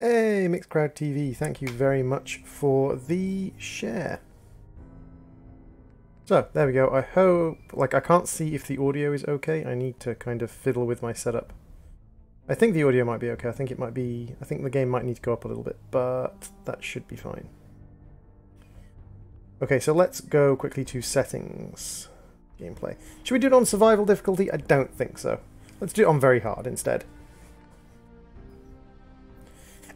Hey, Mixcrowd TV, thank you very much for the share. So, there we go. I hope, I can't see if the audio is okay. I need to kind of fiddle with my setup. I think the audio might be okay. I think the game might need to go up a little bit, but that should be fine. Okay, so let's go quickly to settings. Gameplay. Should we do it on survival difficulty? I don't think so. Let's do it on very hard instead.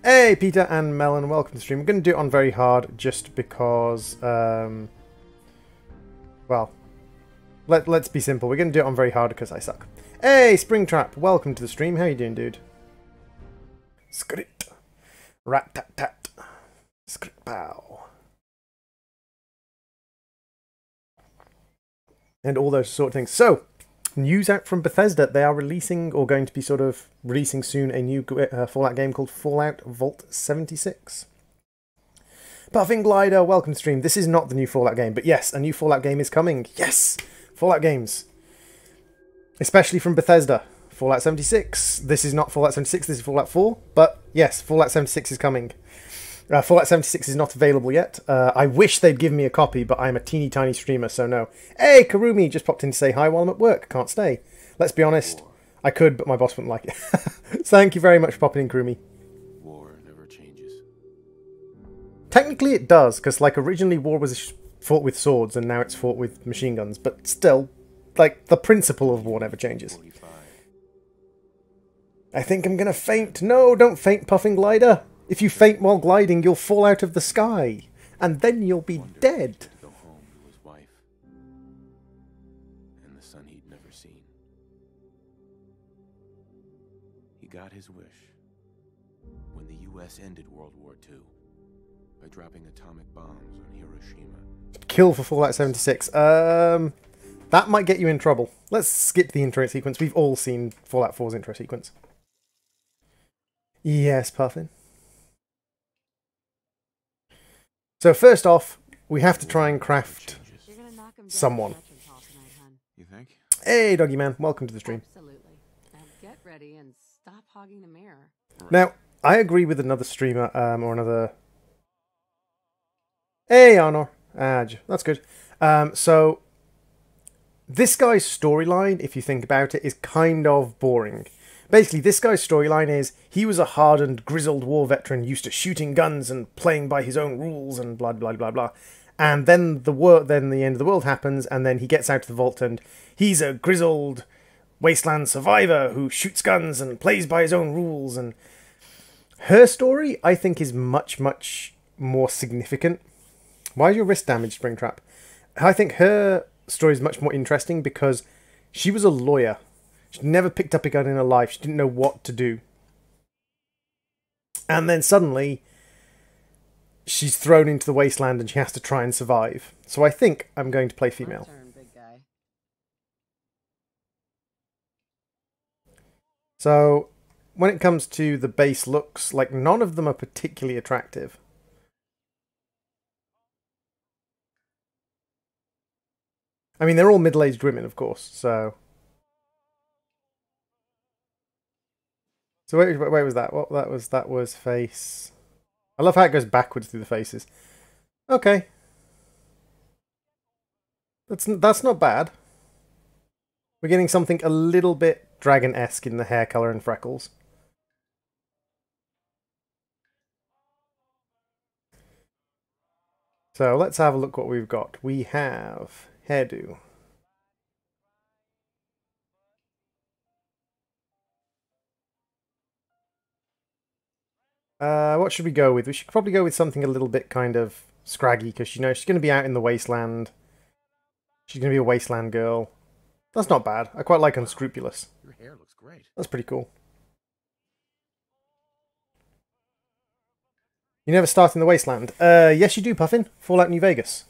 Hey, Peter and Melon, welcome to the stream. We're going to do it on very hard just because, well, let's be simple. We're going to do it on very hard because I suck. Hey, Springtrap, welcome to the stream. How you doing, dude? Skrit. Rat-tat-tat. Skrit-pow. And all those sort of things. So, news out from Bethesda. They are releasing, or going to be sort of releasing soon, a new Fallout game called Fallout Vault 76. Puffing Glider, welcome to the stream. This is not the new Fallout game, but yes, a new Fallout game is coming. Yes! Fallout games. Especially from Bethesda. Fallout 76. This is not Fallout 76, this is Fallout 4. But yes, Fallout 76 is coming. Fallout 76 is not available yet. I wish they'd give me a copy, but I'm a teeny tiny streamer, so no. Hey, Karumi just popped in to say hi while I'm at work. Can't stay. Let's be honest, I could, but my boss wouldn't like it. Thank you very much for popping in, Karumi. War never changes. Technically it does, because originally war was fought with swords, and now it's fought with machine guns, but still, the principle of war never changes. 45. I think I'm gonna faint. No, don't faint, Puffing Glider. If you faint while gliding, you'll fall out of the sky, and then you'll be dead. To go home to his wife and the son he'd never seen. He got his wish when the U.S. ended World War II by dropping atomic bombs on Hiroshima. Kill for Fallout 76. That might get you in trouble. Let's skip the intro sequence. We've all seen Fallout 4's intro sequence. Yes, Puffin. So first off, we have to try and craft someone. You think? Hey, Doggy Man, welcome to the stream. Absolutely. Now get ready and stop hogging the mirror. Now, I agree with another streamer, or another... Hey, Arnor. That's good. So, this guy's storyline, if you think about it, is kind of boring. Basically, this guy's storyline is he was a hardened, grizzled war veteran used to shooting guns and playing by his own rules and blah, blah, blah, blah. And then the end of the world happens, and then he gets out of the vault, and he's a grizzled wasteland survivor who shoots guns and plays by his own rules. And her story, I think, is much, much more significant. Why is your wrist damaged, Springtrap? I think her story is much more interesting because she was a lawyer. She never picked up a gun in her life. She didn't know what to do. And then suddenly, she's thrown into the wasteland and she has to try and survive. So I think I'm going to play female. My turn, big guy. So, when it comes to the base looks, none of them are particularly attractive. I mean, they're all middle-aged women, of course, so... So wait was that? What that was face. I love how it goes backwards through the faces. Okay. That's not bad. We're getting something a little bit dragon-esque in the hair color and freckles. So let's have a look what we've got. We have hairdo. What should we go with? We should probably go with something a little bit kind of scraggy, because, she's going to be out in the wasteland. She's going to be a wasteland girl. That's not bad. I quite like unscrupulous. Your hair looks great. That's pretty cool. You never start in the wasteland. Yes you do, Puffin. Fallout New Vegas.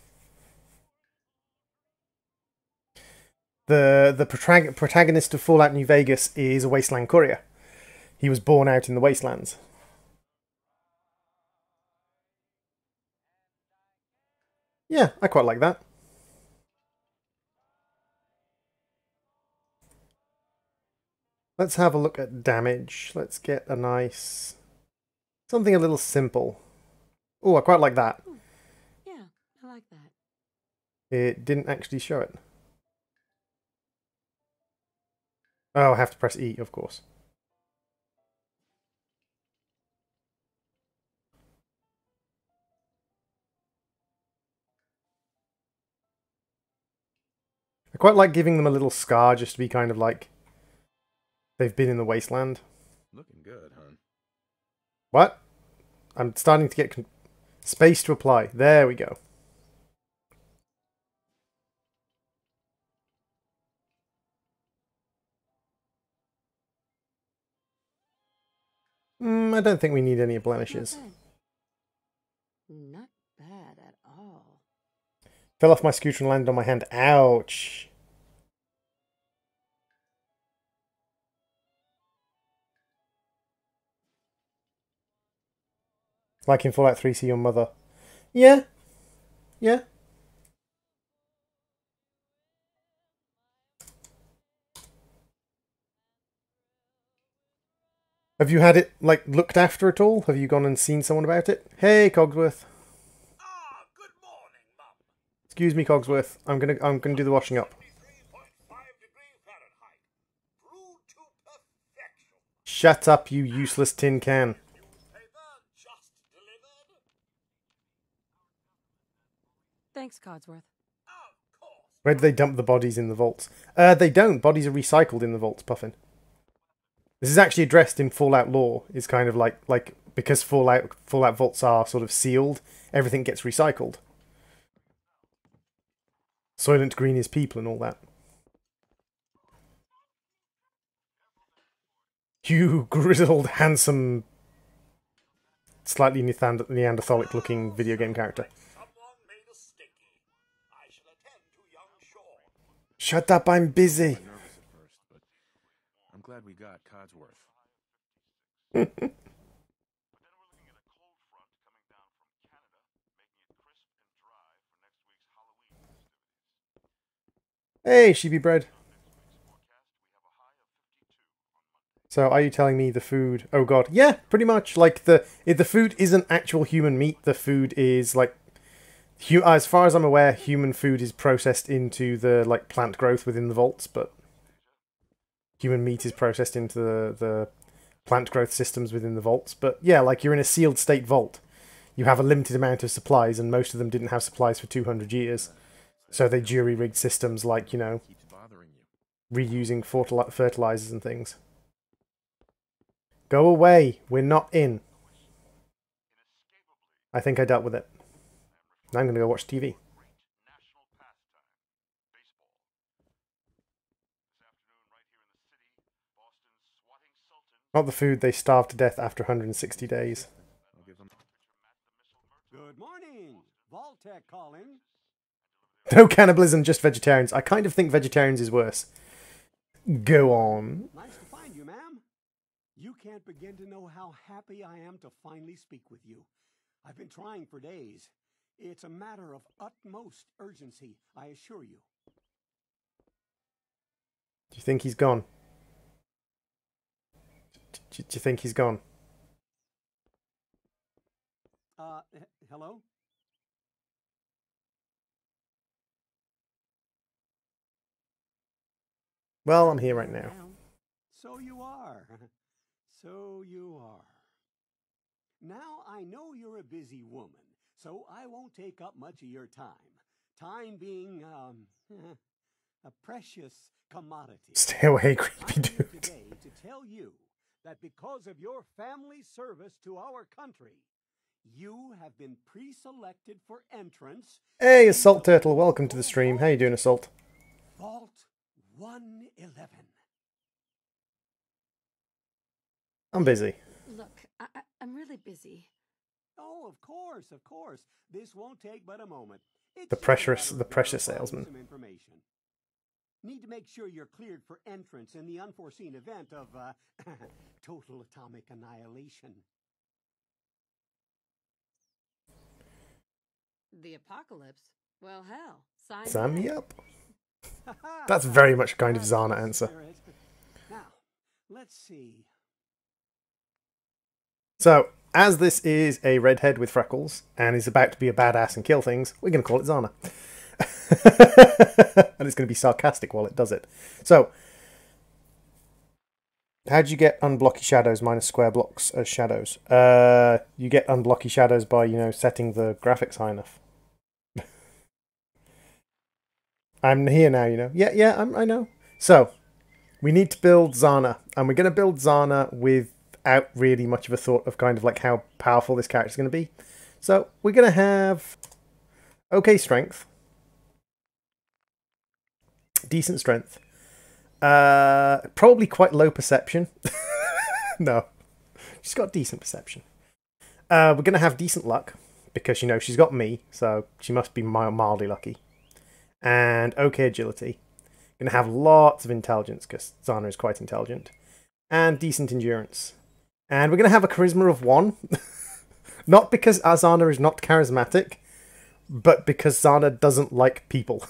The protagonist of Fallout New Vegas is a wasteland courier. He was born out in the wastelands. Yeah, I quite like that. Let's have a look at damage. Let's get a nice... Something a little simple. Oh, I quite like that. Ooh, yeah, I like that. It didn't actually show it. Oh, I have to press E, of course. I quite like giving them a little scar just to be kind of like they've been in the wasteland. Looking good, huh? What? I'm starting to get space to apply. There we go. I don't think we need any blemishes. Not bad at all. Fell off my scooter and landed on my hand. Ouch. Like in Fallout 3, see your mother. Yeah. Yeah. Have you had it, like, looked after at all? Have you gone and seen someone about it? Hey, Cogsworth. Ah, good morning, Mum. Excuse me, Cogsworth. I'm gonna do the washing up. 73.5 degrees Fahrenheit. Brewed to perfection. Shut up, you useless tin can. Paper just delivered. Thanks, Codsworth. Of course. Where do they dump the bodies in the vaults? They don't. Bodies are recycled in the vaults, Puffin. This is actually addressed in Fallout lore. It's kind of like because Fallout vaults are sort of sealed, everything gets recycled. Soylent Green is people and all that. You grizzled, handsome, slightly Neanderthalic-looking video game character. Someone made a sticky. I shall attend to young Shaw. Shut up, I'm busy. I'm nervous at first, but I'm glad we got Codsworth. Hey, sheepy bread. So, are you telling me the food? Oh god, yeah, pretty much. Like the food isn't actual human meat. The food is like, as far as I'm aware, human food is processed into the like plant growth within the vaults, but human meat is processed into the plant growth systems within the vaults. But yeah, like you're in a sealed state vault. You have a limited amount of supplies, and most of them didn't have supplies for 200 years. So they jury-rigged systems like, you know, Keeps bothering you. reusing fertilizers and things. Go away. We're not in. I think I dealt with it. Now I'm going to go watch TV. Not the food, they starved to death after 160 days. I'll give them... Good morning. Vaultec calling. No cannibalism, just vegetarians. I kind of think vegetarians is worse. Go on. Nice to find you, ma'am. You can't begin to know how happy I am to finally speak with you. I've been trying for days. It's a matter of utmost urgency, I assure you. Do you think he's gone? Do you think he's gone? Hello? Well, I'm here right now. So you are. So you are. Now, I know you're a busy woman, so I won't take up much of your time. Time being, a precious commodity. Stay away, creepy I'm here dude. today to tell you that because of your family's service to our country, you have been pre-selected for entrance. Hey, Assault Turtle, welcome to the stream. How you doing, Assault? Vault 111. I'm busy. Look, I'm really busy. Oh, of course, of course. This won't take but a moment. It's The just a precious matter of pressure verifying salesman. some information. Need to make sure you're cleared for entrance in the unforeseen event of total atomic annihilation. The apocalypse? Well, hell, sign Sign me me up. up. That's very much a kind of Zana answer. Now, let's see. So, as this is a redhead with freckles and is about to be a badass and kill things, we're going to call it Zana. And it's going to be sarcastic while it does it. So, how do you get unblocky shadows minus square blocks as shadows? You get unblocky shadows by, you know, setting the graphics high enough. I'm here now, you know. Yeah, I know. So, we need to build Zana, and we're going to build Zana without really much of a thought of kind of like how powerful this character is going to be. So, we're going to have okay strength, decent strength, probably quite low perception. No, she's got decent perception. We're going to have decent luck, because, you know, she's got me, so she must be mildly lucky. And okay agility. Going to have lots of intelligence, because Zana is quite intelligent. And decent endurance. And we're going to have a charisma of 1. Not because Zana is not charismatic, but because Zana doesn't like people.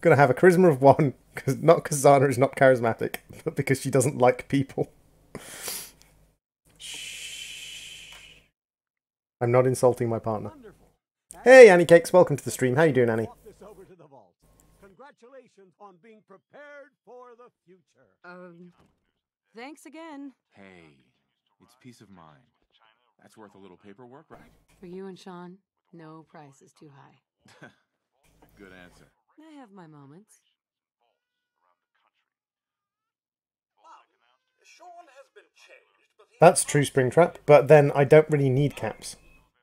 Going to have a charisma of 1, not because Zana is not charismatic, but because she doesn't like people. I'm not insulting my partner. Hey, Annie Cakes, welcome to the stream. How you doing, Annie? Congratulations on being prepared for the future. Thanks again. Hey, it's peace of mind. That's worth a little paperwork, right? For you and Sean, no price is too high. Good answer. I have my moments. Sean has been changed, but That's true, Springtrap, but then I don't really need caps.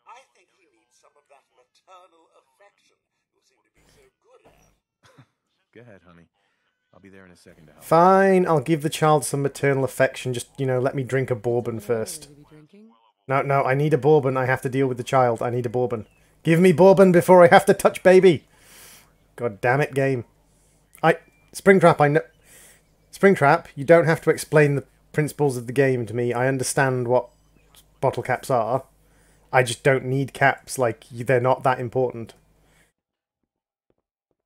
I think he needs some of that maternal affection you seem to be so good at. Go ahead, honey. I'll be there in a second to help. Fine, I'll give the child some maternal affection. Just, you know, let me drink a bourbon first. Will you be drinking? No, I need a bourbon. I have to deal with the child. I need a bourbon. Give me bourbon before I have to touch baby. God damn it, game. Springtrap, I know... Springtrap, you don't have to explain the principles of the game to me. I understand what bottle caps are. I just don't need caps. Like, they're not that important.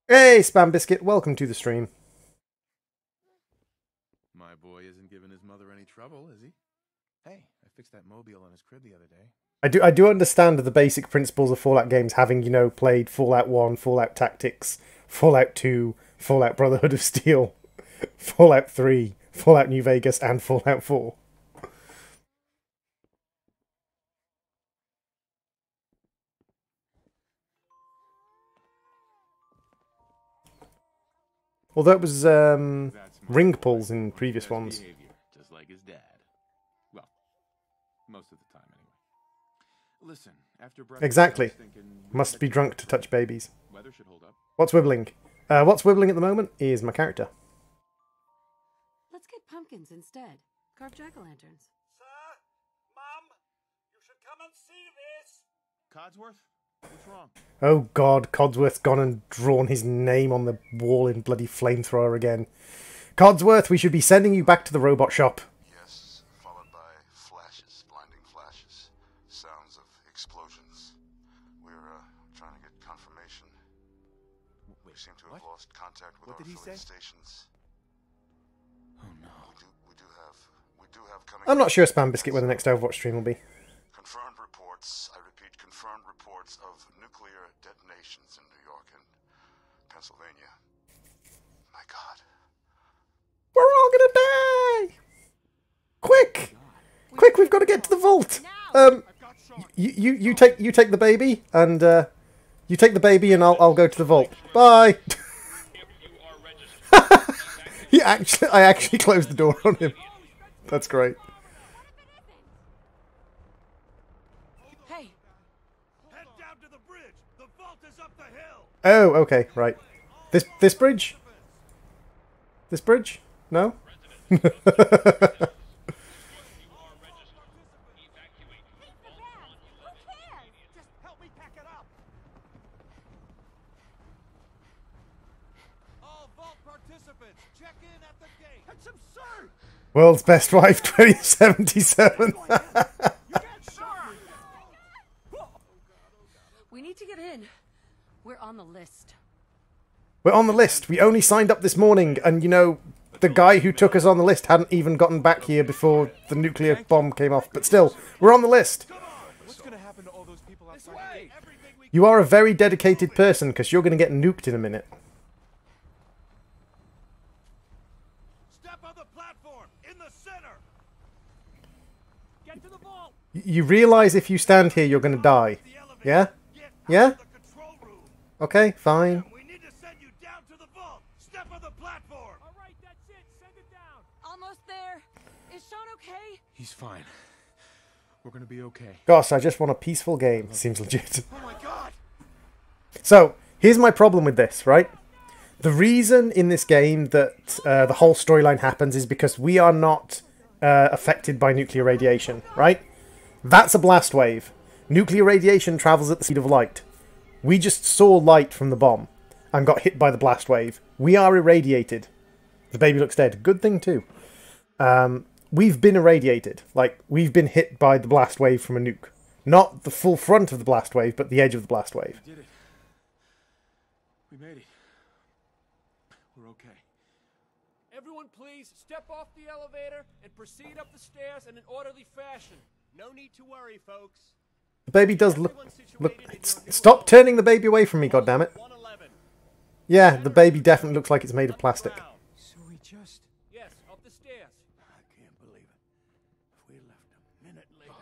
Hey, Spam Biscuit, welcome to the stream. My boy isn't giving his mother any trouble, is he? Hey, I fixed that mobile on his crib the other day. I do understand the basic principles of Fallout games, having, you know, played Fallout 1, Fallout Tactics, Fallout 2, Fallout Brotherhood of Steel, Fallout 3, Fallout New Vegas, and Fallout 4. Although it was ring pulls in previous ones. Behavior, just like his dad. Well, most of the time anyway. Listen, after breakfast, Exactly. I was thinking we Must should be check drunk out to touch babies. Weather should hold up. What's wibbling? What's wibbling at the moment is my character. Let's get pumpkins instead. Carve jack-o'-lanterns. Sir, Mum, you should come and see this. Codsworth, what's wrong? Oh god, Codsworth's gone and drawn his name on the wall in bloody flamethrower again. Codsworth, we should be sending you back to the robot shop. Yes, followed by flashes, blinding flashes, sounds of explosions. We're trying to get confirmation. We seem to have lost contact with What our did he affiliate say? stations. Oh no. We do have coming. I'm not sure, Spam Biscuit, where the next Overwatch stream will be. Confirmed reports, I repeat, confirmed reports of nuclear detonations in New York and Pennsylvania. My God. We're all gonna die! Quick! Quick, we've got to get to the vault! You take the baby, and you take the baby, and I'll go to the vault. Bye! I actually closed the door on him. That's great. Hey, Head down to the bridge. The vault is up the hill. Oh, okay, right. This bridge? This bridge? No? Help me pack it up. All vault participants, check in at the gate. That's absurd. World's Best Wife 2077. we need to get in. We're on the list. We're on the list. We only signed up this morning, and you know, the guy who took us on the list hadn't even gotten back here before the nuclear bomb came off. But still, we're on the list. What's gonna happen to all those people outside the gate? You are a very dedicated person, because you're going to get nuked in a minute. Step on the platform in the center. Get to the vault. You realise if you stand here, you're going to die. Yeah? Yeah? The control room. Okay, fine. We need to send you down to the vault. Step on the platform. All right, that's it. Send it down. Almost there. Is Sean okay? He's fine. We're gonna be okay. Gosh, I just want a peaceful game. Seems legit. Oh my God. So, here's my problem with this, right? The reason in this game that the whole storyline happens is because we are not affected by nuclear radiation, right? That's a blast wave. Nuclear radiation travels at the speed of light. We just saw light from the bomb and got hit by the blast wave. We are irradiated. The baby looks dead. Good thing, too. We've been irradiated. Like, we've been hit by the blast wave from a nuke. Not the full front of the blast wave, but the edge of the blast wave. We did it. We made it. We're okay. Everyone, please step off the elevator and proceed up the stairs in an orderly fashion. No need to worry, folks. The baby does look... Stop turning the baby away from me, goddammit. 111. Yeah, the baby definitely looks like it's made of plastic. So we just... Yes, up the stairs. I can't believe it. If we left a minute later.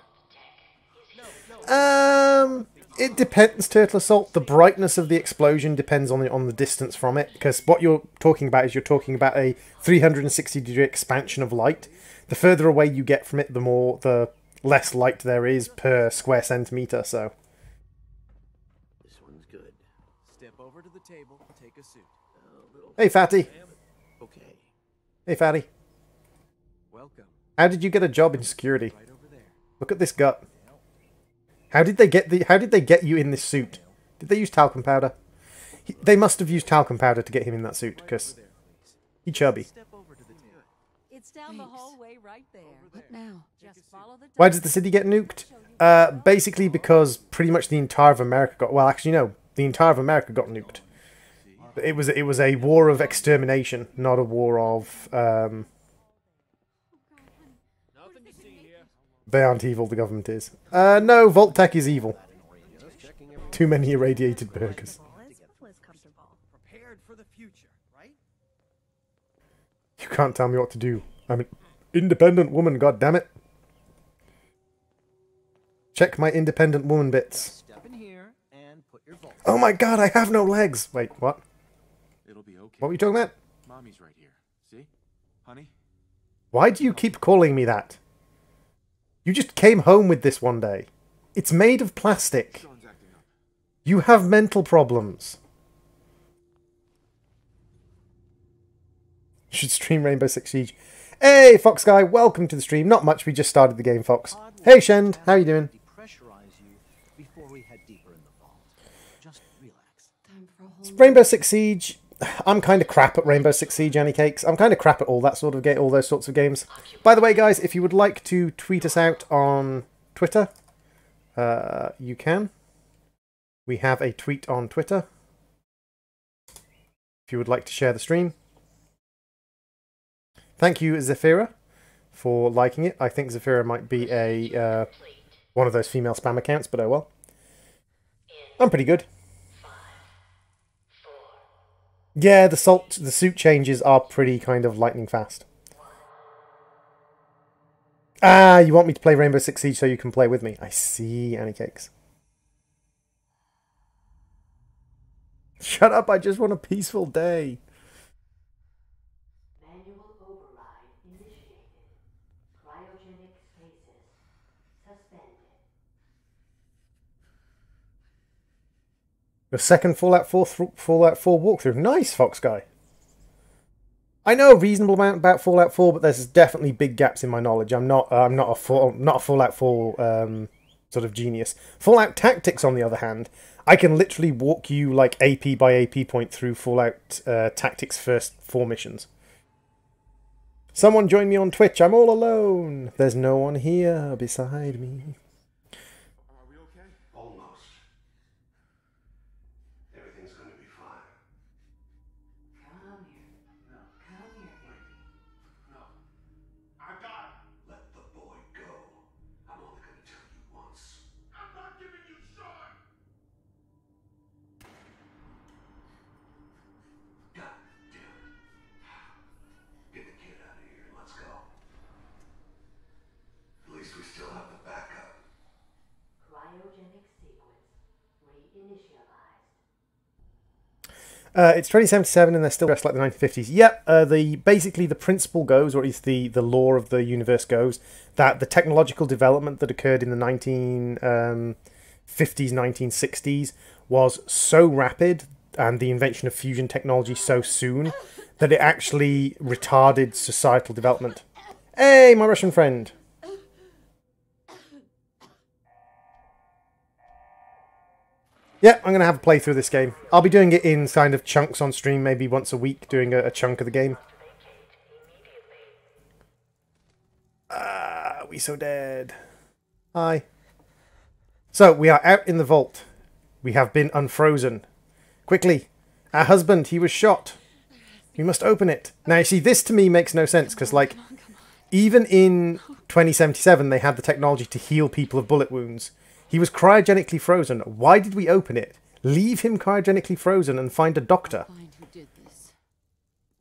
It depends, Turtle Assault. The brightness of the explosion depends on the distance from it, because what you're talking about is you're talking about a 360-degree expansion of light. The further away you get from it, the less light there is per square centimeter. So. This one's good. Step over to the table, take a suit. Hey, fatty. Okay. Hey, fatty. Welcome. How did you get a job in security? Right over there. Look at this gut. How did they get you in this suit? Did they use talcum powder? They must have used talcum powder to get him in that suit, because he's chubby. Step over to the table. It's down the hallway right there. What now? Just follow the Why does the city get nuked? Basically because pretty much the entire of America got... Well, actually, no. The entire of America got nuked. It was a war of extermination, not a war of... Nothing to see here. They aren't evil, the government is. No, Vault-Tec is evil. Too many irradiated burgers. Prepared for the future, right? You can't tell me what to do. I'm an independent woman, goddammit. Check my independent woman bits. Step in here and put your vault. Oh my god, I have no legs! Wait, what? It'll be okay. What were you talking about? Mommy's right here. See? Honey? Why do you keep calling me that? You just came home with this one day. It's made of plastic. Sean's acting up. You have mental problems. You should stream Rainbow Six Siege. Hey, Fox Guy, welcome to the stream. Not much, we just started the game, Fox. Hey, Shend, how you doing? Depressurize you before we head deeper in the vault. Just relax. time for a whole It's Rainbow Six Siege. I'm kind of crap at Rainbow Six Siege, Annie Cakes. I'm kind of crap at all that sort of all those sorts of games. By the way, guys, if you would like to tweet us out on Twitter, you can. We have a tweet on Twitter. If you would like to share the stream. Thank you, Zephyra, for liking it. I think Zephyra might be a one of those female spam accounts, but oh well. I'm pretty good. Yeah, the suit changes are pretty kind of lightning fast. Ah, you want me to play Rainbow Six Siege so you can play with me? I see, Annie Cakes. Shut up, I just want a peaceful day. Manual override initiated. Cryogenic stasis suspended. The second Fallout 4 walkthrough. Nice, Fox Guy. I know a reasonable amount about Fallout 4, but there's definitely big gaps in my knowledge. I'm not a Fallout 4 sort of genius. Fallout Tactics, on the other hand, I can literally walk you like AP by AP point through Fallout Tactics' first 4 missions. Someone join me on Twitch. I'm all alone. There's no one here beside me. Are we okay? Almost. Everything's going to be fine. Come here. Come here, baby. initialized. It's 2077 and they're still dressed like the 1950s. Yep, basically the principle goes, or at least the law of the universe goes, that the technological development that occurred in the 1950s, 1960s was so rapid, and the invention of fusion technology so soon, that it actually retarded societal development. Hey, my Russian friend! Yeah, I'm going to have a playthrough of this game. I'll be doing it in kind of chunks on stream, maybe once a week, doing a chunk of the game. Ah, we so dead. Hi. So, we are out in the vault. We have been unfrozen. Quickly. Our husband, he was shot. We must open it. Now, you see, this to me makes no sense, because, like, even in 2077, they had the technology to heal people of bullet wounds. He was cryogenically frozen. Why did we open it? Leave him cryogenically frozen and find a doctor.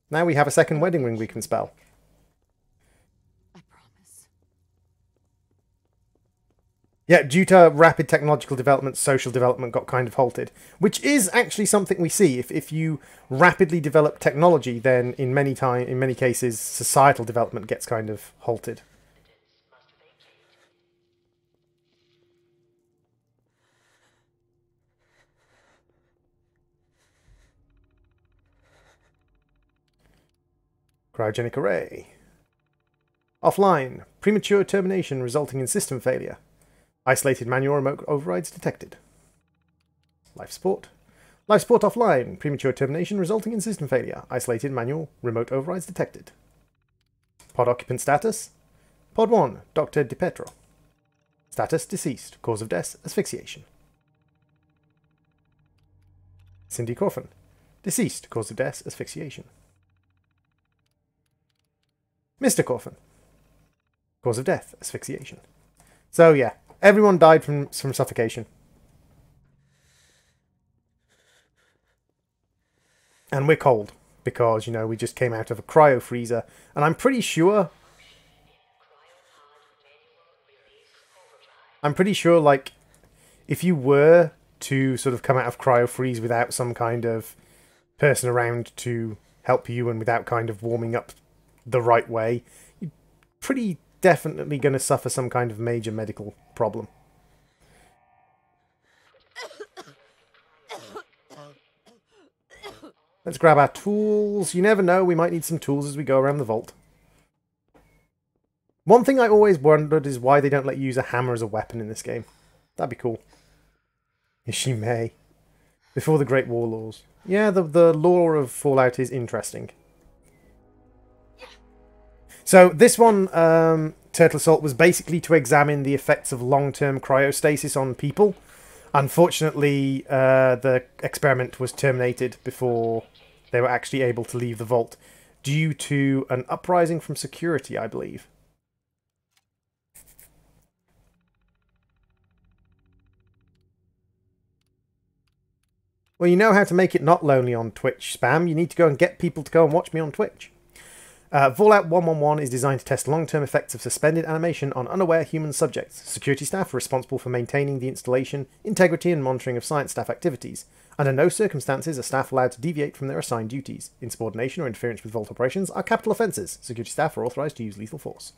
Now we have a second wedding ring we can spell. I promise. Yeah, due to rapid technological development, social development got kind of halted. Which is actually something we see. If you rapidly develop technology, then in many cases, societal development gets kind of halted. Cryogenic array. Offline. Premature termination resulting in system failure. Isolated manual remote overrides detected. Life support. Life support offline. Premature termination resulting in system failure. Isolated manual remote overrides detected. Pod occupant status. Pod 1. Dr. DiPetro. Status deceased. Cause of death asphyxiation. Cindy Coffin. Deceased. Cause of death asphyxiation. Mr. Coffin. Cause of death, asphyxiation. So yeah, everyone died from suffocation. And we're cold, because, you know, we just came out of a cryo freezer. And I'm pretty sure, like, if you were to sort of come out of cryo freeze without some kind of person around to help you and without kind of warming up the right way, you're pretty definitely going to suffer some kind of major medical problem. Let's grab our tools. You never know, we might need some tools as we go around the vault. One thing I always wondered is why they don't let you use a hammer as a weapon in this game. That'd be cool. Yes, she may. Before the Great War laws. Yeah, the lore of Fallout is interesting. So this one, Turtle Assault, was basically to examine the effects of long-term cryostasis on people. Unfortunately, the experiment was terminated before they were actually able to leave the vault, due to an uprising from security, I believe. Well, you know how to make it not lonely on Twitch, Spam. You need to go and get people to go and watch me on Twitch. Fallout 111 is designed to test long-term effects of suspended animation on unaware human subjects. Security staff are responsible for maintaining the installation, integrity and monitoring of science staff activities. Under no circumstances are staff allowed to deviate from their assigned duties. Insubordination or interference with vault operations are capital offences. Security staff are authorised to use lethal force.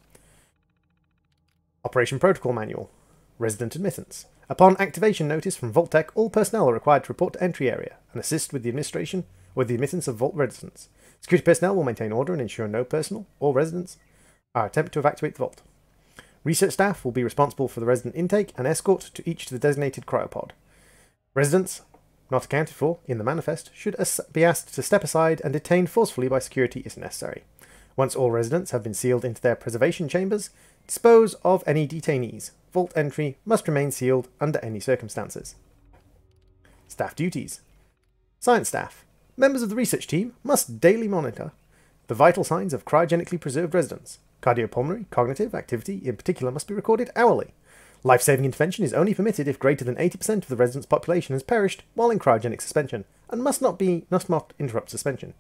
Operation Protocol Manual. Resident admittance. Upon activation notice from Vault Tech, all personnel are required to report to entry area and assist with the administration with the admittance of Vault residents. Security personnel will maintain order and ensure no personnel or residents are attempt to evacuate the vault. Research staff will be responsible for the resident intake and escort to each to the designated cryopod. Residents, not accounted for in the manifest, should be asked to step aside and detained forcefully by security if necessary. Once all residents have been sealed into their preservation chambers, dispose of any detainees. Vault entry must remain sealed under any circumstances. Staff duties. Science staff. Members of the research team must daily monitor the vital signs of cryogenically preserved residents. Cardiopulmonary, cognitive activity in particular must be recorded hourly. Life-saving intervention is only permitted if greater than 80% of the residents' population has perished while in cryogenic suspension, and must not interrupt suspension.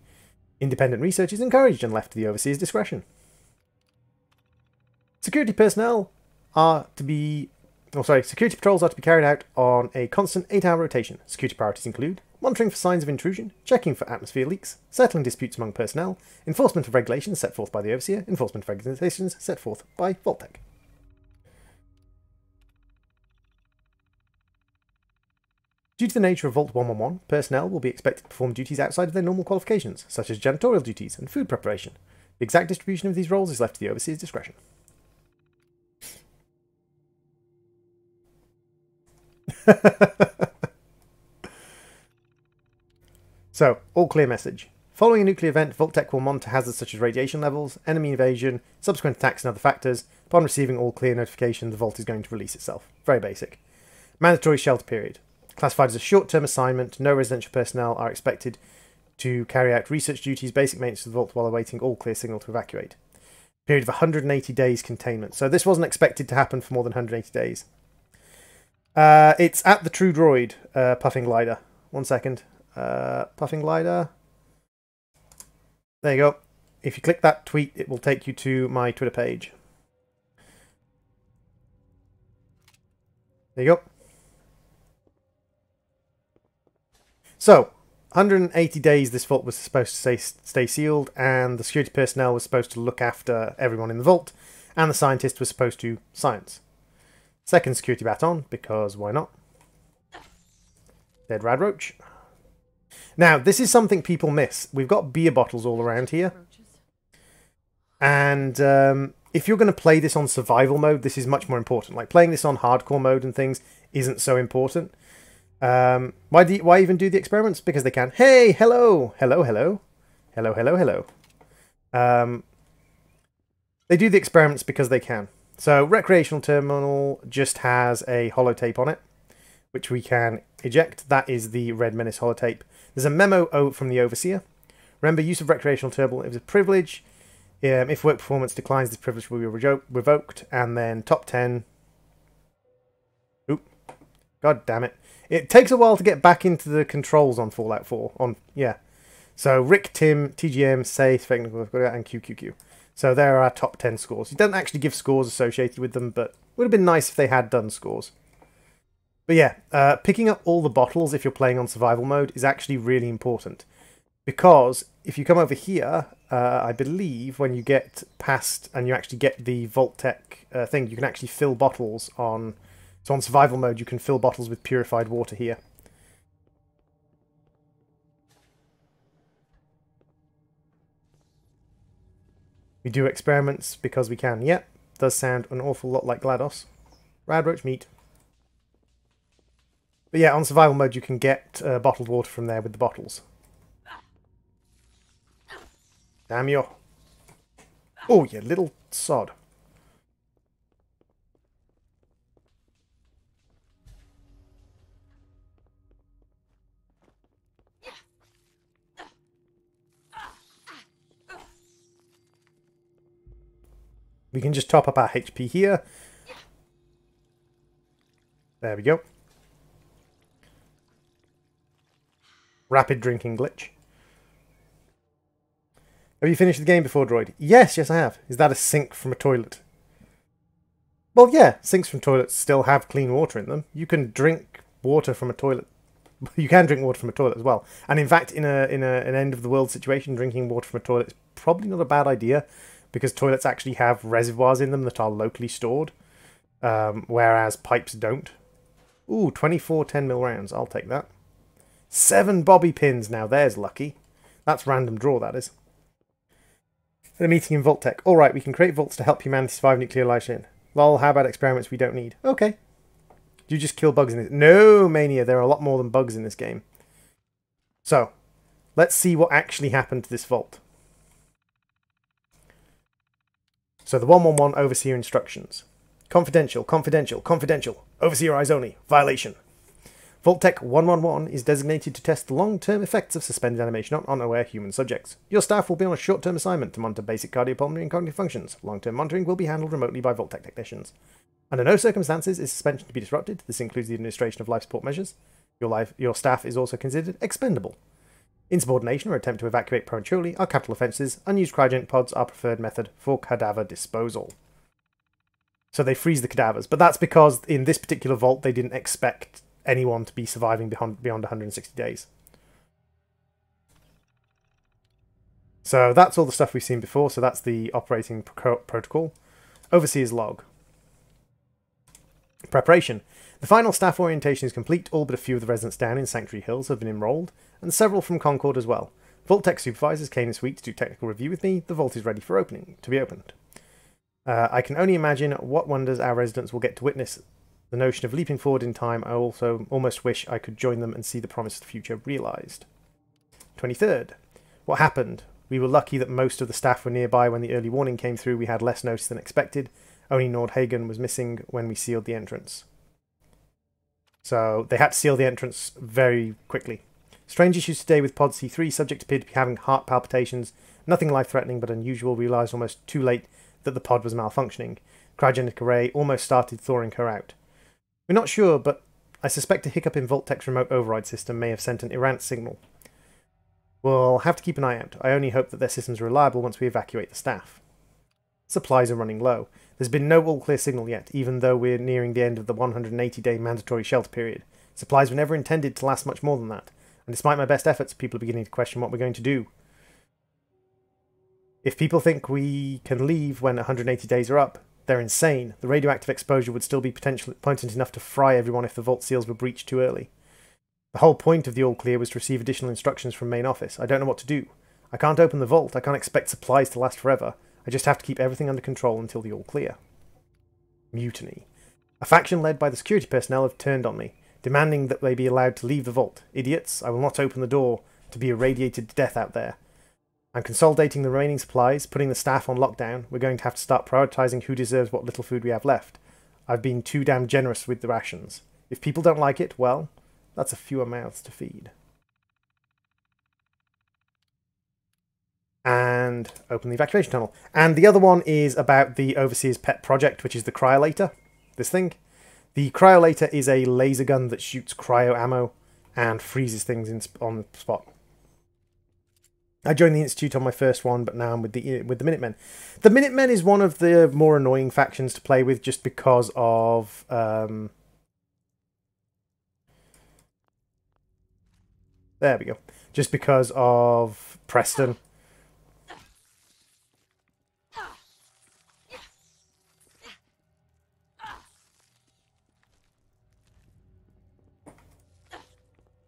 Independent research is encouraged and left to the overseer's discretion. Security personnel are to be Security patrols are to be carried out on a constant 8-hour rotation. Security priorities include monitoring for signs of intrusion, checking for atmosphere leaks, settling disputes among personnel, enforcement of regulations set forth by the Overseer, enforcement of regulations set forth by Vault-Tec. Due to the nature of Vault 111, personnel will be expected to perform duties outside of their normal qualifications, such as janitorial duties and food preparation. The exact distribution of these roles is left to the Overseer's discretion. So, all clear message. Following a nuclear event, Vault-Tec will monitor hazards such as radiation levels, enemy invasion, subsequent attacks and other factors. Upon receiving all clear notification, the Vault is going to release itself. Very basic. Mandatory shelter period. Classified as a short-term assignment, no residential personnel are expected to carry out research duties, basic maintenance of the Vault while awaiting all clear signal to evacuate. Period of 180 days containment. So this wasn't expected to happen for more than 180 days. It's at the True Droid puffing glider. 1 second. Puffing glider. There you go. If you click that tweet, it will take you to my Twitter page. There you go. So, 180 days this vault was supposed to stay sealed, and the security personnel was supposed to look after everyone in the vault, and the scientist was supposed to science. Second security baton, because why not? Dead rad roach. Now, this is something people miss. We've got beer bottles all around here. And if you're going to play this on survival mode, this is much more important. Like, playing this on hardcore mode and things isn't so important. Why even do the experiments? Because they can. Hey, hello! Hello, hello. Hello, hello, hello. They do the experiments because they can. So, recreational terminal just has a holotape on it, which we can eject. That is the Red Menace holotape. There's a memo from the Overseer. Remember, use of recreational terminal is a privilege. If work performance declines, this privilege will be revoked. And then top 10. Oop. God damn it. It takes a while to get back into the controls on Fallout 4. Yeah. So, Rick, Tim, TGM, Safe, and QQQ. So, there are our top 10 scores. It doesn't actually give scores associated with them, but it would have been nice if they had done scores. But yeah, picking up all the bottles if you're playing on survival mode is actually really important. Because if you come over here, I believe when you get past and you actually get the Vault-Tec thing, you can actually fill bottles on... So on survival mode, you can fill bottles with purified water here. We do experiments because we can. Yep, does sound an awful lot like GLaDOS. Radroach meat. But yeah, on survival mode, you can get bottled water from there with the bottles. Damn you. Oh, you little sod. We can just top up our HP here. There we go. Rapid drinking glitch. Have you finished the game before, Droid? Yes, I have. Is that a sink from a toilet? Well, yeah, sinks from toilets still have clean water in them. You can drink water from a toilet. You can drink water from a toilet as well. And in fact, in an end of the world situation, drinking water from a toilet is probably not a bad idea, because toilets actually have reservoirs in them that are locally stored, whereas pipes don't. Ooh, 24 10mm rounds. I'll take that. 7 bobby pins. Now there's lucky. That's random draw, that is. A meeting in Vault-Tec. Alright, we can create vaults to help humanity survive nuclear annihilation. Lol, how about experiments we don't need? Okay. Do you just kill bugs in this? No, Mania, there are a lot more than bugs in this game. So, let's see what actually happened to this vault. So the 111 Overseer instructions. Confidential, confidential, confidential. Overseer eyes only. Violation. Vault-Tec 111 is designated to test the long-term effects of suspended animation on unaware human subjects. Your staff will be on a short-term assignment to monitor basic cardiopulmonary and cognitive functions. Long-term monitoring will be handled remotely by Vault-Tec technicians. Under no circumstances is suspension to be disrupted. This includes the administration of life support measures. Your staff is also considered expendable. Insubordination or attempt to evacuate prematurely are capital offences. Unused cryogenic pods are preferred method for cadaver disposal. So they freeze the cadavers. But that's because in this particular vault, they didn't expect anyone to be surviving beyond 160 days. So that's all the stuff we've seen before. So that's the operating protocol. Overseer's log. Preparation. The final staff orientation is complete. All but a few of the residents down in Sanctuary Hills have been enrolled, and several from Concord as well. Vault Tech supervisors came this week to do technical review with me. The vault is ready for to be opened. I can only imagine what wonders our residents will get to witness. The notion of leaping forward in time, I also almost wish I could join them and see the promised future realised. 23rd. What happened? We were lucky that most of the staff were nearby when the early warning came through. We had less notice than expected. Only Nordhagen was missing when we sealed the entrance. So they had to seal the entrance very quickly. Strange issues today with Pod C3. Subject appeared to be having heart palpitations. Nothing life-threatening but unusual. We realised almost too late that the pod was malfunctioning. Cryogenic array almost started thawing her out. We're not sure, but I suspect a hiccup in Vault-Tech's remote override system may have sent an errant signal. We'll have to keep an eye out. I only hope that their systems are reliable once we evacuate the staff. Supplies are running low. There's been no all-clear signal yet, even though we're nearing the end of the 180-day mandatory shelter period. Supplies were never intended to last much more than that, and despite my best efforts, people are beginning to question what we're going to do. If people think we can leave when 180 days are up, they're insane. The radioactive exposure would still be potent enough to fry everyone if the vault seals were breached too early. The whole point of the all-clear was to receive additional instructions from main office. I don't know what to do. I can't open the vault. I can't expect supplies to last forever. I just have to keep everything under control until the all-clear. Mutiny. A faction led by the security personnel have turned on me, demanding that they be allowed to leave the vault. Idiots, I will not open the door to be irradiated to death out there. I'm consolidating the remaining supplies, putting the staff on lockdown. We're going to have to start prioritising who deserves what little food we have left. I've been too damn generous with the rations. If people don't like it, well, that's a fewer mouths to feed. And open the evacuation tunnel. And the other one is about the Overseer's pet project, which is the cryolator. This thing. The cryolator is a laser gun that shoots cryo ammo and freezes things on the spot. I joined the Institute on my first one, but now I'm with the Minutemen. The Minutemen is one of the more annoying factions to play with just because of... there we go. Just because of Preston.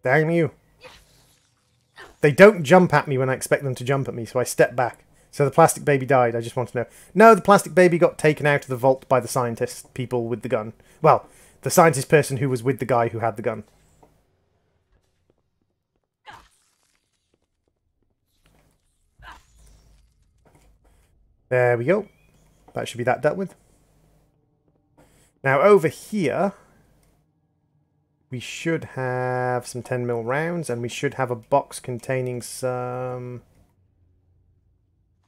Damn you. They don't jump at me when I expect them to jump at me, so I step back. So the plastic baby died, I just want to know. No, the plastic baby got taken out of the vault by the scientist people with the gun. Well, the scientist person who was with the guy who had the gun. There we go. That should be that dealt with. Now over here... we should have some 10mm rounds, and we should have a box containing some...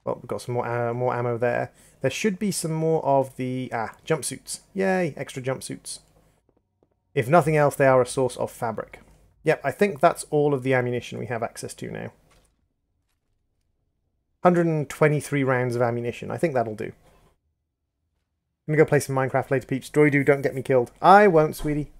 well, we've got some more ammo there. There should be some more of the... jumpsuits. Yay, extra jumpsuits. If nothing else, they are a source of fabric. Yep, I think that's all of the ammunition we have access to now. 123 rounds of ammunition. I think that'll do. I'm going to go play some Minecraft later, peeps. Droidu, don't get me killed. I won't, sweetie.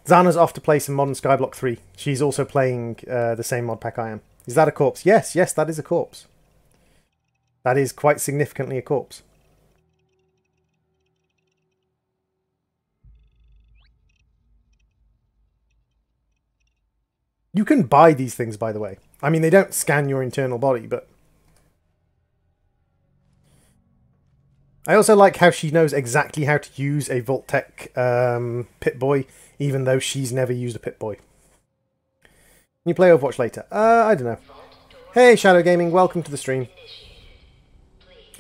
Xana's off to play some Modern Skyblock 3. She's also playing the same mod pack I am. Is that a corpse? Yes, yes, that is a corpse. That is quite significantly a corpse. You can buy these things, by the way. I mean, they don't scan your internal body, but... I also like how she knows exactly how to use a Vault-Tec Pip-Boy, even though she's never used a Pip-Boy. Can you play Overwatch later? I don't know. Hey, Shadow Gaming, welcome to the stream.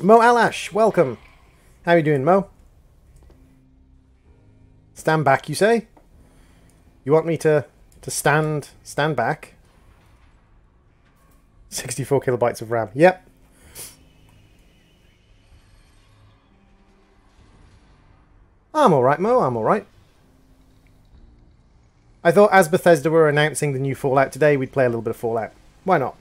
Mo Alash, welcome. How are you doing, Mo? Stand back, you say? You want me to stand back? 64 kilobytes of RAM. Yep. I'm alright, Mo, I'm alright. I thought as Bethesda were announcing the new Fallout today, we'd play a little bit of Fallout. Why not?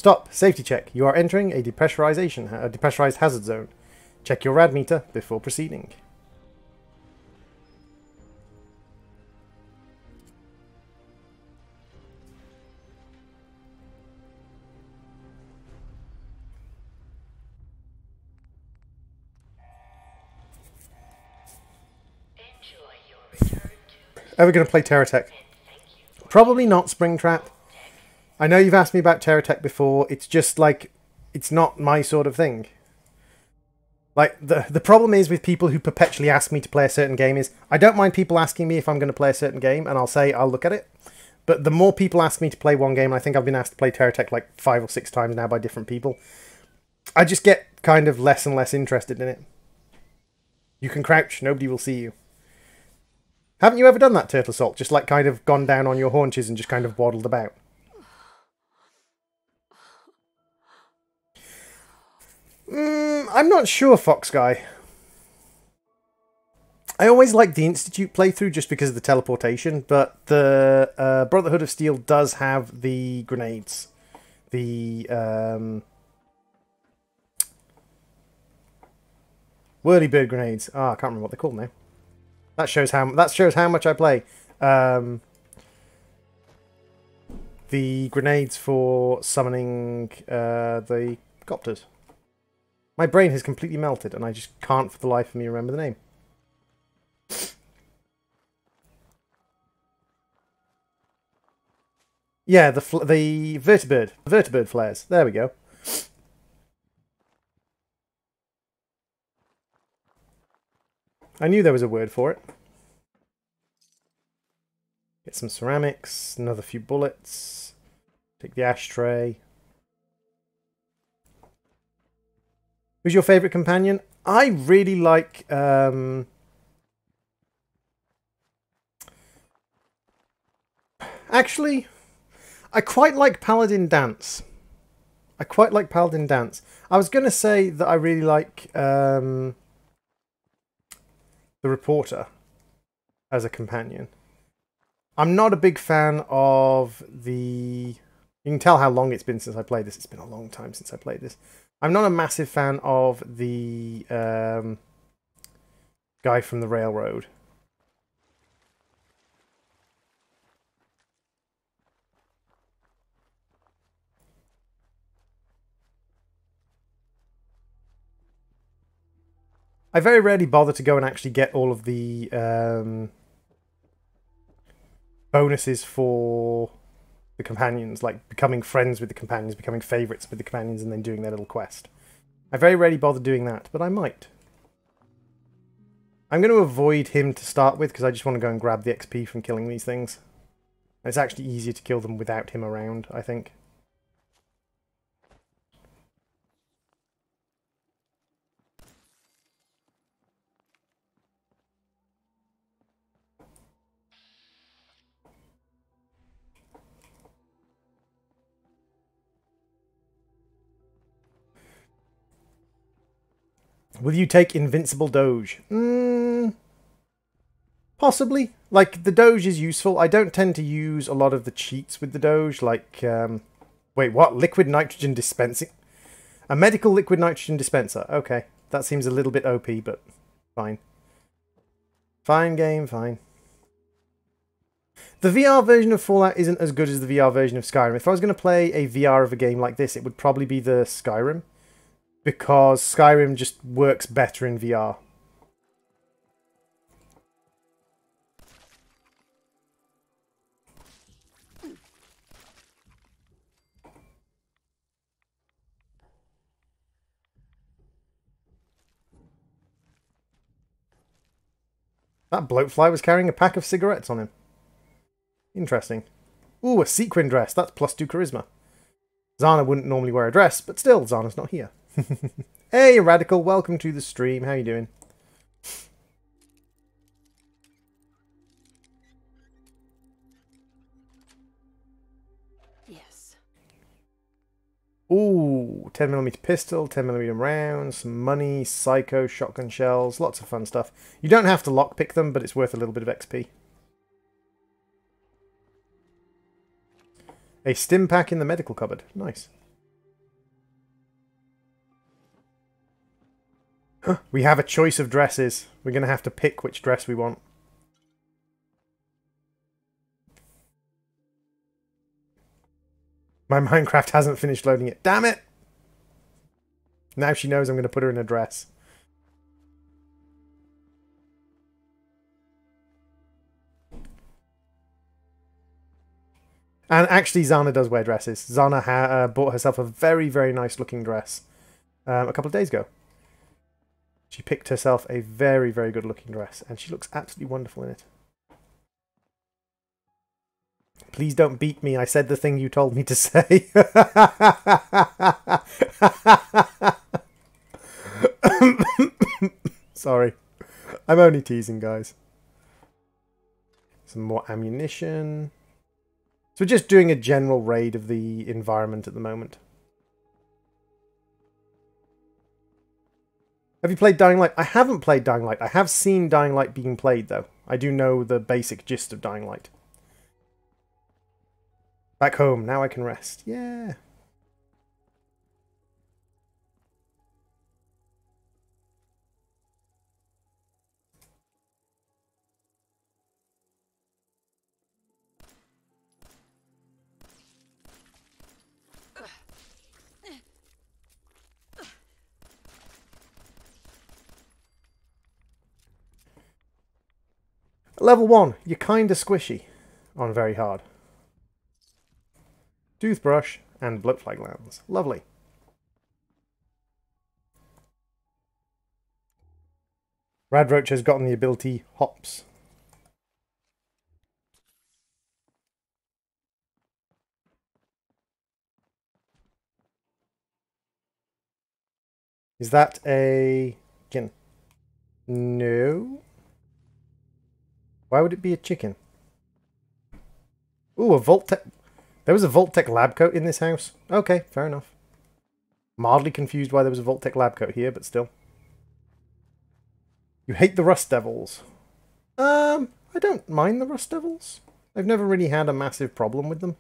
Stop. Safety check. You are entering a depressurized hazard zone. Check your rad meter before proceeding. Ever going to play Terratech? Probably not, Springtrap. I know you've asked me about Terratech before. It's just like, it's not my sort of thing. Like, the problem is with people who perpetually ask me to play a certain game is, I don't mind people asking me if I'm going to play a certain game, and I'll say I'll look at it. But the more people ask me to play one game, and I think I've been asked to play Terratech like 5 or 6 times now by different people, I just get kind of less and less interested in it. You can crouch, nobody will see you. Haven't you ever done that, Turtle Salt? Just like kind of gone down on your haunches and just kind of waddled about? I'm not sure, Fox Guy. I always liked the Institute playthrough just because of the teleportation, but the Brotherhood of Steel does have the grenades. The Whirlybird grenades. Ah, I can't remember what they're called now. That shows how much I play. The grenades for summoning the copters. My brain has completely melted, and I just can't for the life of me remember the name. Yeah, the vertibird flares. There we go. I knew there was a word for it. Get some ceramics, another few bullets. Take the ashtray. Who's your favourite companion? I really like... Actually, I quite like Paladin Dance. I was going to say that I really like the Reporter as a companion. I'm not a big fan of the... You can tell how long it's been since I played this. It's been a long time since I played this. I'm not a massive fan of the guy from the railroad. I very rarely bother to go and actually get all of the bonuses for the companions, like becoming friends with the companions, becoming favourites with the companions, and then doing their little quest. I very rarely bother doing that, but I might. I'm going to avoid him to start with, because I just want to go and grab the XP from killing these things. And it's actually easier to kill them without him around, I think. Will you take Invincible Doge? Possibly. Like, the Doge is useful. I don't tend to use a lot of the cheats with the Doge, like... wait, what? Liquid nitrogen dispensing? A medical liquid nitrogen dispenser. Okay. That seems a little bit OP, but fine. Fine game, fine. The VR version of Fallout isn't as good as the VR version of Skyrim. If I was going to play a VR of a game like this, it would probably be the Skyrim. Because Skyrim just works better in VR. That bloatfly was carrying a pack of cigarettes on him. Interesting. Ooh, a sequin dress. That's +2 charisma. Zana wouldn't normally wear a dress, but still, Zana's not here. Hey, Radical, welcome to the stream. How you doing? Yes. Ooh, 10mm pistol, 10mm rounds, some money, psycho, shotgun shells, lots of fun stuff. You don't have to lockpick them, but it's worth a little bit of XP. A stim pack in the medical cupboard. Nice. We have a choice of dresses. We're going to have to pick which dress we want. My Minecraft hasn't finished loading it. Damn it! Now she knows I'm going to put her in a dress. And actually, Zana does wear dresses. Zana bought herself a very, very nice looking dress a couple of days ago. She picked herself a very, very good looking dress, and she looks absolutely wonderful in it. Please don't beat me. I said the thing you told me to say. Sorry. I'm only teasing, guys. Some more ammunition. So we're just doing a general raid of the environment at the moment. Have you played Dying Light? I haven't played Dying Light. I have seen Dying Light being played, though. I do know the basic gist of Dying Light. Back home. Now I can rest. Yeah. Level 1, you're kinda squishy on very hard. Toothbrush and bloatfly glands. Lovely. Radroach has gotten the ability Hops. Is that a chicken? No. Why would it be a chicken? Ooh, a Vault-Tec. There was a Vault-Tec lab coat in this house. Okay, fair enough. Mildly confused why there was a Vault-Tec lab coat here, but still. You hate the Rust Devils. I don't mind the Rust Devils. I've never really had a massive problem with them.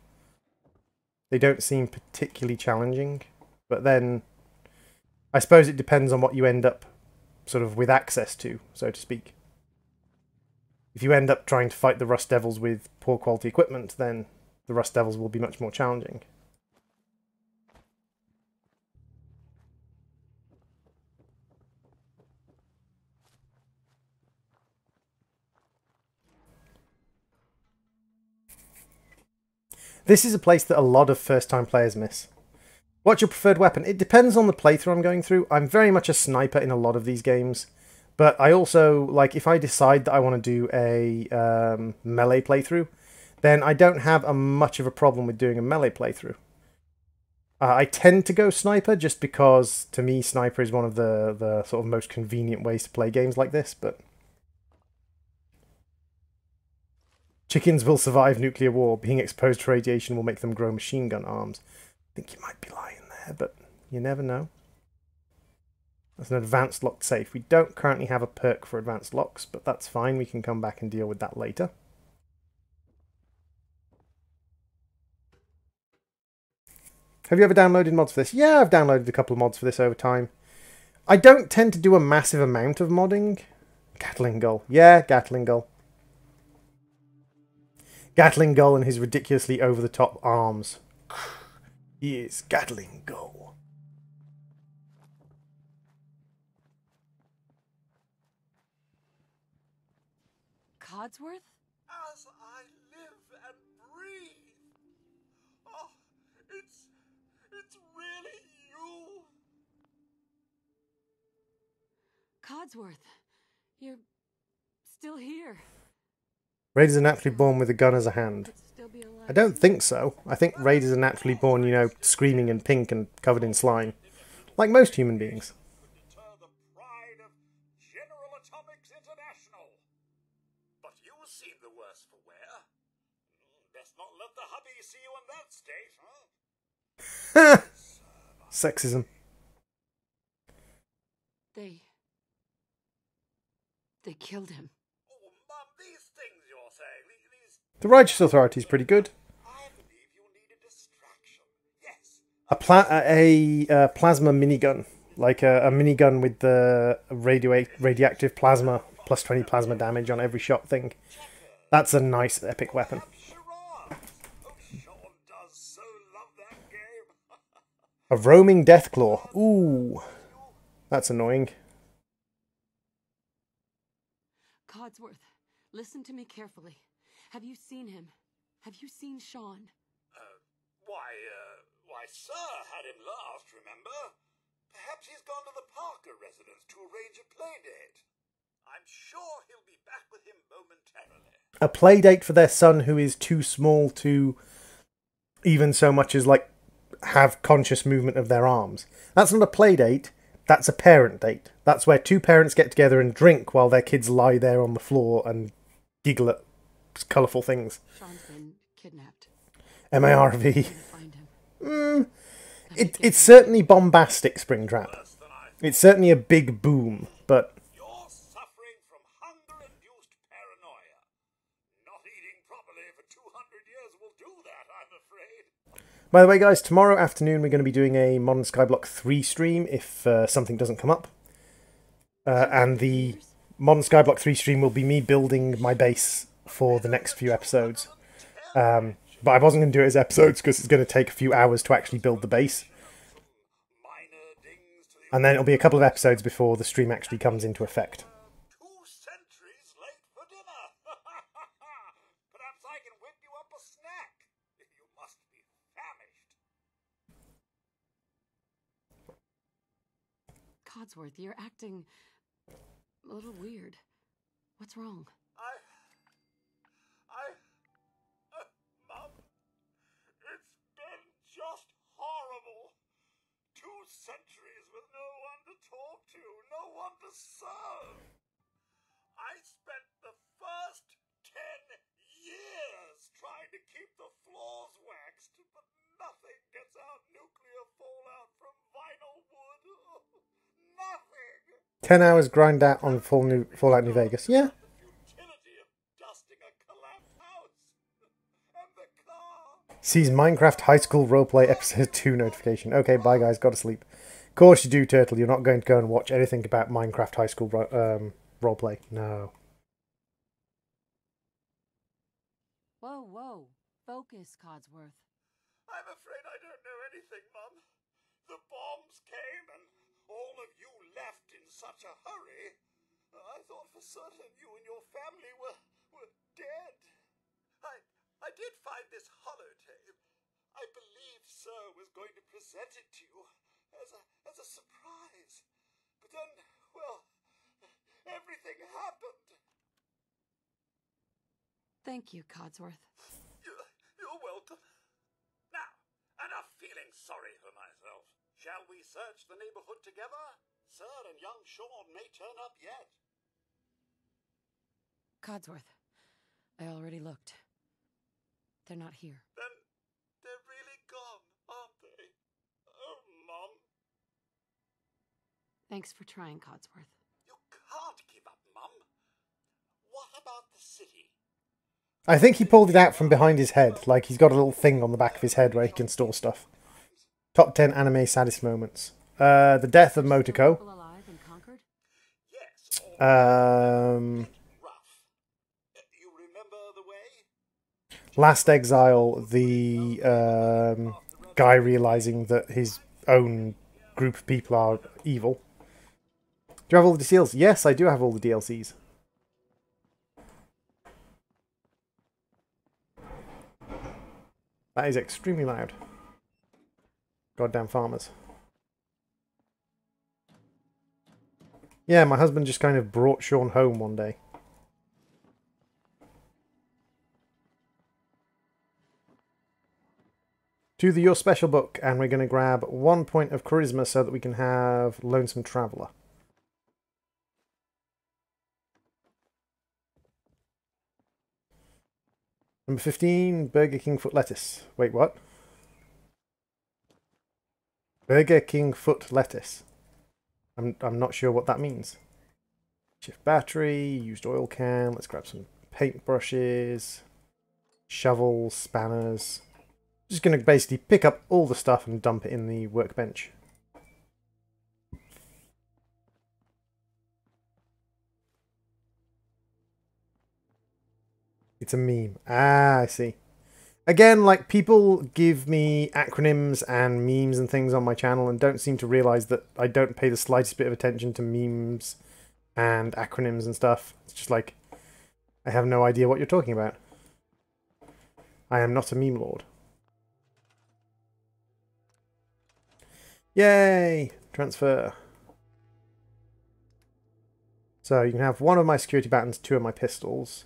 They don't seem particularly challenging. But then, I suppose it depends on what you end up sort of with access to, so to speak. If you end up trying to fight the Rust Devils with poor quality equipment, then the Rust Devils will be much more challenging. This is a place that a lot of first-time players miss. What's your preferred weapon? It depends on the playthrough I'm going through. I'm very much a sniper in a lot of these games. But I also, like, if I decide that I want to do a melee playthrough, then I don't have much of a problem with doing a melee playthrough. I tend to go sniper just because, to me, sniper is one of the sort of most convenient ways to play games like this, but... Chickens will survive nuclear war. Being exposed to radiation will make them grow machine gun arms. I think you might be lying there, but you never know. That's an advanced locked safe. We don't currently have a perk for advanced locks, but that's fine. We can come back and deal with that later. Have you ever downloaded mods for this? Yeah, I've downloaded a couple of mods for this over time. I don't tend to do a massive amount of modding. Gatling Gull. Yeah, Gatling Gull. Gatling Gull and his ridiculously over-the-top arms. He is Gatling Gull. Codsworth? As I live and breathe. Oh, it's really you. Codsworth, you're still here. Raiders are naturally born with a gun as a hand. I don't think so. I think raiders are naturally born, you know, screaming and pink and covered in slime. Like most human beings. Deter the pride of General Atomics International. But you seem the worse for wear. Best not let the hubby see you in that state, huh? Sexism. They killed him. Oh, Mum, these things you're saying, these... The Righteous Authority is pretty good. I believe you need a distraction. Yes. A plasma minigun like a minigun with the radioactive plasma, plus 20 plasma damage on every shot thing. That's a nice epic weapon. A roaming Deathclaw. Ooh, that's annoying. Codsworth, listen to me carefully. Have you seen him? Have you seen Sean? Why, sir, had him last, remember? Perhaps he's gone to the Parker residence to arrange a play date. I'm sure he'll be back with him momentarily. A play date for their son who is too small to even so much as, like, have conscious movement of their arms. That's not a play date, that's a parent date. That's where two parents get together and drink while their kids lie there on the floor and giggle at colourful things. Sean's been kidnapped. MARV. It's certainly bombastic, Springtrap. It's certainly a big boom, but... You're suffering from hunger-induced paranoia. Not eating properly for 200 years will do that, I'm afraid. By the way, guys, tomorrow afternoon we're going to be doing a Modern Skyblock 3 stream if something doesn't come up. And the Modern Skyblock 3 stream will be me building my base for the next few episodes. But I wasn't going to do it as episodes because it's going to take a few hours to actually build the base. And then it'll be a couple of episodes before the stream actually comes into effect. 2 centuries late for dinner. Perhaps I can whip you up a snack. You must be famished. Codsworth, you're acting a little weird. What's wrong? Mum, it's been just horrible. 2 centuries with no one to talk to, no one to serve. I spent the first 10 years trying to keep the floors waxed, but nothing gets out nuclear fallout from vinyl wood. Nothing. 10 hours grind out on Fallout New Vegas. Yeah. Sees Minecraft High School Roleplay Episode 2 notification. Okay, bye guys, gotta sleep. Of course you do, Turtle. You're not going to go and watch anything about Minecraft High School Roleplay. No. Whoa. Focus, Codsworth. I'm afraid I don't know anything, Mum. The bombs came and all of you left in such a hurry. I thought for certain you and your family were dead. I did find this holotape. I believe Sir was going to present it to you as a surprise. But then, well, everything happened. Thank you, Codsworth. You're welcome. Now, enough feeling sorry for myself. Shall we search the neighborhood together? Sir and young Sean may turn up yet. Codsworth, I already looked. They're not here. Then they're really gone, aren't they? Oh, Mum. Thanks for trying, Codsworth. You can't give up, Mum. What about the city? I think he pulled it out from behind his head. Like, he's got a little thing on the back of his head where he can store stuff. Top 10 anime saddest moments. The death of Motoko. Still alive and conquered? Yes. Rough. You remember the way? Last Exile, the guy realizing that his own group of people are evil. Do you have all the DLCs? Yes, I do have all the DLCs. That is extremely loud. Goddamn farmers. Yeah, my husband just kind of brought Sean home one day. To the Your Special book, and we're going to grab 1 point of charisma so that we can have Lonesome Traveller. Number 15, Burger King foot lettuce. Wait, what? Burger King foot lettuce. I'm not sure what that means. Shift battery, used oil can. Let's grab some paintbrushes, shovels, spanners. Just going to basically pick up all the stuff and dump it in the workbench. It's a meme. Ah, I see. Again, like, people give me acronyms and memes and things on my channel and don't seem to realize that I don't pay the slightest bit of attention to memes and acronyms and stuff. It's just like, I have no idea what you're talking about. I am not a meme lord. Yay! Transfer. So you can have one of my security buttons, two of my pistols.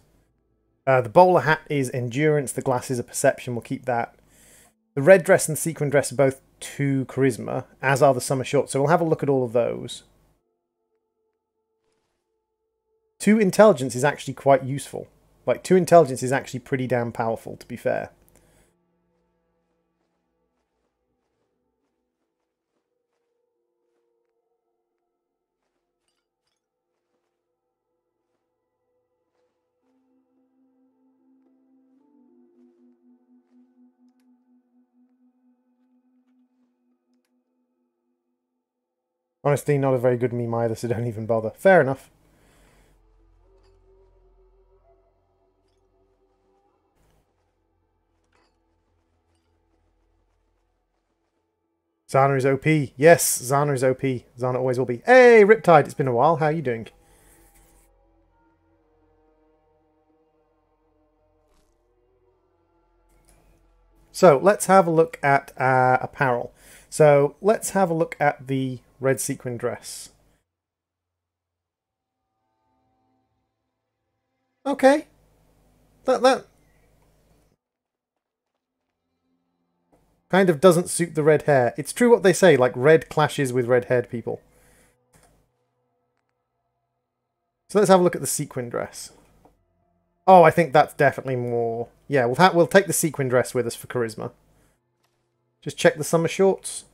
The bowler hat is endurance, the glasses are perception, we'll keep that. The red dress and sequin dress are both 2 charisma, as are the summer shorts, so we'll have a look at all of those. 2 intelligence is actually quite useful. Like, 2 intelligence is actually pretty damn powerful, to be fair. Honestly, not a very good meme either, so don't even bother. Fair enough. Zana is OP. Yes, Zana is OP. Zana always will be. Hey, Riptide, it's been a while. How are you doing? So, let's have a look at apparel. So, let's have a look at the red sequin dress. Okay. That kind of doesn't suit the red hair. It's true what they say, like, red clashes with red-haired people. So let's have a look at the sequin dress. Oh, I think that's definitely more... Yeah, we'll take the sequin dress with us for charisma. Just check the summer shorts.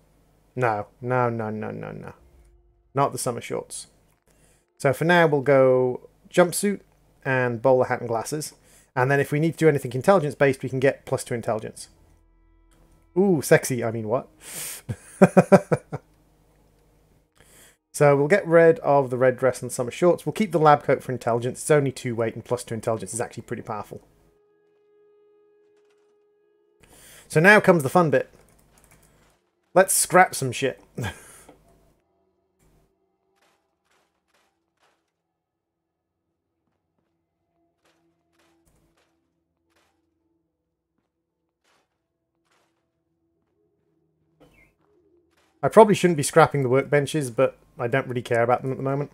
No. Not the summer shorts. So for now, we'll go jumpsuit and bowler hat and glasses. And then if we need to do anything intelligence-based, we can get +2 intelligence. Ooh, sexy. I mean, what? So we'll get rid of the red dress and summer shorts. We'll keep the lab coat for intelligence. It's only 2 weight and +2 intelligence is actually pretty powerful. So now comes the fun bit. Let's scrap some shit. I probably shouldn't be scrapping the workbenches, but I don't really care about them at the moment.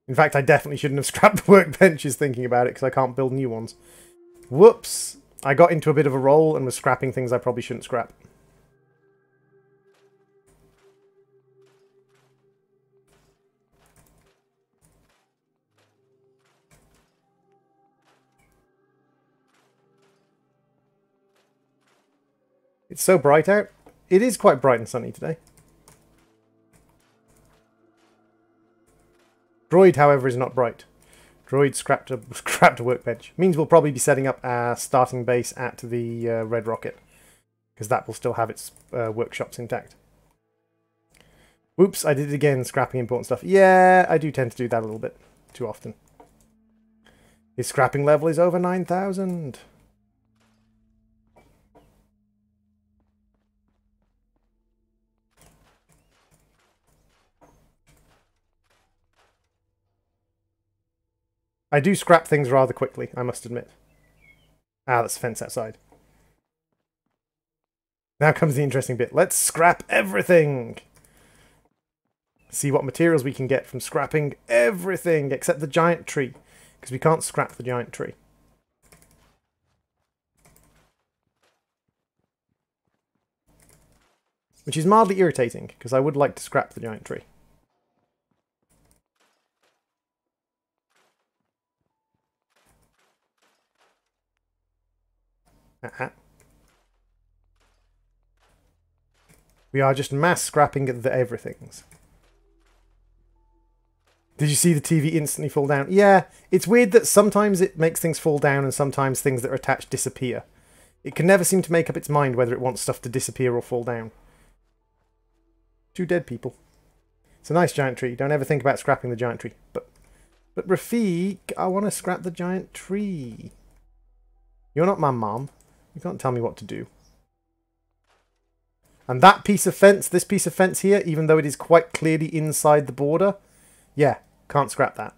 In fact, I definitely shouldn't have scrapped the workbenches thinking about it, because I can't build new ones. Whoops! I got into a bit of a roll and was scrapping things I probably shouldn't scrap. It's so bright out. It is quite bright and sunny today. Droid, however, is not bright. Droid scrapped a workbench. Means we'll probably be setting up our starting base at the Red Rocket, because that will still have its workshops intact. Whoops, I did it again, scrapping important stuff. Yeah, I do tend to do that a little bit too often. His scrapping level is over 9,000. I do scrap things rather quickly, I must admit. Ah, that's a fence outside. Now comes the interesting bit. Let's scrap everything! See what materials we can get from scrapping everything except the giant tree, because we can't scrap the giant tree. Which is mildly irritating, because I would like to scrap the giant tree. We are just mass scrapping the everythings. Did you see the TV instantly fall down? Yeah, it's weird that sometimes it makes things fall down and sometimes things that are attached disappear. It can never seem to make up its mind whether it wants stuff to disappear or fall down. 2 dead people. It's a nice giant tree. Don't ever think about scrapping the giant tree. But Rafiq, I want to scrap the giant tree. You're not my mom. You can't tell me what to do. And that piece of fence, this piece of fence here, even though it is quite clearly inside the border, yeah, can't scrap that.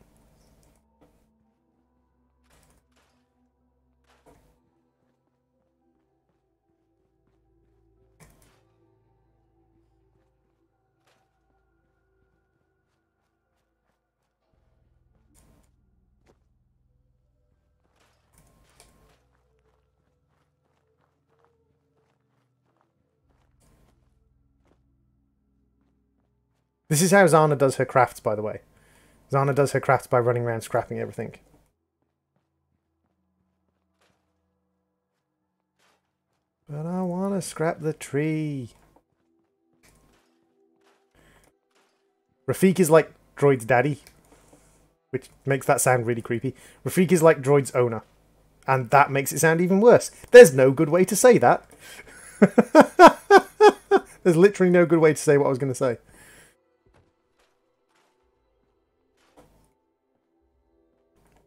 This is how Zana does her crafts, by the way. Zana does her crafts by running around scrapping everything. But I want to scrap the tree. Rafik is like Droid's daddy, which makes that sound really creepy. Rafik is like Droid's owner, and that makes it sound even worse. There's no good way to say that. There's literally no good way to say what I was going to say.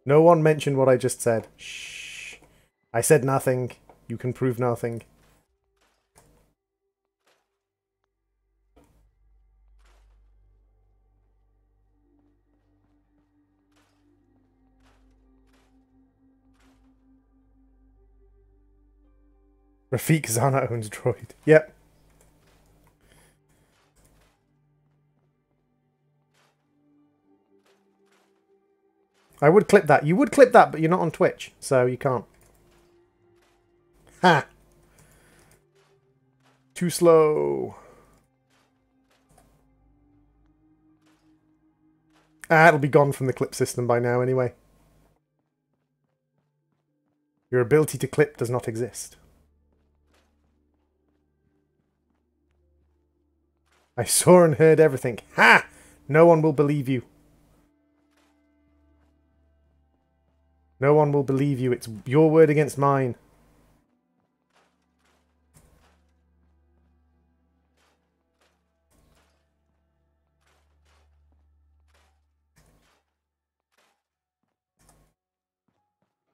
No one mentioned what I just said. Shh. I said nothing. You can prove nothing. Rafik Zana owns Droid. Yep. I would clip that. You would clip that, but you're not on Twitch, so you can't. Ha! Too slow. Ah, it'll be gone from the clip system by now anyway. Your ability to clip does not exist. I saw and heard everything. Ha! No one will believe you. No one will believe you. It's your word against mine.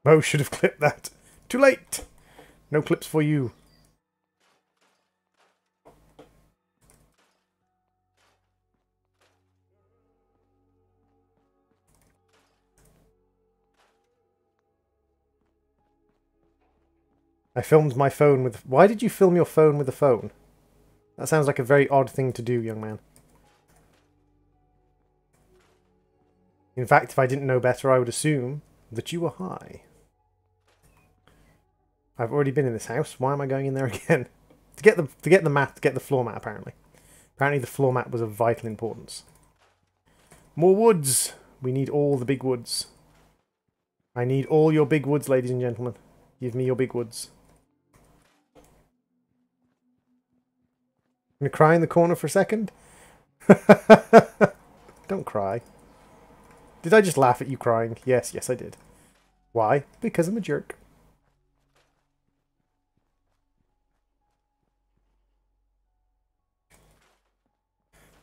Mo should have clipped that. Too late. No clips for you. I filmed my phone with... Why did you film your phone with a phone? That sounds like a very odd thing to do, young man. In fact, if I didn't know better, I would assume that you were high. I've already been in this house. Why am I going in there again? To get the floor mat, apparently. Apparently the floor mat was of vital importance. More woods! We need all the big woods. I need all your big woods, ladies and gentlemen. Give me your big woods. I'm gonna cry in the corner for a second. Don't cry. Did I just laugh at you crying? Yes, yes I did. Why? Because I'm a jerk.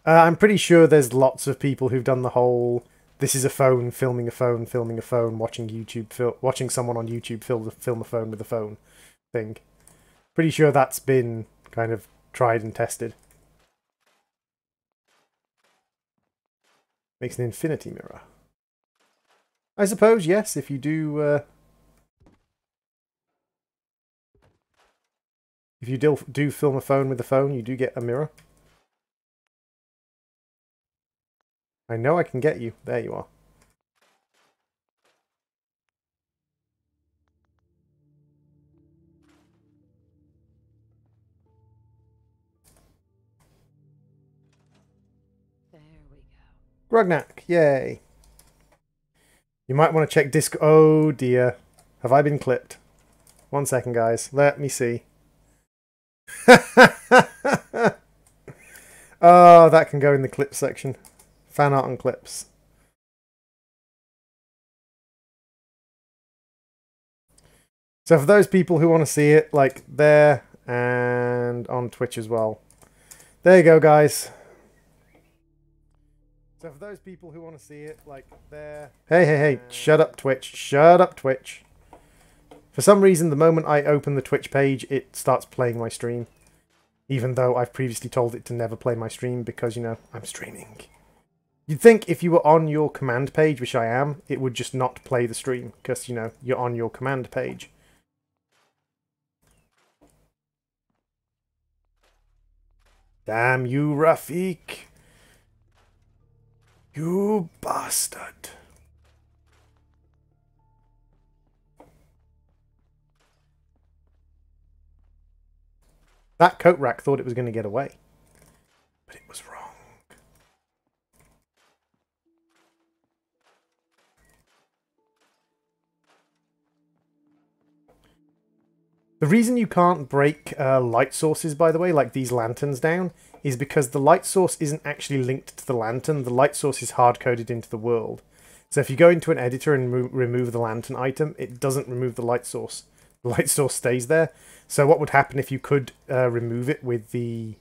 I'm pretty sure there's lots of people who've done the whole this is a phone, filming a phone, filming a phone, watching someone on YouTube film a phone with a phone thing. Pretty sure that's been kind of tried and tested. Makes an infinity mirror. I suppose, yes, if you do... if you do film a phone with a phone, you do get a mirror. I know I can get you. There you are. There we go. Grognak, yay. You might want to check disc... Oh dear. Have I been clipped? 1 second, guys. Let me see. Oh, that can go in the clip section. Fan art and clips. So for those people who want to see it, like there and on Twitch as well. There you go, guys. So for those people who want to see it, like there... Hey, hey, hey, shut up, Twitch. Shut up, Twitch. For some reason, the moment I open the Twitch page, it starts playing my stream. Even though I've previously told it to never play my stream because, you know, I'm streaming. You'd think if you were on your command page, which I am, it would just not play the stream because, you know, you're on your command page. Damn you, Rafik. You bastard. That coat rack thought it was going to get away. But it was wrong. The reason you can't break light sources, by the way, like these lanterns down, is because the light source isn't actually linked to the lantern. The light source is hard-coded into the world. So if you go into an editor and remove the lantern item, it doesn't remove the light source. The light source stays there. So what would happen if you could remove it with the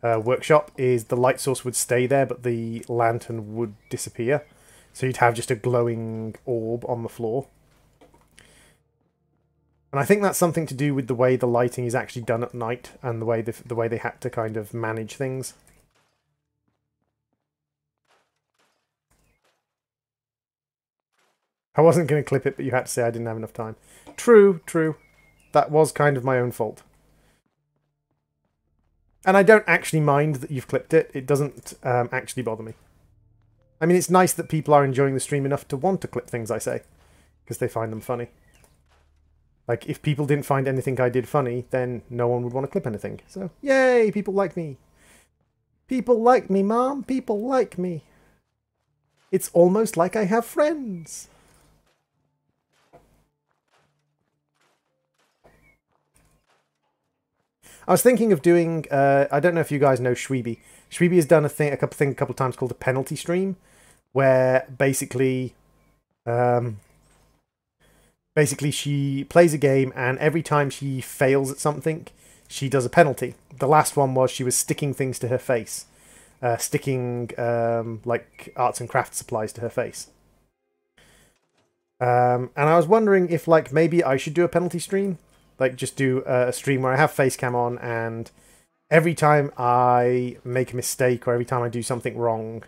workshop is the light source would stay there, but the lantern would disappear. So you'd have just a glowing orb on the floor. And I think that's something to do with the way the lighting is actually done at night and the way they had to kind of manage things. I wasn't going to clip it, but you had to say I didn't have enough time. True, true. That was kind of my own fault. And I don't actually mind that you've clipped it. It doesn't actually bother me. I mean, it's nice that people are enjoying the stream enough to want to clip things I say, because they find them funny. Like, if people didn't find anything I did funny, then no one would want to clip anything. So, yay, people like me. People like me, Mom. People like me. It's almost like I have friends. I was thinking of doing, I don't know if you guys know Shweeby. Shweeby has done a couple of times called a penalty stream, where basically she plays a game and every time she fails at something, she does a penalty. The last one was she was sticking things to her face. Sticking like arts and crafts supplies to her face. And I was wondering if like maybe I should do a penalty stream. Like just do a stream where I have face cam on and every time I make a mistake or every time I do something wrong,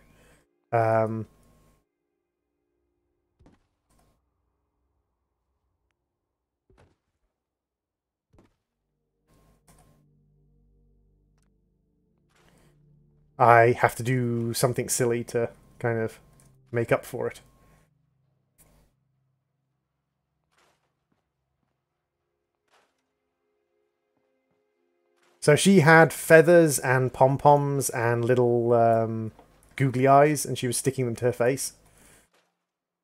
I have to do something silly to kind of make up for it. So she had feathers and pom-poms and little googly eyes, and she was sticking them to her face.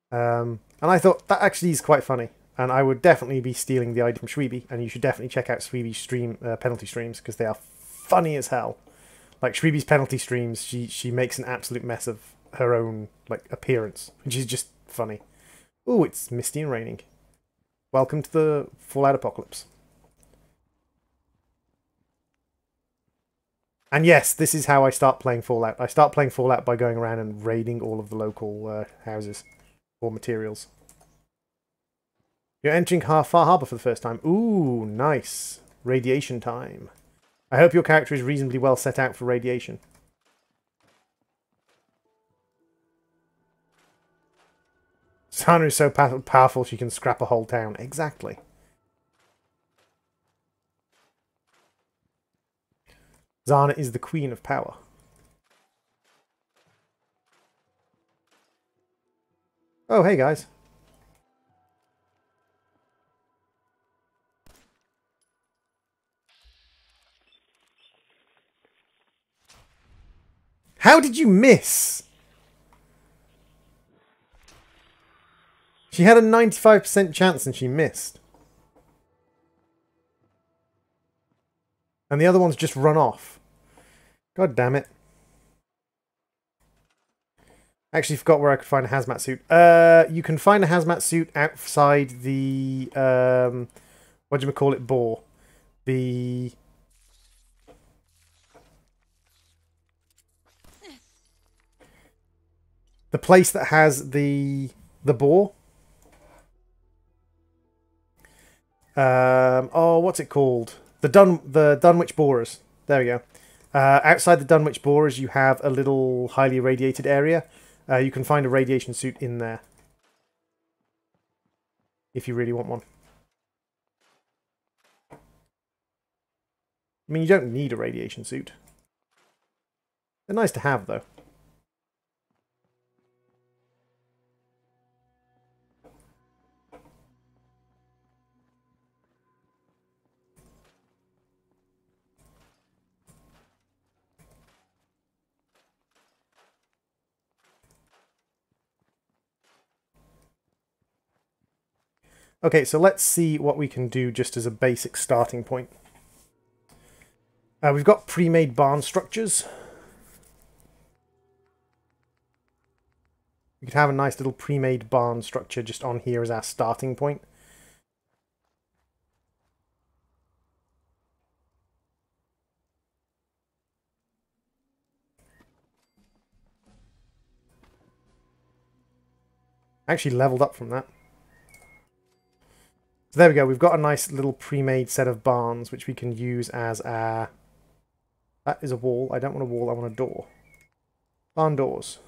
And I thought, that actually is quite funny. And I would definitely be stealing the idea from Shweeby, and you should definitely check out Shweeby's stream, penalty streams, because they are funny as hell. Like, Shweeby's penalty streams, she makes an absolute mess of her own, like, appearance, which is just funny. Ooh, it's misty and raining. Welcome to the Fallout Apocalypse. And yes, this is how I start playing Fallout. I start playing Fallout by going around and raiding all of the local houses for materials. You're entering Far Harbor for the first time. Ooh, nice. Radiation time. I hope your character is reasonably well set out for radiation. Sana is so powerful she can scrap a whole town. Exactly. Zana is the queen of power. Oh, hey guys. How did you miss? She had a 95% chance and she missed. And the other one's just run off. God damn it. I actually forgot where I could find a hazmat suit. You can find a hazmat suit outside the, whatchamacallit, bore. The place that has the bore. Oh, what's it called? The Dunwich Borers. There we go. Outside the Dunwich Borers, you have a little highly irradiated area. You can find a radiation suit in there. If you really want one. I mean, you don't need a radiation suit. They're nice to have, though. Okay, so let's see what we can do just as a basic starting point. We've got pre-made barn structures. We could have a nice little pre-made barn structure just on here as our starting point. I actually leveled up from that. So there we go, we've got a nice little pre-made set of barns which we can use as our... That is a wall. I don't want a wall, I want a door. Barn doors.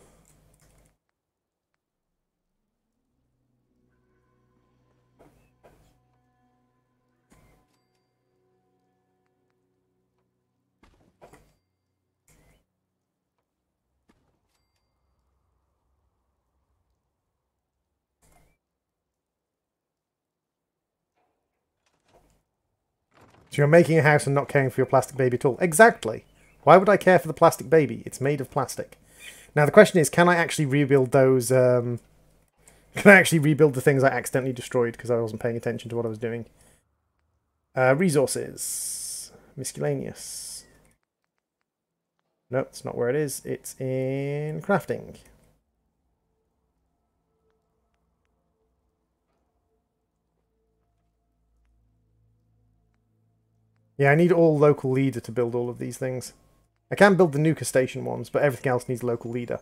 So you're making a house and not caring for your plastic baby at all. Exactly. Why would I care for the plastic baby? It's made of plastic. Now the question is, can I actually rebuild those... Can I actually rebuild the things I accidentally destroyed because I wasn't paying attention to what I was doing? Resources. Miscellaneous. Nope, it's not where it is. It's in crafting. Yeah, I need all local leader to build all of these things. I can build the Nuka Station ones, but everything else needs local leader.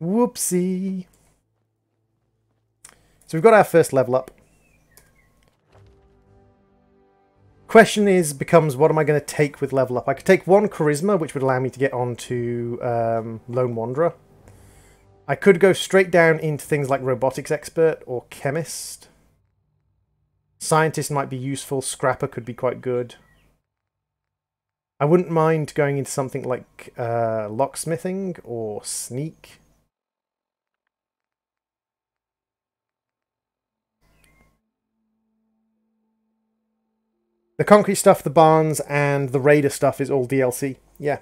Whoopsie. So we've got our first level up. Question becomes, what am I going to take with level up? I could take one charisma, which would allow me to get onto Lone Wanderer. I could go straight down into things like robotics expert or chemist. Scientist might be useful. Scrapper could be quite good. I wouldn't mind going into something like locksmithing or sneak. The concrete stuff, the barns, and the raider stuff is all DLC. Yeah.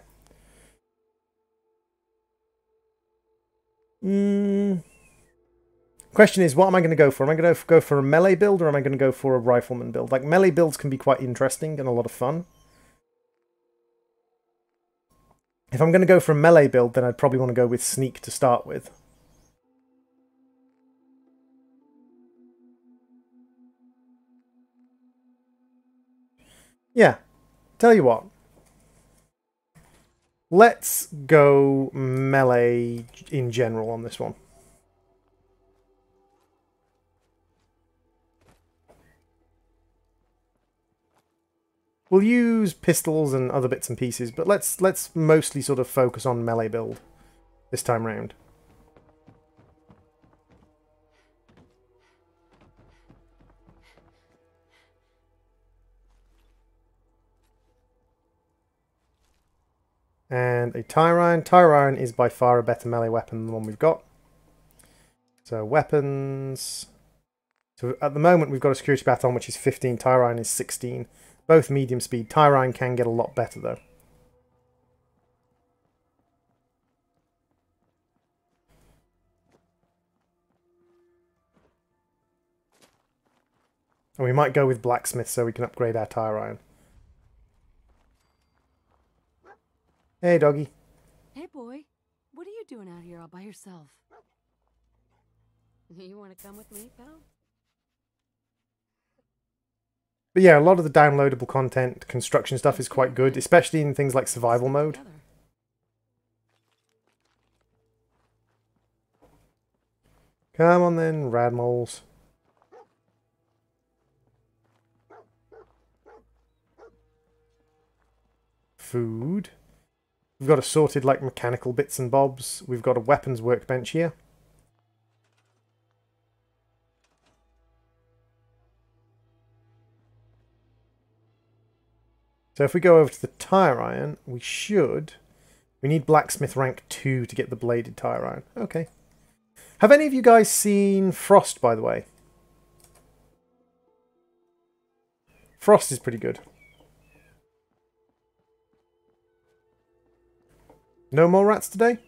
Question is, what am I going to go for? Am I going to go for a melee build or am I going to go for a rifleman build? Like, melee builds can be quite interesting and a lot of fun. If I'm going to go for a melee build, then I'd probably want to go with sneak to start with. Yeah, tell you what. Let's go melee in general on this one. We'll use pistols and other bits and pieces, but let's mostly sort of focus on melee build this time round. And a Tyrine. Tyrine is by far a better melee weapon than the one we've got. So weapons. So at the moment we've got a security baton which is 15, Tyrine is 16. Both medium speed. Tyrine can get a lot better though. And we might go with blacksmith so we can upgrade our Tyrine. Hey doggy. Hey boy, what are you doing out here all by yourself? You want to come with me, pal? But yeah, a lot of the downloadable content, construction stuff is quite good, especially in things like survival mode. Come on then, rad moles. food. We've got assorted like mechanical bits and bobs. We've got a weapons workbench here. So if we go over to the tire iron, we need blacksmith rank 2 to get the bladed tire iron. Okay. Have any of you guys seen Frost, by the way? Frost is pretty good. No more rats today?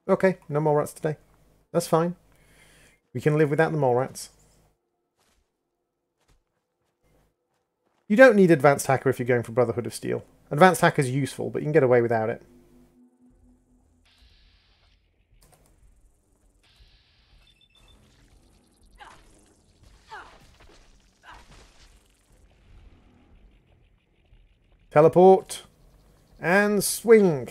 Okay, no more rats today. That's fine. We can live without the mole rats. You don't need Advanced Hacker if you're going for Brotherhood of Steel. Advanced Hacker is useful, but you can get away without it. Teleport. And swing.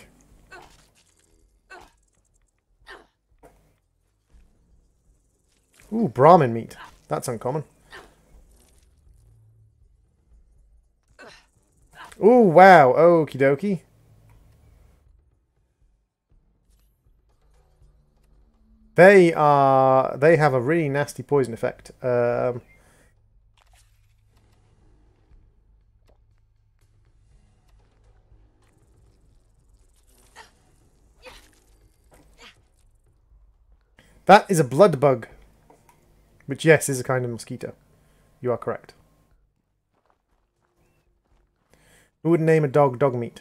Ooh, Brahmin meat. That's uncommon. Ooh, wow. Okie dokie. They have a really nasty poison effect. That is a blood bug. Which, yes, is a kind of mosquito. You are correct. Who would name a dog dog meat?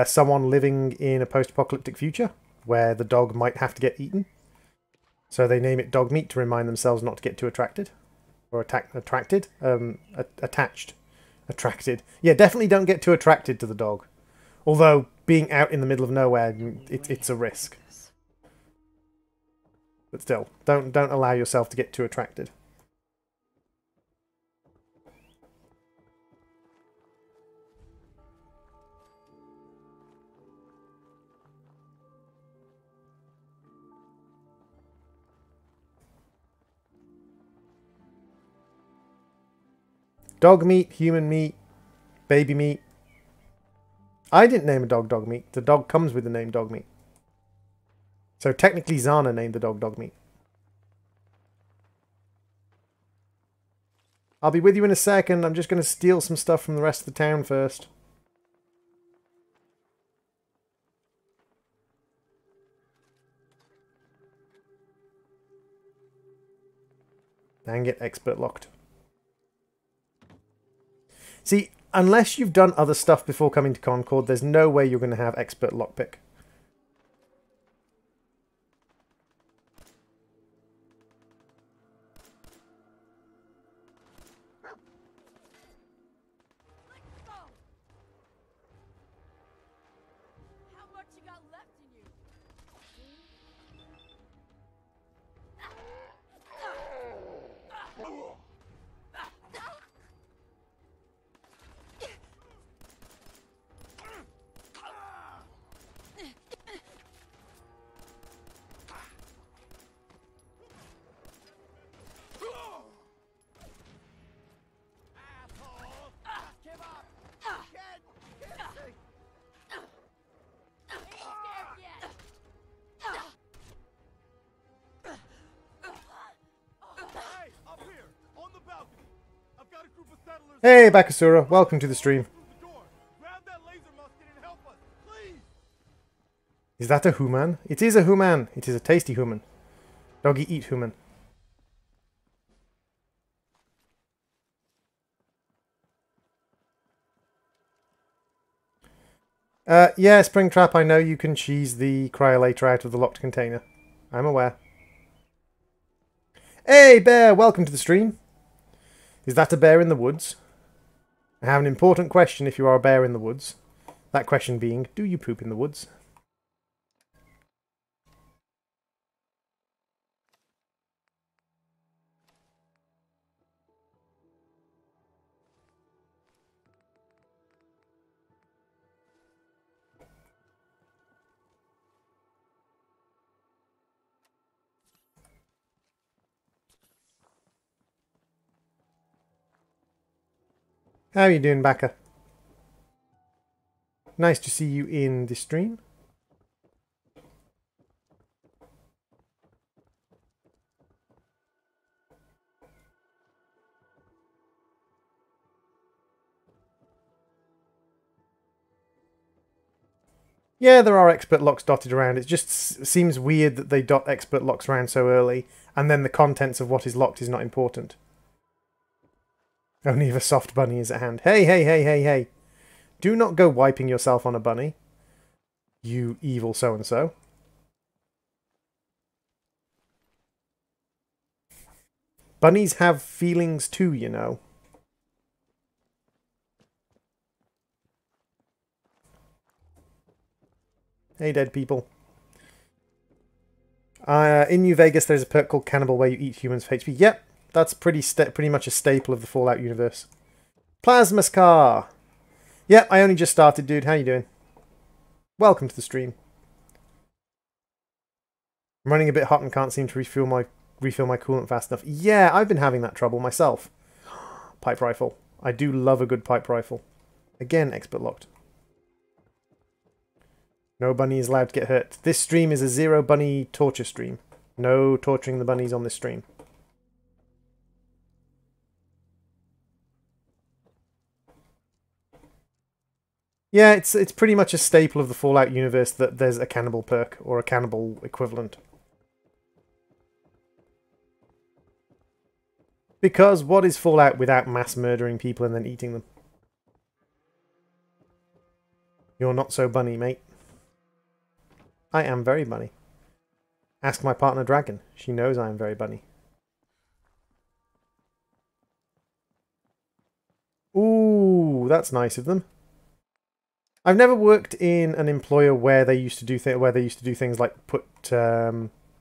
Someone living in a post-apocalyptic future where the dog might have to get eaten. So they name it dog meat to remind themselves not to get too attracted. Or attracted? Attached. Attracted. Yeah, definitely don't get too attracted to the dog. Although, being out in the middle of nowhere, it's a risk. But still, don't allow yourself to get too attracted. Dog meat, human meat, baby meat. I didn't name a dog dog meat. The dog comes with the name dog meat. So technically Zana named the dog dog meat. I'll be with you in a second. I'm just going to steal some stuff from the rest of the town first. Dang it, expert locked. See, unless you've done other stuff before coming to Concord, there's no way you're going to have expert lockpick. Hey, Bakasura, welcome to the stream. Is that a human? It is a human. It is a tasty human. Doggy eat human. Yeah, Springtrap, I know you can cheese the cryolator out of the locked container. I'm aware. Hey, Bear, welcome to the stream. Is that a bear in the woods? I have an important question if you are a bear in the woods. That question being, do you poop in the woods? How are you doing, Baka? Nice to see you in the stream. Yeah, there are expert locks dotted around. It just seems weird that they dot expert locks around so early, and then the contents of what is locked is not important. Only if a soft bunny is at hand. Hey, hey, hey, hey, hey. Do not go wiping yourself on a bunny. You evil so-and-so. Bunnies have feelings too, you know. Hey, dead people. In New Vegas, there's a perk called Cannibal where you eat humans for HP. Yep, that's pretty much a staple of the Fallout universe. Plasma Scar. Yep, I only just started, dude. How you doing? Welcome to the stream. I'm running a bit hot and can't seem to refill my coolant fast enough. Yeah, I've been having that trouble myself. Pipe rifle. I do love a good pipe rifle. Again, expert locked. No bunny is allowed to get hurt. This stream is a zero bunny torture stream. No torturing the bunnies on this stream. Yeah, it's pretty much a staple of the Fallout universe that there's a cannibal perk or a cannibal equivalent. Because what is Fallout without mass murdering people and then eating them? You're not so bunny, mate. I am very bunny. Ask my partner Dragon. She knows I am very bunny. Ooh, that's nice of them. I've never worked in an employer where they used to do things like put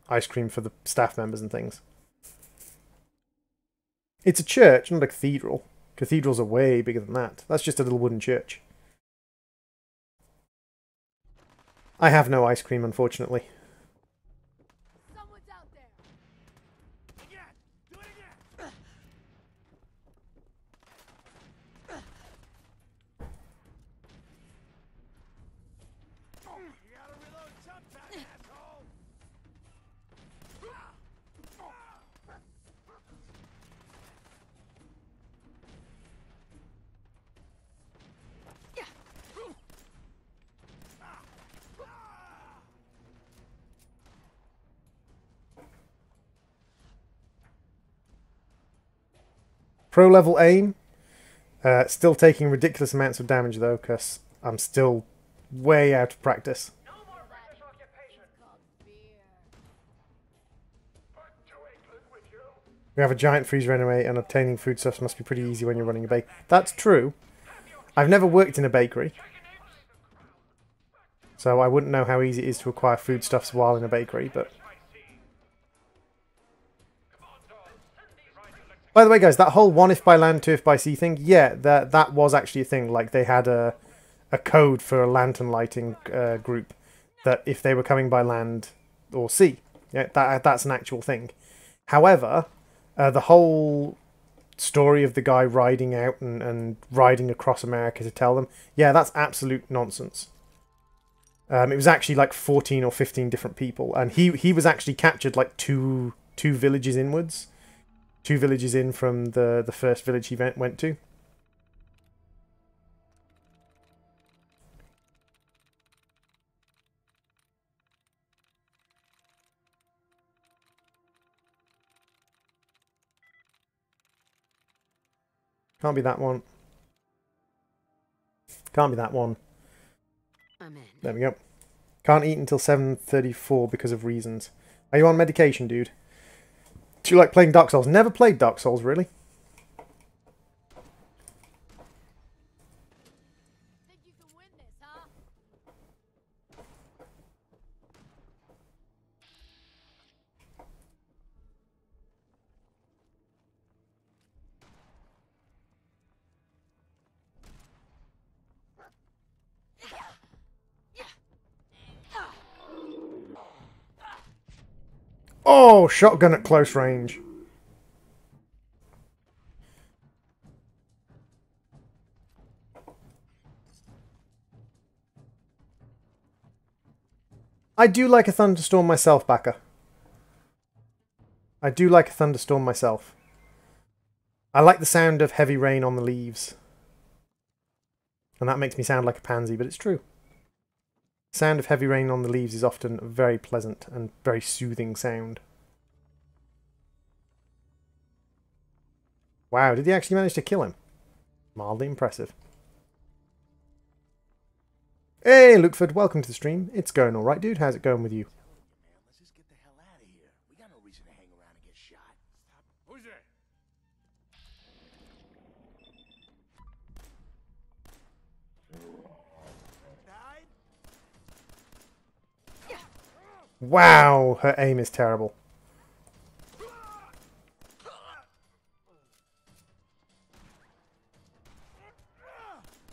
ice cream for the staff members and things. It's a church, not a cathedral. Cathedrals are way bigger than that. That's just a little wooden church. I have no ice cream, unfortunately. Someone's out there. Again. Do it again. You gotta reload sometime, asshole. Pro level aim. Still taking ridiculous amounts of damage though, because I'm still way out of practice. We have a giant freezer anyway, and obtaining foodstuffs must be pretty easy when you're running a bakery. That's true. I've never worked in a bakery, so I wouldn't know how easy it is to acquire foodstuffs while in a bakery, but... By the way, guys, that whole one if by land, two if by sea thing, yeah, that was actually a thing. Like, they had a code for a lantern lighting group that if they were coming by land or sea, yeah, that's an actual thing. However, the whole story of the guy riding out and riding across America to tell them, yeah, that's absolute nonsense. It was actually like 14 or 15 different people, and he was actually captured like two villages inwards. 2 villages in from the first village he went to. Can't be that one. Can't be that one. I'm in. There we go. Can't eat until 7:34 because of reasons. Are you on medication, dude? Do you like playing Dark Souls? Never played Dark Souls, really. Think you can win this, huh? Oh, shotgun at close range. I do like a thunderstorm myself, Backer. I do like a thunderstorm myself. I like the sound of heavy rain on the leaves. And that makes me sound like a pansy, but it's true. Sound of heavy rain on the leaves is often a very pleasant and very soothing sound. Wow, did he actually manage to kill him? Mildly impressive. Hey, Lukeford, welcome to the stream. It's going alright, dude. How's it going with you? Let's just get the hell out of here. We got no reason to hang around and get shot. Who's there? Wow, her aim is terrible.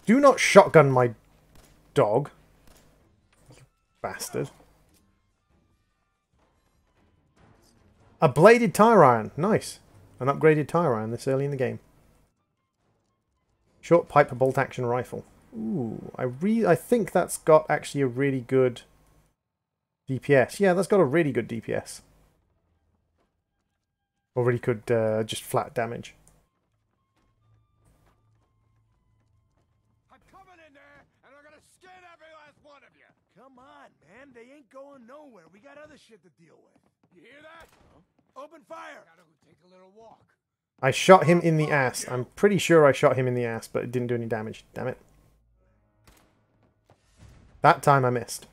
Do not shotgun my dog. You bastard. A bladed tire iron. Nice. An upgraded tire iron this early in the game. Short pipe bolt action rifle. Ooh, I think that's got actually a really good DPS. Yeah, that's got a really good DPS. Or really good just flat damage. I'm coming in there, and I'm gonna skin every last one of you. Come on, man. They ain't going nowhere. We got other shit to deal with. You hear that? Huh? Open fire. Gotta go take a little walk. I shot him in the ass. I'm pretty sure I shot him in the ass, but it didn't do any damage. Damn it. That time I missed.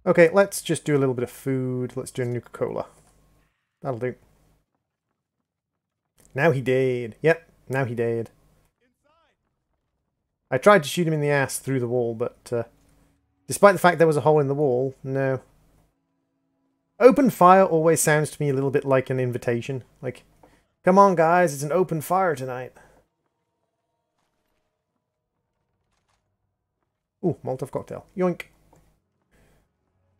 Okay, let's just do a little bit of food. Let's do a Nuka-Cola. That'll do. Now he did. Yep, now he did. I tried to shoot him in the ass through the wall, but despite the fact there was a hole in the wall, no. Open fire always sounds to me a little bit like an invitation. Like, come on guys, it's an open fire tonight. Ooh, Molotov cocktail. Yoink.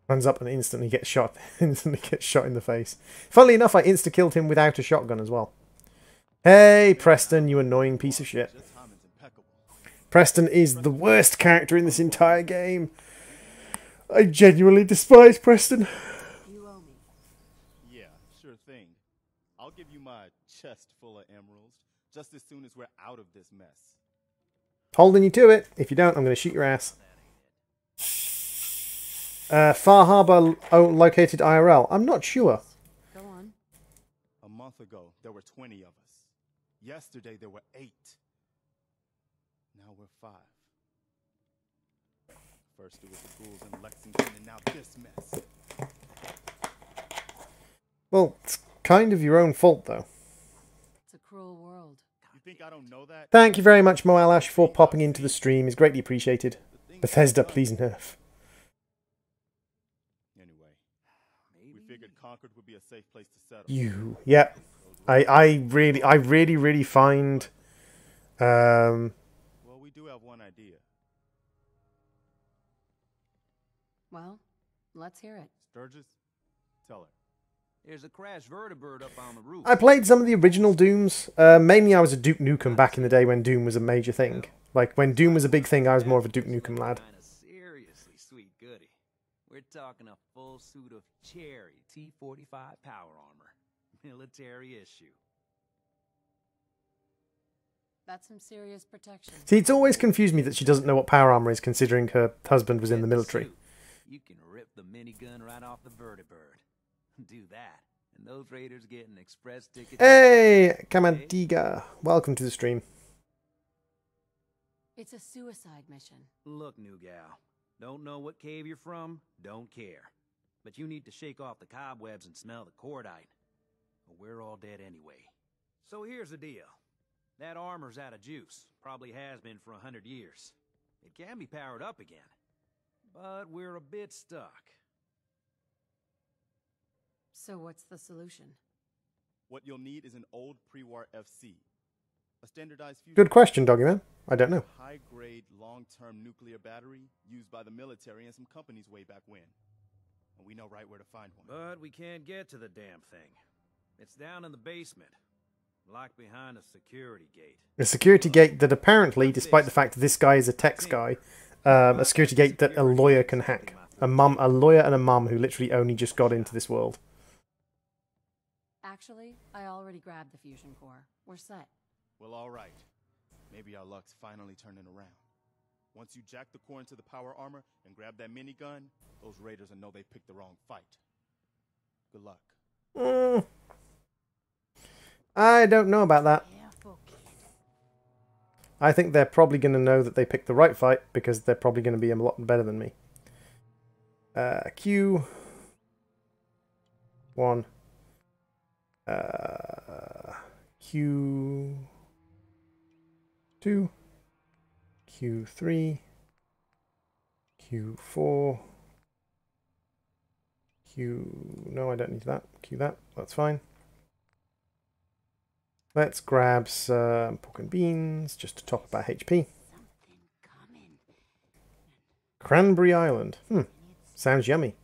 Runs up and instantly gets shot. Instantly gets shot in the face. Funnily enough, I insta-killed him without a shotgun as well. Hey, Preston, you annoying piece of shit. Preston is the worst character in this entire game. I genuinely despise Preston. You owe me. Yeah, sure thing. I'll give you my chest full of emeralds just as soon as we're out of this mess. Holding you to it. If you don't, I'm going to shoot your ass. Far Harbor located IRL. I'm not sure. Go on. A month ago, there were 20 of us. Yesterday, there were 8. Now we're 5. First it was the ghouls in Lexington, and now this mess. Well, it's kind of your own fault, though. It's a cruel world. You think I don't know that? Thank you very much, Moalash, for popping into the stream. It's greatly appreciated. Bethesda, please nerf. Figured Concord would be a safe place to settle. You, yeah. I really find. Well, we do have one idea. Well, let's hear it. Sturgis, tell her. There's a crashed vertibird up on the roof. I played some of the original Dooms. Mainly, I was a Duke Nukem back in the day when Doom was a major thing. Like when Doom was a big thing, I was more of a Duke Nukem lad. Seriously, sweet goody. We're talking a full suit of cherry T-45 power armor. Military issue. That's some serious protection. See, it's always confused me that she doesn't know what power armor is, considering her husband was in the military. You can rip the minigun right off the vertibird. Do that, and those raiders get an express ticket. Hey, Kamadiga. Welcome to the stream. It's a suicide mission. Look, new gal. Don't know what cave you're from, don't care. But you need to shake off the cobwebs and smell the cordite. Or we're all dead anyway. So here's the deal. That armor's out of juice. Probably has been for 100 years. It can be powered up again. But we're a bit stuck. So what's the solution? What you'll need is an old pre-war FC. A standardized fusion Good question, Doggy Man. I don't know. high-grade, long-term nuclear battery used by the military and some companies way back when. And we know right where to find one. But we can't get to the damn thing. It's down in the basement, locked behind a security gate. A security gate that apparently, despite the fact that this guy is a Tex guy, a security gate that a lawyer can hack. A lawyer and a mum who literally only just got into this world. Actually, I already grabbed the fusion core. We're set. Well, all right. Maybe our luck's finally turning around. Once you jack the core into the power armor and grab that minigun, those raiders will know they picked the wrong fight. Good luck. I don't know about that. I think they're probably going to know that they picked the right fight because they're probably going to be a lot better than me. Q. 1. Q. 2. Q3. Q4. No, I don't need that. Q that. That's fine. Let's grab some pork and beans just to top up our HP. Cranberry Island. Sounds yummy.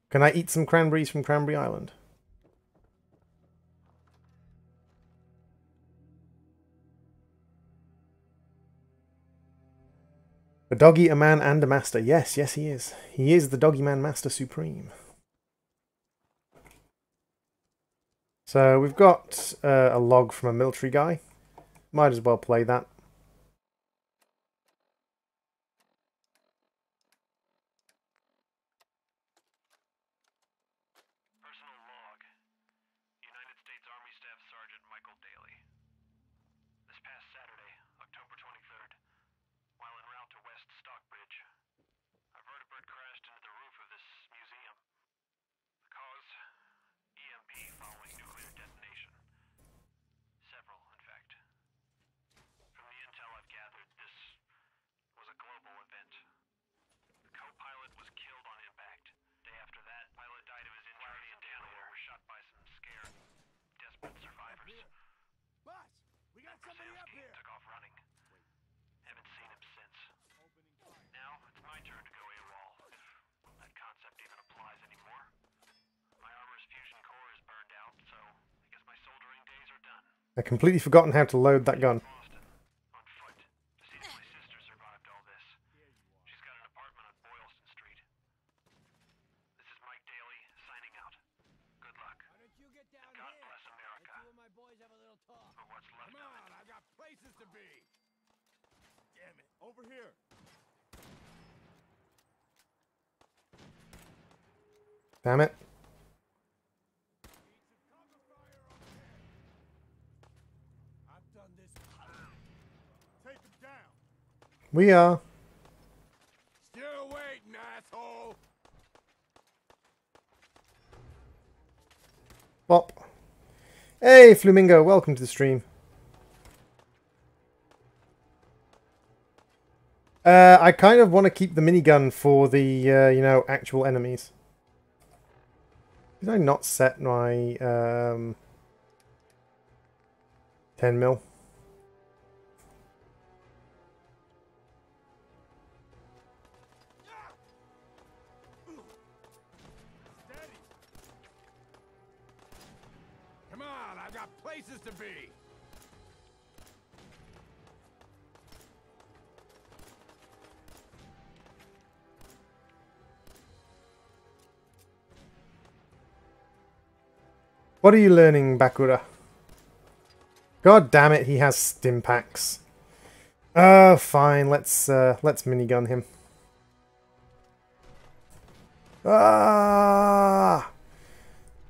Can I eat some cranberries from Cranberry Island? A doggy, a man, and a master. Yes, yes he is. He is the Doggy Man Master Supreme. So we've got a log from a military guy. Might as well play that. Personal log. United States Army Staff Sergeant Michael Daly. This past Saturday, October 23rd, while en route to West Stockbridge, a vertibird crashed into the roof of this museum. The cause? EMP following nuclear detonation. Several, in fact. From the intel I've gathered, this was a global event. The co-pilot was killed on impact. Day after that, pilot died of his injuries and Hanover were shot by some scared, desperate survivors. Boss, we got somebody up here. Took off running. Haven't seen him since. Now it's my turn to go AWOL, if that concept even applies anymore. My armor's fusion core is burned out, so I guess my soldering days are done. I've completely forgotten how to load that gun. On foot, to see if my sister survived all this. She's got an apartment on Boylston Street. This is Mike Daly, signing out. Good luck. Why don't you get down God here? bless America. Let two of my boys have a little talk. For what's left Come of on, it. I've got places to be. Damn it. Over here. Damn it. I've done this. Take him down. We are. Still waiting, asshole. Bop. Hey, Flamingo, welcome to the stream. I kind of want to keep the minigun for the, you know, actual enemies. Did I not set my 10 mil? Steady. Come on, I've got places to be. What are you learning, Bakura? God damn it, he has stim packs. Oh, fine, let's minigun him. Ah!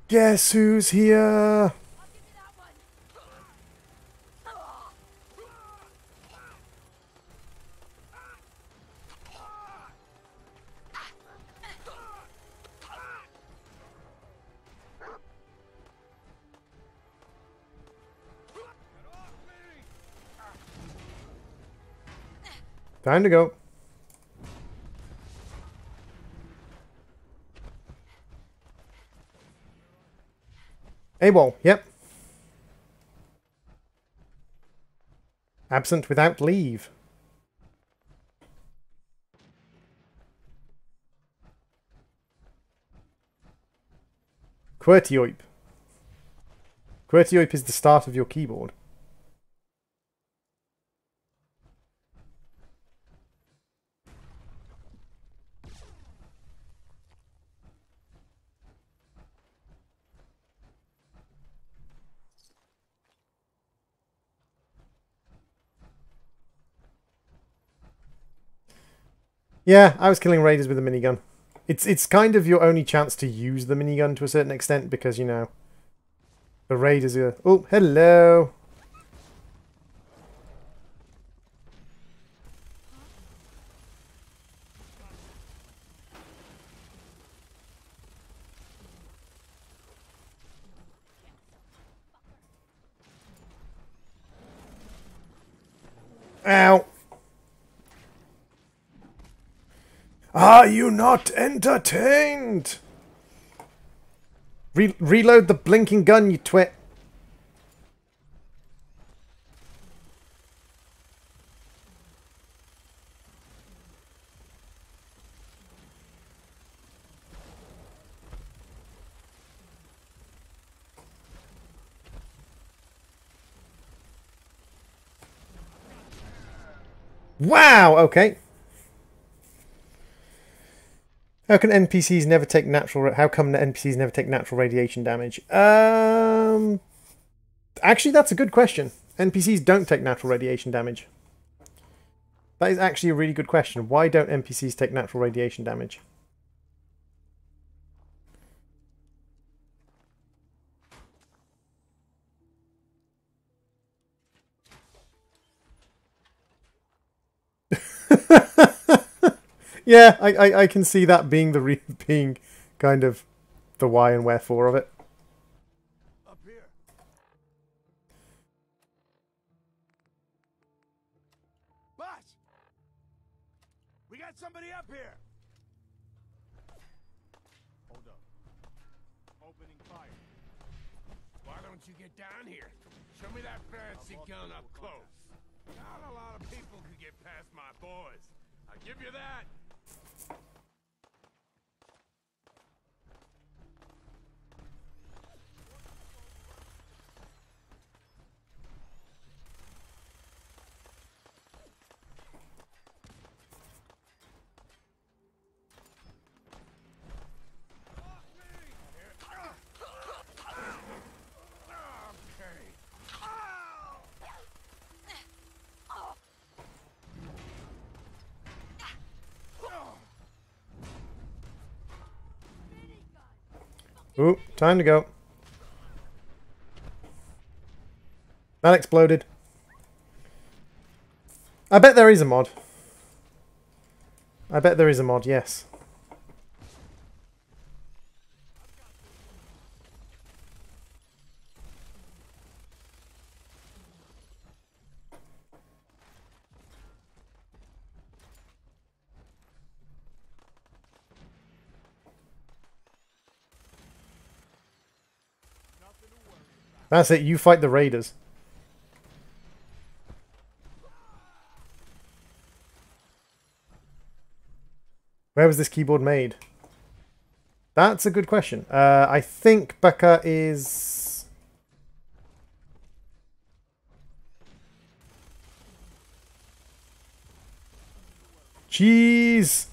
Guess who's here? Time to go. AWOL, yep. Absent without leave. QWERTY-OIP. QWERTY-OIP is the start of your keyboard. Yeah, I was killing raiders with a minigun. It's kind of your only chance to use the minigun to a certain extent because, you know, the raiders are... Oh, hello! Ow! Are you not entertained? Reload the blinking gun, you twit. Wow, okay. How can NPCs never take natural... How come NPCs never take natural radiation damage? Actually, that's a good question. NPCs don't take natural radiation damage. That is actually a really good question. Why don't NPCs take natural radiation damage? Yeah, I can see that being the being kind of the why and wherefore of it. Up here. Boss! We got somebody up here. Hold up. Opening fire. Why don't you get down here? Show me that fancy gun up close. Not a lot of people can get past my boys. I'll give you that. Ooh, time to go. That exploded. I bet there is a mod. I bet there is a mod, yes. That's it, you fight the raiders. Where was this keyboard made? That's a good question. I think Becca is... Jeez!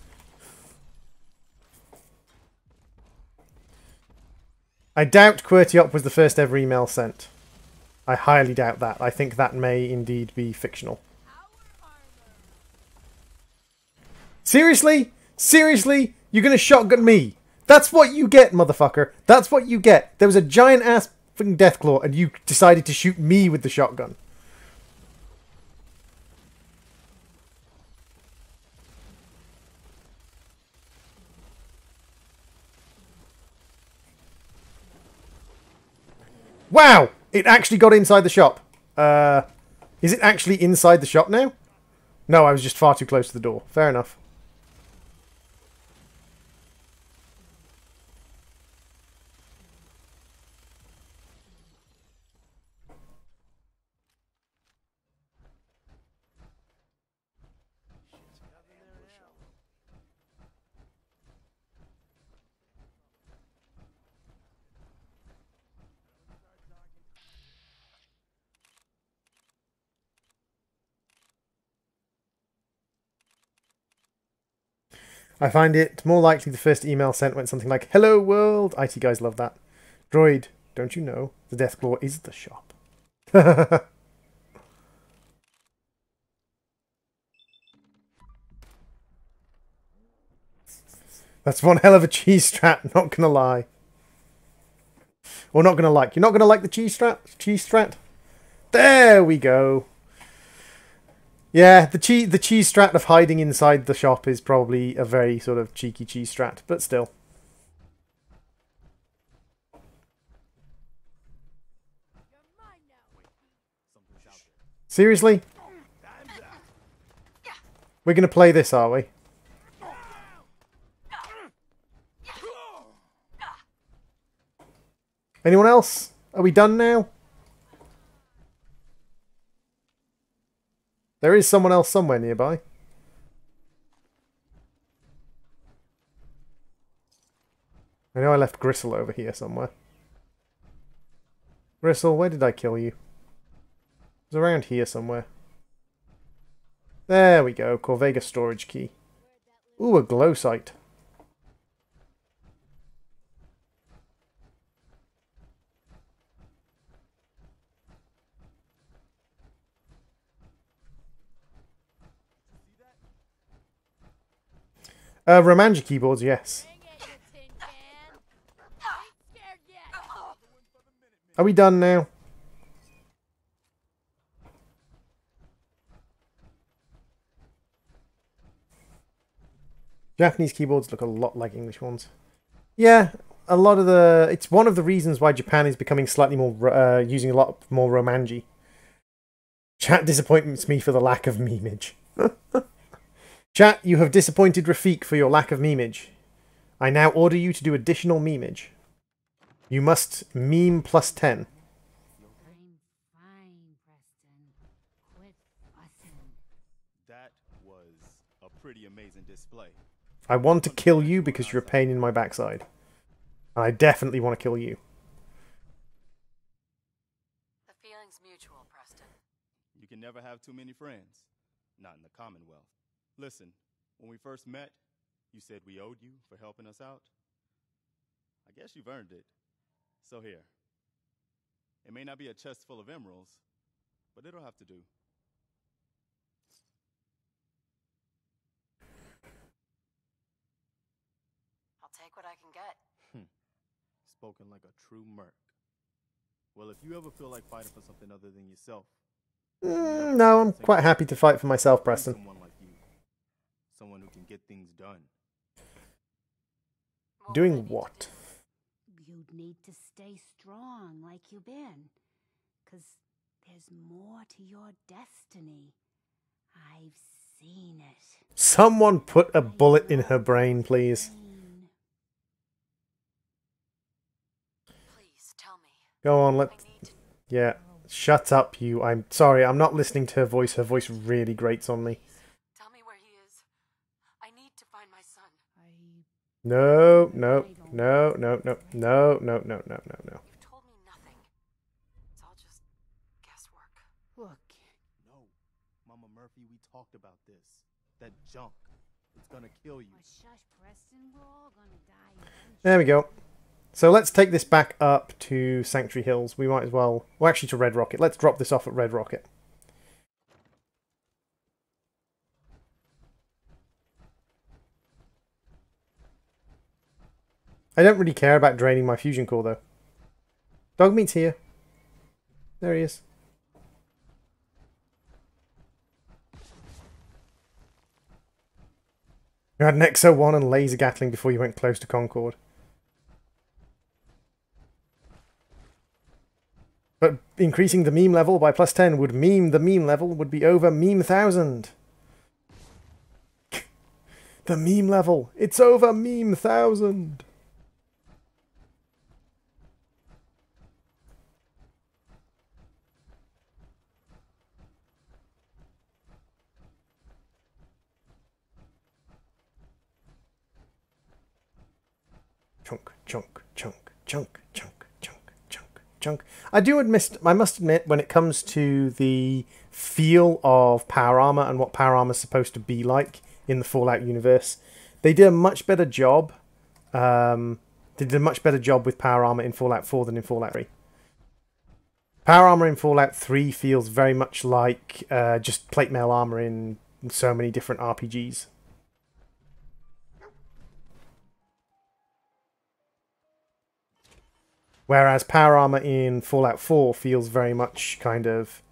I doubt QWERTY-OP was the first ever email sent. I highly doubt that. I think that may indeed be fictional. Seriously? Seriously? You're gonna shotgun me? That's what you get, motherfucker. That's what you get. There was a giant-ass fucking Deathclaw and you decided to shoot me with the shotgun. Wow! It actually got inside the shop. Is it actually inside the shop now? No, I was just far too close to the door. Fair enough. I find it more likely the first email sent went something like, "Hello world." IT guys love that. Droid, don't you know the Deathclaw is the shop? That's one hell of a cheese strat, not gonna lie. Or not gonna like. You're not gonna like the cheese strat? Cheese strat? There we go. Yeah, the cheese strat of hiding inside the shop is probably a very sort of cheeky cheese strat, but still. Seriously? We're gonna play this, are we? Anyone else? Are we done now? There is someone else somewhere nearby. I know I left Gristle over here somewhere. Gristle, where did I kill you? It was around here somewhere. There we go. Corvega storage key. Ooh, a glow sight. Romanja keyboards, yes. Are we done now? Japanese keyboards look a lot like English ones. Yeah, a lot of the... It's one of the reasons why Japan is becoming slightly more... using a lot more Romanji. Chat disappoints me for the lack of memeage. Chat, you have disappointed Rafik for your lack of memeage. I now order you to do additional memeage. You must meme plus 10. I'm fine, Preston. Quit fussing. That was a pretty amazing display. I want to kill you because you're a pain in my backside. And I definitely want to kill you. The feeling's mutual, Preston. You can never have too many friends. Not in the Commonwealth. Listen, when we first met, you said we owed you for helping us out. I guess you've earned it. So here. It may not be a chest full of emeralds, but it'll have to do. I'll take what I can get. Spoken like a true merc. Well, if you ever feel like fighting for something other than yourself... No, I'm quite happy to fight for myself, Preston. Someone like you. Someone who can get things done. Doing what? You'd need to stay strong like you've been. 'Cause there's more to your destiny. I've seen it. Someone put a bullet in her brain, please. Please, tell me. Go on, Yeah. Shut up, you. I'm sorry, I'm not listening to her voice. Her voice really grates on me. Tell me where he is. I need to find my son. No, no, no, no, no, no, no, no, no, no, no. You told me nothing. It's all just guesswork. Look. No. Mama Murphy, we talked about this. That junk. It's gonna kill you. Shush, Preston. We're all gonna die. There we go. So let's take this back up to Sanctuary Hills. We might as well... Well, actually to Red Rocket. Let's drop this off at Red Rocket. I don't really care about draining my fusion core, though. Dogmeat's here. There he is. You had an XO1 and laser Gatling before you went close to Concord. But increasing the meme level by plus 10 would meme the meme level would be over meme 1000. The meme level. It's over meme 1000. Chunk, chunk, chunk, chunk, chunk, chunk, chunk, chunk. I must admit, when it comes to the feel of Power Armor and what Power Armor is supposed to be like in the Fallout universe, They did a much better job. They did a much better job with power armor in Fallout 4 than in Fallout 3. Power armor in Fallout 3 feels very much like just plate mail armor in so many different RPGs. Whereas power armor in Fallout 4 feels very much kind of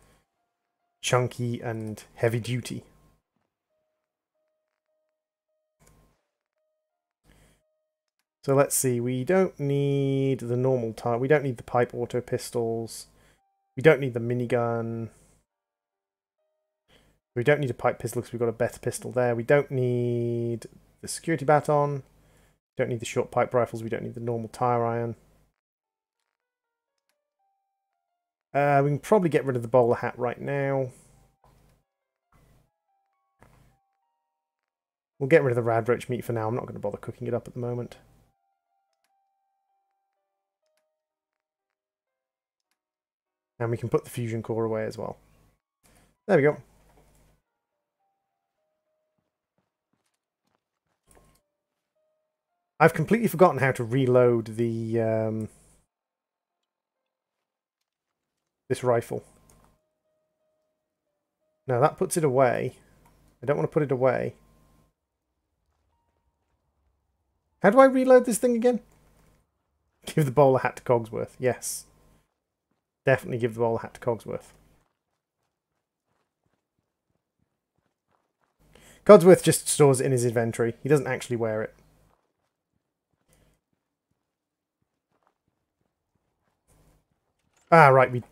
chunky and heavy duty. So let's see, we don't need the normal type, we don't need the pipe auto pistols, we don't need the minigun, we don't need a pipe pistol because we've got a better pistol there, we don't need the security baton, we don't need the short pipe rifles, we don't need the normal tire iron. We can probably get rid of the bowler hat right now. We'll get rid of the radroach meat for now, I'm not going to bother cooking it up at the moment. And we can put the fusion core away as well. There we go. I've completely forgotten how to reload the this rifle. No, that puts it away. I don't want to put it away. How do I reload this thing again? Give the bowler hat to Cogsworth. Yes. Definitely give the bowler hat to Cogsworth. Cogsworth just stores it in his inventory. He doesn't actually wear it. Ah, right. We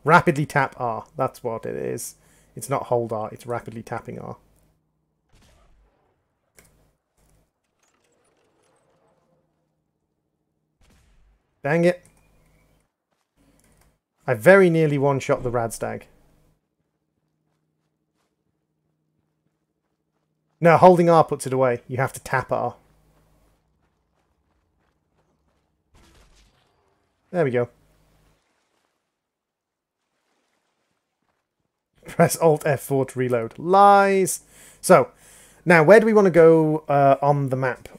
rapidly tap R. That's what it is. It's not hold R. It's rapidly tapping R. Dang it. I very nearly one-shot the Radstag. No, holding R puts it away. You have to tap R. There we go. Press Alt F4 to reload. Lies! So, now where do we want to go on the map?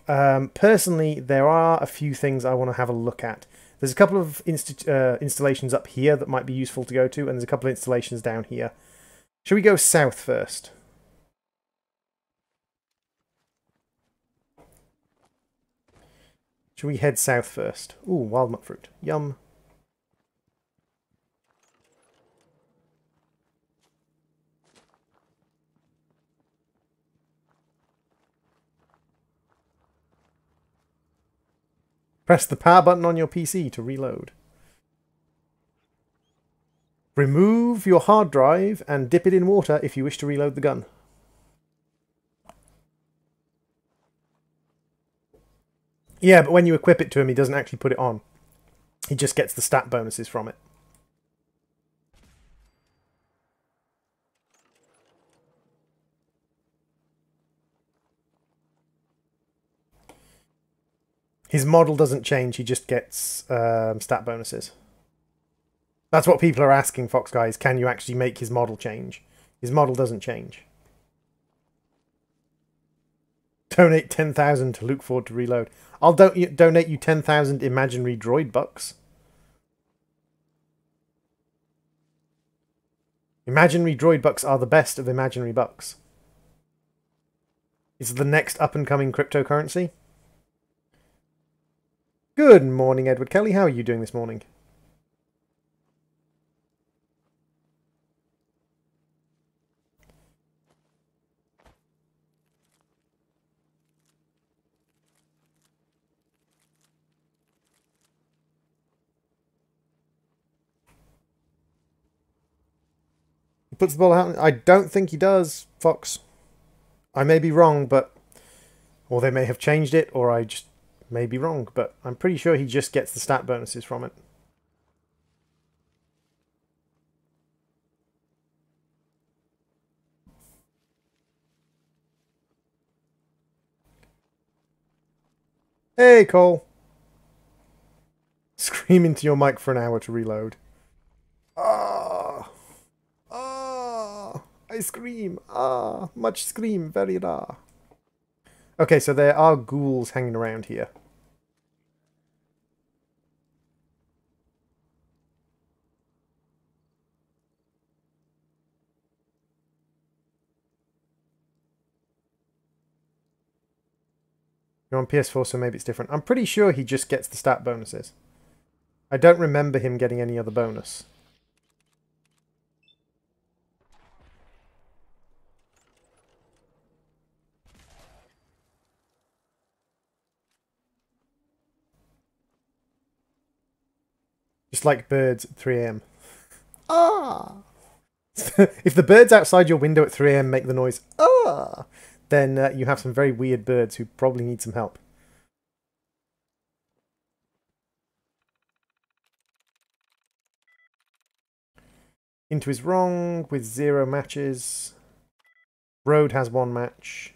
Personally, there are a few things I want to have a look at. There's a couple of installations up here that might be useful to go to, and there's a couple of installations down here. Shall we go south first? Shall we head south first? Ooh, wild nut fruit. Yum. Press the power button on your PC to reload. Remove your hard drive and dip it in water if you wish to reload the gun. Yeah, but when you equip it to him, he doesn't actually put it on. He just gets the stat bonuses from it. His model doesn't change, he just gets stat bonuses. That's what people are asking, Fox Guys. Can you actually make his model change? His model doesn't change. Donate 10,000 to Luke Ford to reload. I'll donate you 10,000 imaginary droid bucks. Imaginary droid bucks are the best of imaginary bucks. It's the next up-and-coming cryptocurrency. Good morning, Edward Kelly. How are you doing this morning? He puts the ball out. I don't think he does, Fox. I may be wrong, but... Or they may have changed it, or I just may be wrong, but I'm pretty sure he just gets the stat bonuses from it. Hey, Cole! Scream into your mic for an hour to reload. Ah! Ah! I scream. Ah! Much scream, very rare. Okay, so there are ghouls hanging around here. You're on PS4, so maybe it's different. I'm pretty sure he just gets the stat bonuses. I don't remember him getting any other bonus. Just like birds at 3 AM. Ah! If the birds outside your window at 3 AM make the noise, ah! Then you have some very weird birds who probably need some help. Into is wrong with 0 matches. Road has 1 match.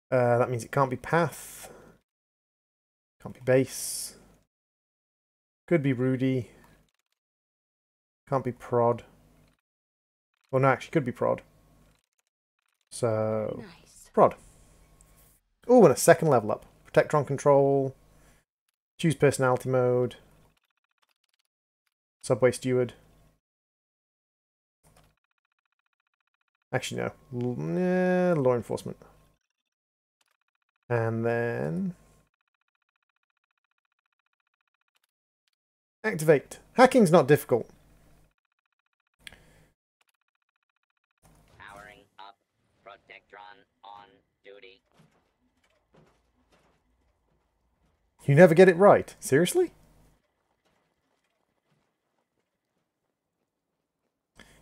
That means it can't be path. Can't be base. Could be Rudy. Can't be prod. Well, no, actually, could be prod. So, nice. Prod. Oh, and a second level up. Protectron control. Choose personality mode. Subway steward. Actually, no. Law enforcement. And then... activate. Hacking's not difficult. Powering up. Protectron on duty. You never get it right. Seriously?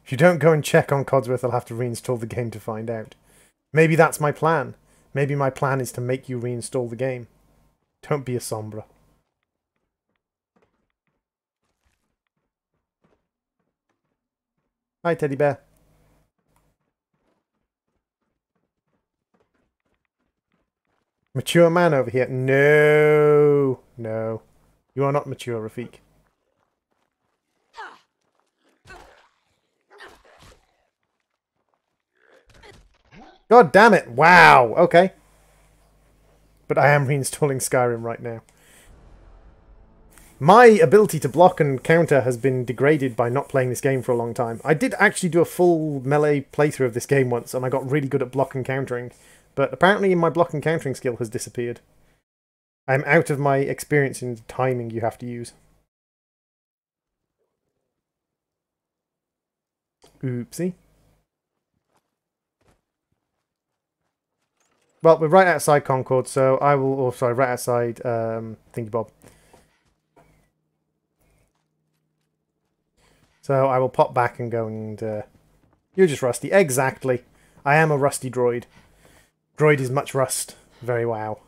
If you don't go and check on Codsworth, I'll have to reinstall the game to find out. Maybe that's my plan. Maybe my plan is to make you reinstall the game. Don't be a Sombra. Hi, teddy bear. Mature man over here. No. No. You are not mature, Rafik. God damn it. Wow. Okay. But I am reinstalling Skyrim right now. My ability to block and counter has been degraded by not playing this game for a long time. I did actually do a full melee playthrough of this game once, and I got really good at block and countering. But apparently my block and countering skill has disappeared. I'm out of my experience in the timing you have to use. Oopsie. Well, we're right outside Concord, so I will... oh, sorry, right outside Thingy Bob. So I will pop back and go and... you're just rusty. Exactly. I am a rusty droid. Droid is much rust. Very wow.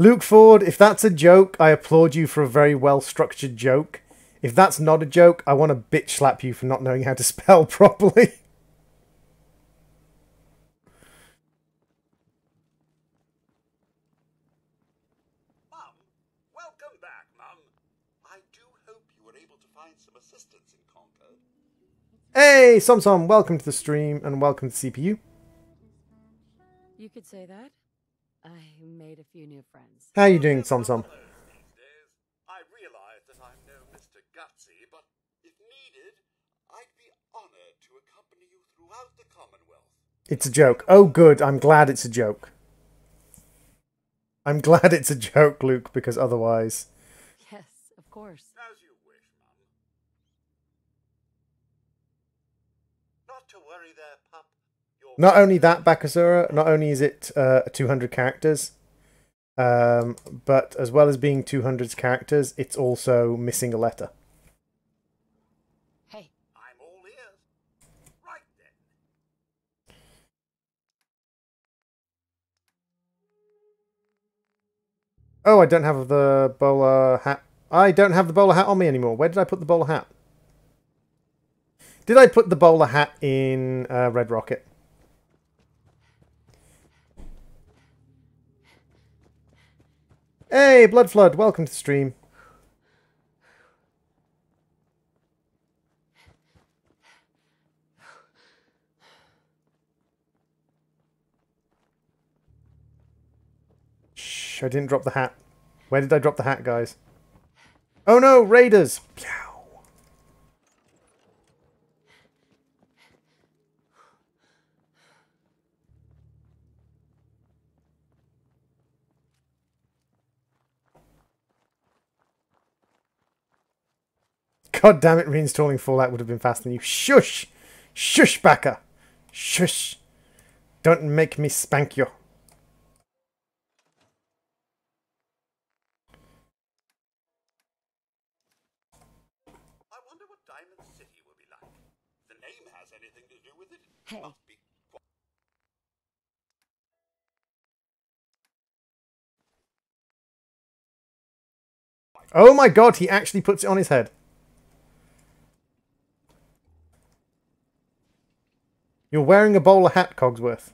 Luke Ford, if that's a joke, I applaud you for a very well-structured joke. If that's not a joke, I want to bitch slap you for not knowing how to spell properly. Mum, welcome back, Mum. I do hope you were able to find some assistance in Concord. Hey, Somsom, welcome to the stream and welcome to CPU. You could say that. I made a few new friends. How are you doing, Somsom? I realize that I'm no Mr. Gutsy, but if needed, I'd be honored to accompany you throughout the Commonwealth. It's a joke. Oh, good. I'm glad it's a joke. I'm glad it's a joke, Luke, because otherwise... Yes, of course. As you wish, Mum. Not to worry there, pup. Not only that, Bakasura, not only is it 200 characters, but as well as being 200 characters, it's also missing a letter. Hey. I'm all ears. Right then. Oh, I don't have the bowler hat. I don't have the bowler hat on me anymore. Where did I put the bowler hat? Did I put the bowler hat in Red Rocket? Hey, Blood Flood, welcome to the stream. Shh, I didn't drop the hat. Where did I drop the hat, guys? Oh no, raiders! God damn it, reinstalling Fallout would have been faster than you. Shush! Shush, Backer! Shush! Don't make me spank you. I wonder what Diamond City will be like. The name has anything to do with it. Hey. Must be Oh my god, he actually puts it on his head. You're wearing a bowler hat, Cogsworth.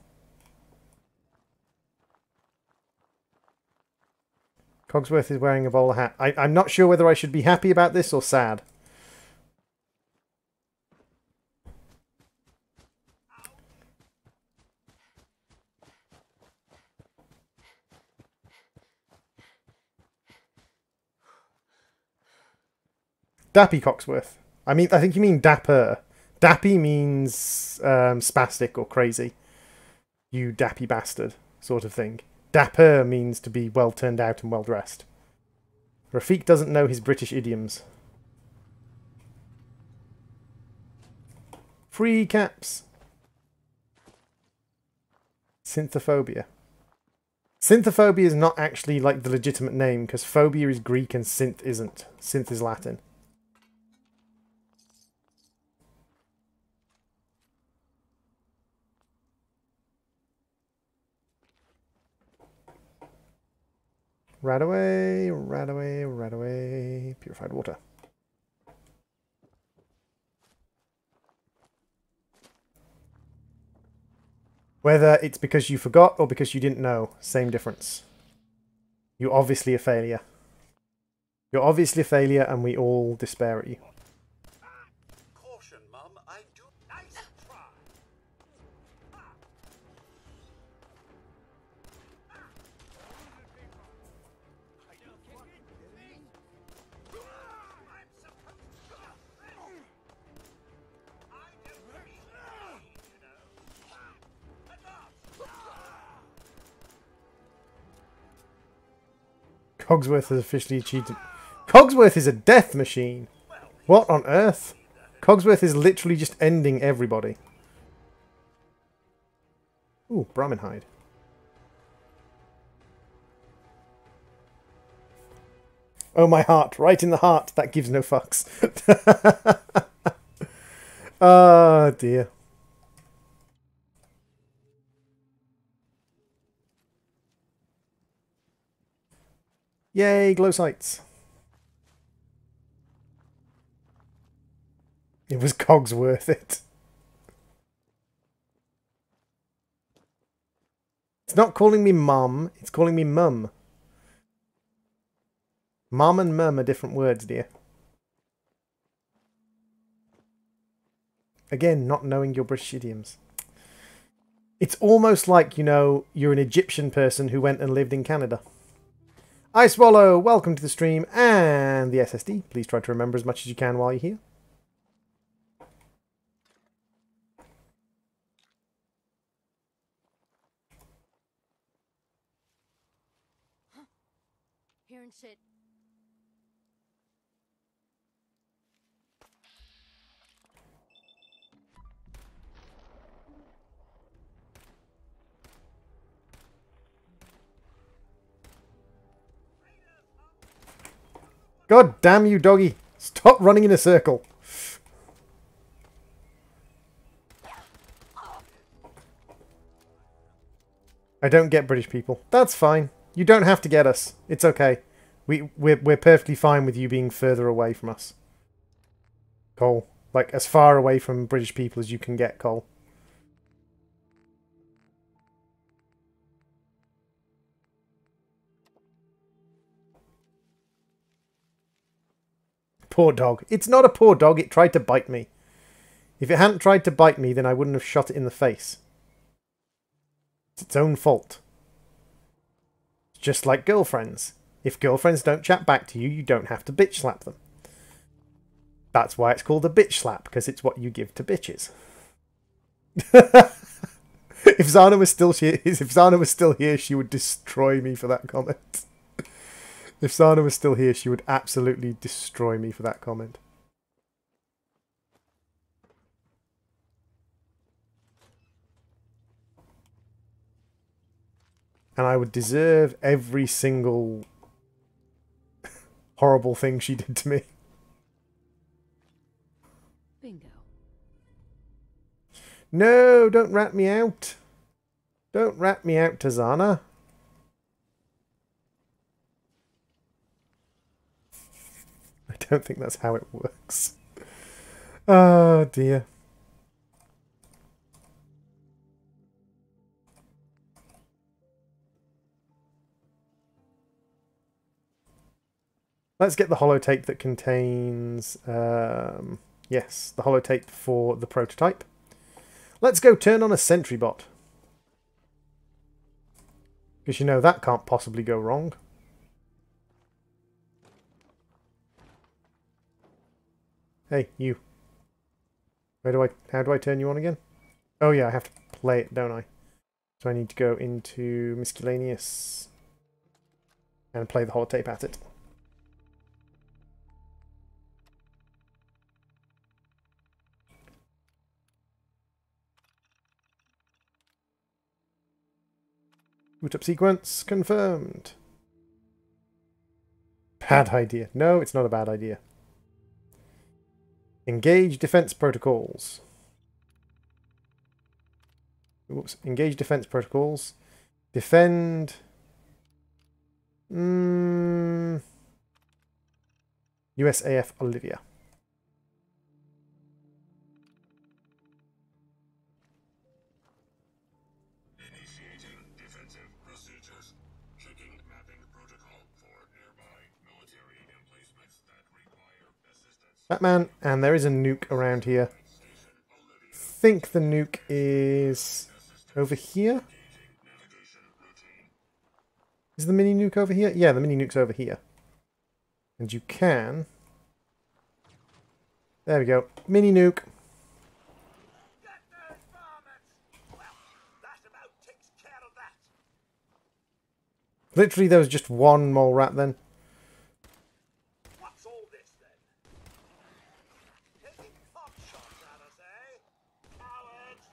Cogsworth is wearing a bowler hat. I'm not sure whether I should be happy about this or sad. Dappy Cogsworth. I think you mean dapper. Dappy means spastic or crazy. You dappy bastard, sort of thing. Dapper means to be well turned out and well dressed. Rafik doesn't know his British idioms. Free caps. Synthephobia. Synthephobia is not actually like the legitimate name because phobia is Greek and synth isn't. Synth is Latin. Right away, right away, right away. Purified water. Whether it's because you forgot or because you didn't know, same difference. You're obviously a failure. You're obviously a failure and we all despair at you. caution, Mum. I do nice try. Cogsworth has officially achieved it. Cogsworth is a death machine. What on earth? Cogsworth is literally just ending everybody. Ooh, Brahmin hide. Oh, my heart. Right in the heart. That gives no fucks. Oh, dear. Yay, glow sights. It was cogs worth it. It's not calling me mum, it's calling me mum. Mum and mum are different words, dear. Again, not knowing your British idioms. It's almost like, you know, you're an Egyptian person who went and lived in Canada. I Swallow, welcome to the stream and the SSD. Please try to remember as much as you can while you're here. Hearing shit. God damn you, doggy. Stop running in a circle. I don't get British people. That's fine. You don't have to get us. It's okay. We're perfectly fine with you being further away from us. Cole. Like, as far away from British people as you can get, Cole. Poor dog. It's not a poor dog, it tried to bite me. If it hadn't tried to bite me, then I wouldn't have shot it in the face. It's its own fault. It's just like girlfriends. If girlfriends don't chat back to you, you don't have to bitch slap them. That's why it's called a bitch slap, because it's what you give to bitches. If Zana was still here, she would destroy me for that comment. If Zana was still here, she would absolutely destroy me for that comment. And I would deserve every single horrible thing she did to me. Bingo. No, don't rat me out. Don't rat me out, Tazana. I don't think that's how it works. Oh dear. Let's get the holotape that contains, yes, the holotape for the prototype. Let's go turn on a sentry bot. Because you know that can't possibly go wrong. Hey, you. How do I turn you on again? Oh yeah, I have to play it, don't I? So I need to go into miscellaneous and play the holotape at it. Boot up sequence confirmed. Bad idea. No, it's not a bad idea. Engage defense protocols. Oops. Engage defense protocols. Defend. USAF Olivia. Batman, and there is a nuke around here. I think the nuke is over here. Is the mini nuke over here? Yeah, the mini nuke's over here. And you can... There we go. Mini nuke. Literally, there was just one mole rat then. What's all this then? Taking pot shots at us, eh? Cowards!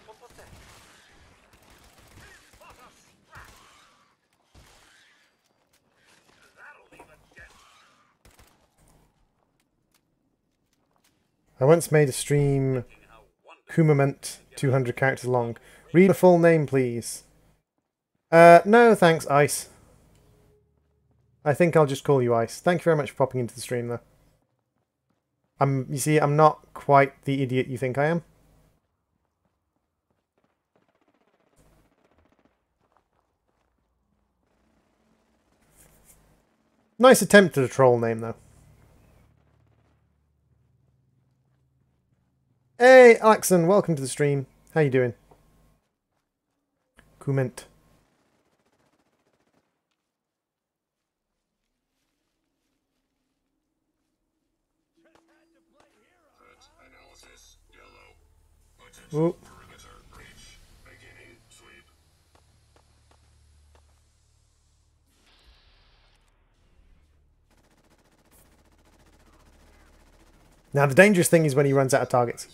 What was that? What a scrap! That'll leave a dent. I once made a stream, Kumament, 200 characters long. Read a full name, please. No, thanks, Ice. I think I'll just call you Ice. Thank you very much for popping into the stream, though. You see, I'm not quite the idiot you think I am. Nice attempt at a troll name, though. Hey, Alexon, welcome to the stream. How you doing? Comment. Oh. Now the dangerous thing is when he runs out of targets.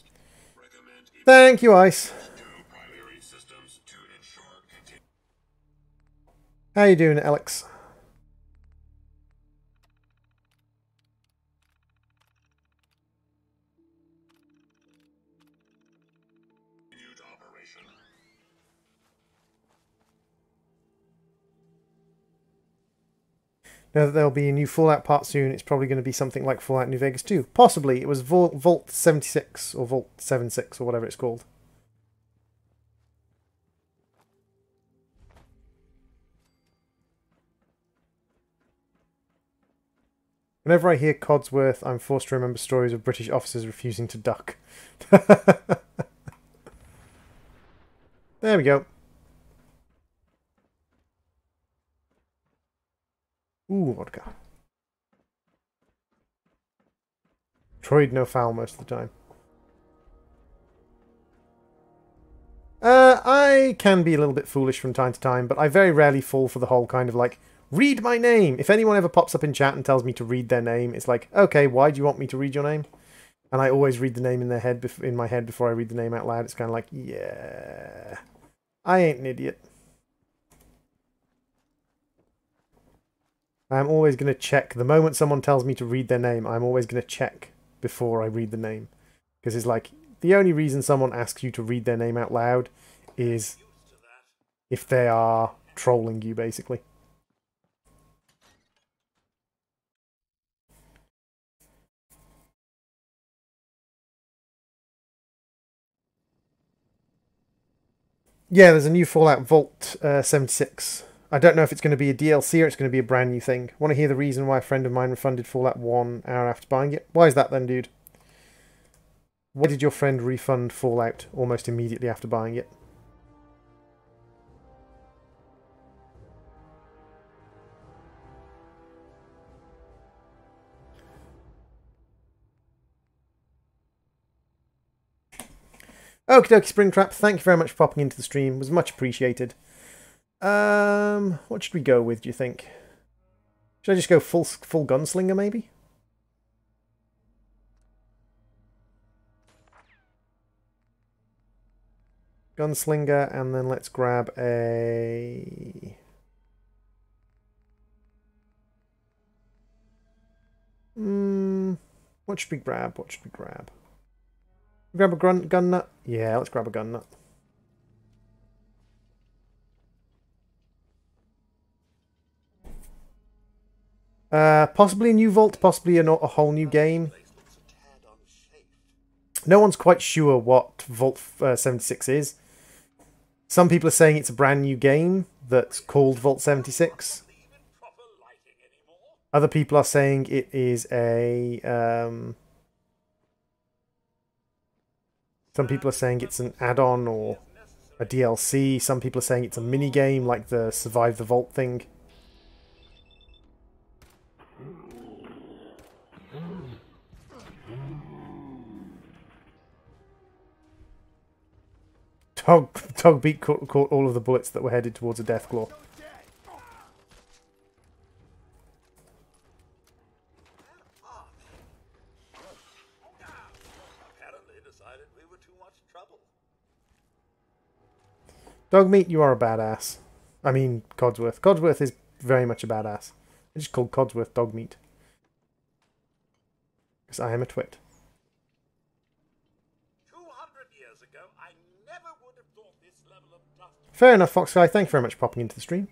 Thank you, Ice. How you doing, Alex? Now that there'll be a new Fallout part soon, it's probably going to be something like Fallout New Vegas 2. Possibly. It was Vault 76 or Vault 76 or whatever it's called. Whenever I hear Codsworth, I'm forced to remember stories of British officers refusing to duck. There we go. Ooh, vodka. Droid no foul most of the time. I can be a little bit foolish from time to time, but I very rarely fall for the whole kind of like, read my name! If anyone ever pops up in chat and tells me to read their name, it's like, okay, why do you want me to read your name? And I always read the name in my head before I read the name out loud. It's kind of like, yeah, I ain't an idiot. I'm always going to check. The moment someone tells me to read their name, I'm always going to check before I read the name. Because it's like, the only reason someone asks you to read their name out loud is if they are trolling you, basically. Yeah, there's a new Fallout Vault 76. I don't know if it's going to be a DLC or it's going to be a brand new thing. Want to hear the reason why a friend of mine refunded Fallout 1 hour after buying it? Why is that then, dude? Why did your friend refund Fallout almost immediately after buying it? Okie dokie, Springtrap, thank you very much for popping into the stream. It was much appreciated. What should we go with, do you think? Should I just go full gunslinger, maybe? Gunslinger, and then let's grab a... what should we grab? What should we grab? Grab a gun nut? Yeah, let's grab a gun nut. Possibly a new vault, possibly a whole new game. No one's quite sure what Vault 76 is. Some people are saying it's a brand new game that's called Vault 76. Other people are saying it is a... some people are saying it's an add-on or a DLC. Some people are saying it's a mini-game like the Survive the Vault thing. Togbeat caught all of the bullets that were headed towards a Deathclaw. Dogmeat, you are a badass. I mean, Codsworth. Codsworth is very much a badass. I just called Codsworth Dogmeat. Because I am a twit. 200 years ago, I never would have thought this level of dust. Fair enough, Foxguy. Thank you very much for popping into the stream.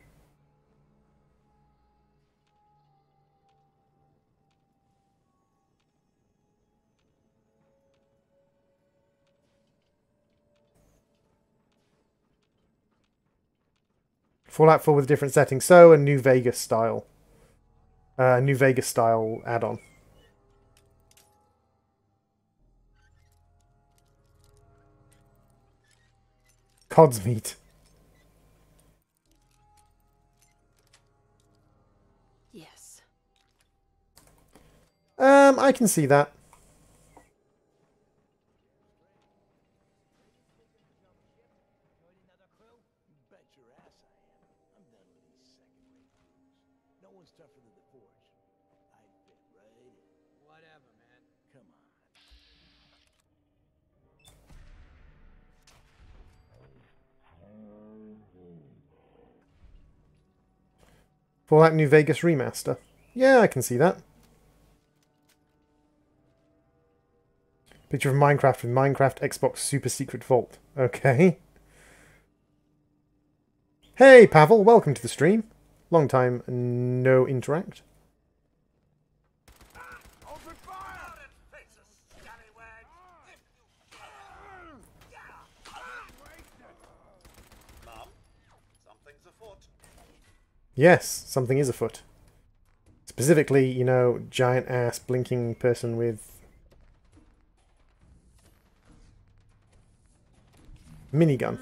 Fallout 4 with different settings. So, a New Vegas style. New Vegas style add-on. Cod's meat. Yes. I can see that. Fallout New Vegas remaster. Yeah, I can see that. Picture of Minecraft with Minecraft Xbox Super Secret Vault. Okay. Hey, Pavel, welcome to the stream. Long time no interact. Mom, something's afoot. Yes, something is afoot. Specifically, you know, giant ass blinking person with minigun.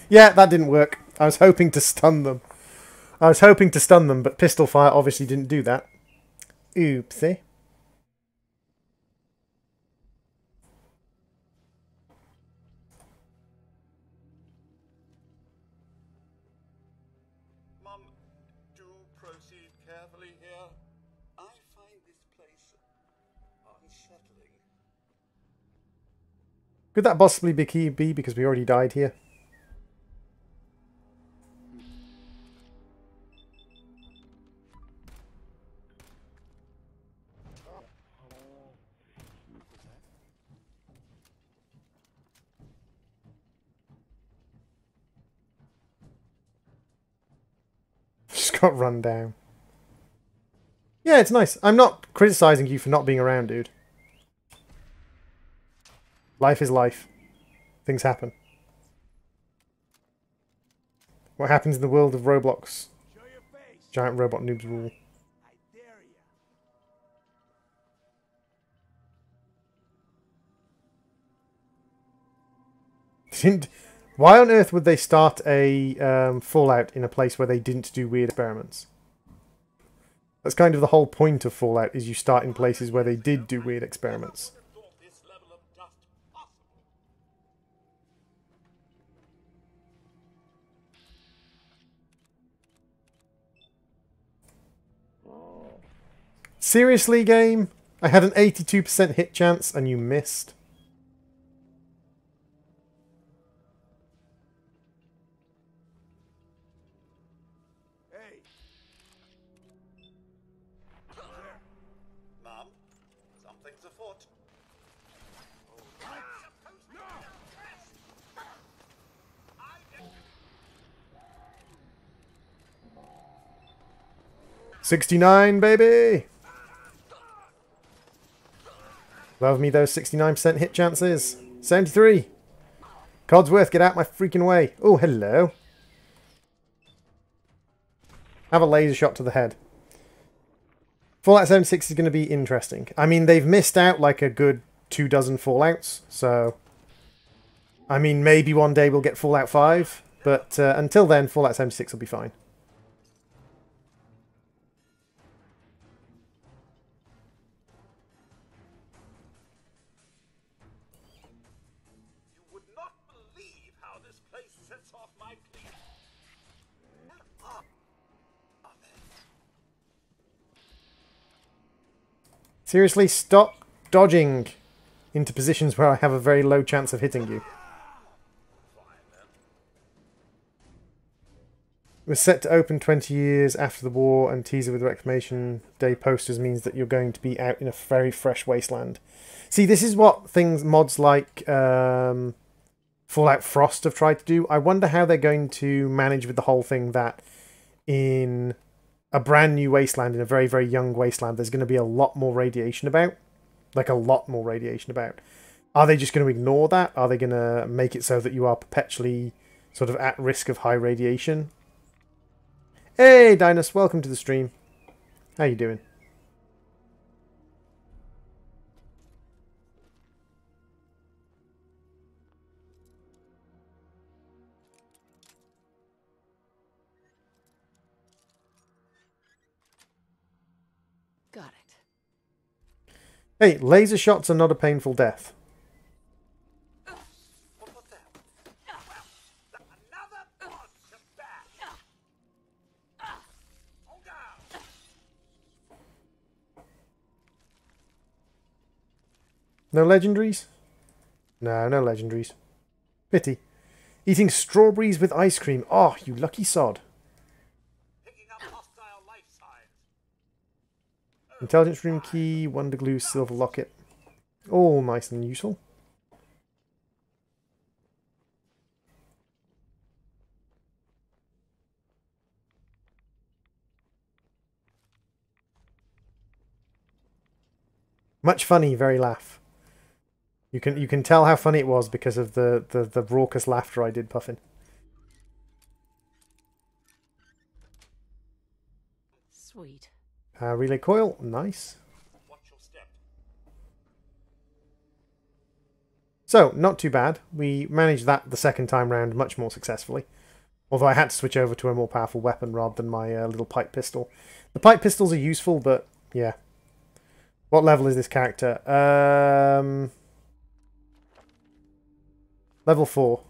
Yeah, that didn't work. I was hoping to stun them. But pistol fire obviously didn't do that. Oopsie. Mum, do proceed carefully here. I find this place unsettling. Could that possibly be because we already died here? Just got run down. Yeah, it's nice. I'm not criticizing you for not being around, dude. Life is life. Things happen. What happens in the world of Roblox? Giant robot noobs rule. Why on earth would they start a Fallout in a place where they didn't do weird experiments? That's kind of the whole point of Fallout, is you start in places where they did do weird experiments. Seriously, game? I had an 82% hit chance and you missed? Hey. Mom, something's afoot. No. 69, baby! Love me those 69% hit chances. 73. Codsworth, get out my freaking way. Oh, hello. Have a laser shot to the head. Fallout 76 is going to be interesting. I mean, they've missed out like a good 24 Fallouts, so... I mean, maybe one day we'll get Fallout 5, but until then, Fallout 76 will be fine. Seriously, stop dodging into positions where I have a very low chance of hitting you. It was set to open 20 years after the war, and teaser with Reclamation Day posters means that you're going to be out in a very fresh wasteland. See, this is what mods like Fallout Frost have tried to do. I wonder how they're going to manage with the whole thing that in a brand new wasteland, in a very, very young wasteland, there's going to be a lot more radiation about. Like, a lot more radiation about. Are they just going to ignore that? Are they going to make it so that you are perpetually sort of at risk of high radiation? Hey, Dinus, welcome to the stream. How you doing? Got it. Hey, laser shots are not a painful death. No legendaries? No, no legendaries. Pity. Eating strawberries with ice cream. Oh, you lucky sod. Intelligence room key, wonder glue, silver locket. All nice and useful. Much funny, very laugh. You can tell how funny it was because of the raucous laughter I did, Puffin. Sweet. Relay coil, nice. So, not too bad. We managed that the second time round much more successfully. Although I had to switch over to a more powerful weapon rather than my little pipe pistol. The pipe pistols are useful, but yeah. What level is this character? Level 4.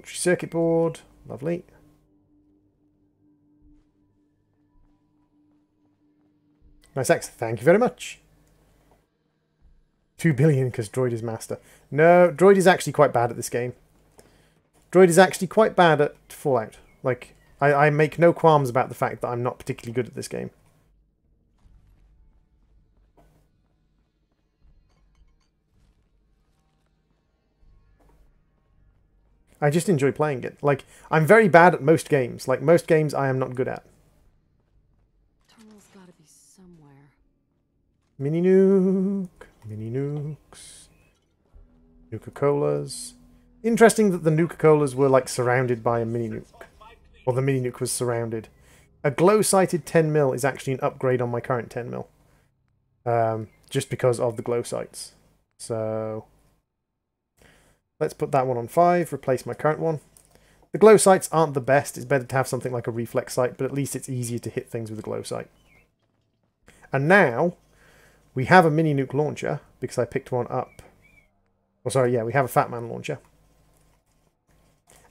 Circuit board, lovely. Nice X, thank you very much. 2 billion because Droid is master. No, Droid is actually quite bad at this game. Droid is actually quite bad at Fallout. Like, I make no qualms about the fact that I'm not particularly good at this game. I just enjoy playing it. Like, I'm very bad at most games. Like, most games I am not good at. Tunnel's gotta be somewhere. Mini nuke. Mini nukes. Nuka-Colas. Interesting that the Nuka-Colas were, like, surrounded by a mini nuke. Or the mini nuke was surrounded. A glow-sighted 10mm is actually an upgrade on my current 10mm. Just because of the glow sights. So... let's put that one on 5, replace my current one. The glow sights aren't the best. It's better to have something like a reflex sight, but at least it's easier to hit things with a glow sight. And now, we have a mini nuke launcher, because I picked one up. Oh, sorry, yeah, we have a Fat Man launcher.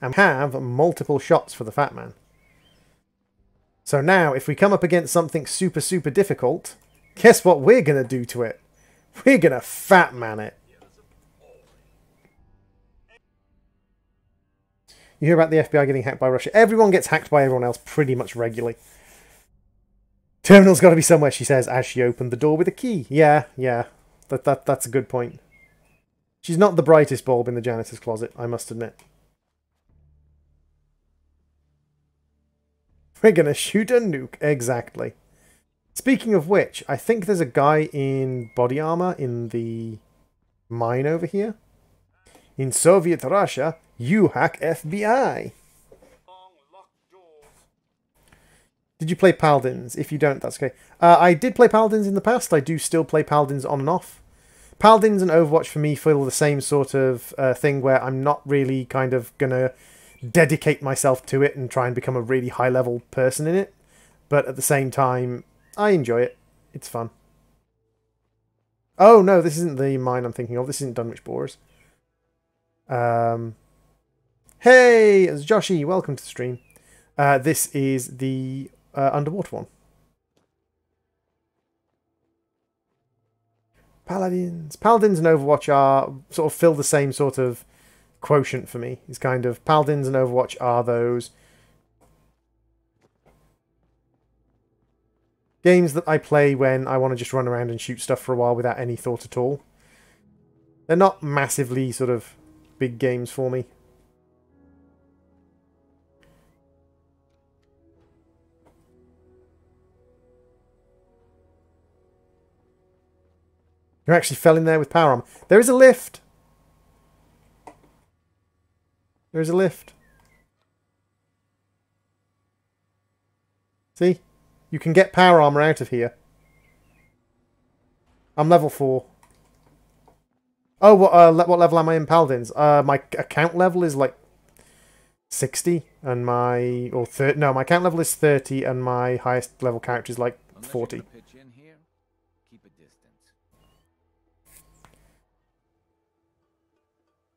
And we have multiple shots for the Fat Man. So now, if we come up against something super, super difficult, guess what we're going to do to it? We're going to Fat Man it. You hear about the FBI getting hacked by Russia. Everyone gets hacked by everyone else pretty much regularly. Terminal's got to be somewhere, she says, as she opened the door with a key. Yeah. That's a good point. She's not the brightest bulb in the janitor's closet, I must admit. We're going to shoot a nuke. Exactly. Speaking of which, I think there's a guy in body armor in the mine over here. In Soviet Russia, you hack FBI. Did you play Paladins? If you don't, that's okay. I did play Paladins in the past. I do still play Paladins on and off. Paladins and Overwatch for me feel the same sort of thing where I'm not really kind of going to dedicate myself to it and try and become a really high-level person in it. But at the same time, I enjoy it. It's fun. Oh, no, this isn't the mine I'm thinking of. This isn't Dunwich Borers. Hey, it's Joshy. Welcome to the stream. This is the underwater one. Paladins. Paladins and Overwatch are sort of fill the same sort of quotient for me. It's kind of Paladins and Overwatch are those games that I play when I want to just run around and shoot stuff for a while without any thought at all. They're not massively sort of big games for me. You actually fell in there with power armor. There is a lift. There is a lift. See? You can get power armor out of here. I'm level 4. Oh, what level am I in Paladins? My account level is like 60, and my my account level is 30, and my highest level character is like 40.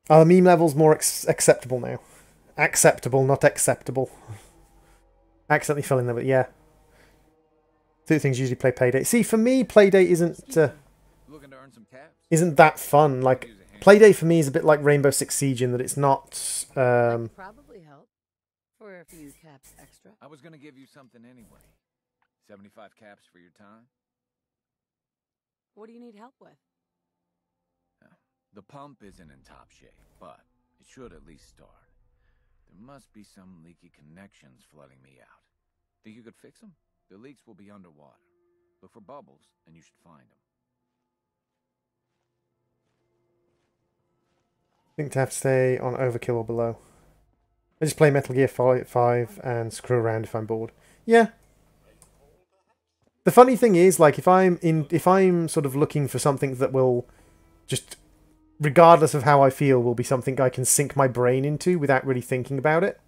The meme level's more acceptable now. Acceptable, not acceptable. Accidentally fell in there, but yeah. Two things usually play Playdate. See, for me, Playdate isn't that fun. Like, Playdate for me is a bit like Rainbow Six Siege in that it's not. Probably help for a few caps extra. I was gonna give you something anyway. 75 caps for your time. What do you need help with? The pump isn't in top shape, but it should at least start. There must be some leaky connections flooding me out. Think you could fix them? The leaks will be underwater. Look for bubbles, and you should find them. I think to have to stay on Overkill or below. I just play Metal Gear 5 and screw around if I'm bored. Yeah. The funny thing is, like, if I'm sort of looking for something that will just, regardless of how I feel, will be something I can sink my brain into without really thinking about it,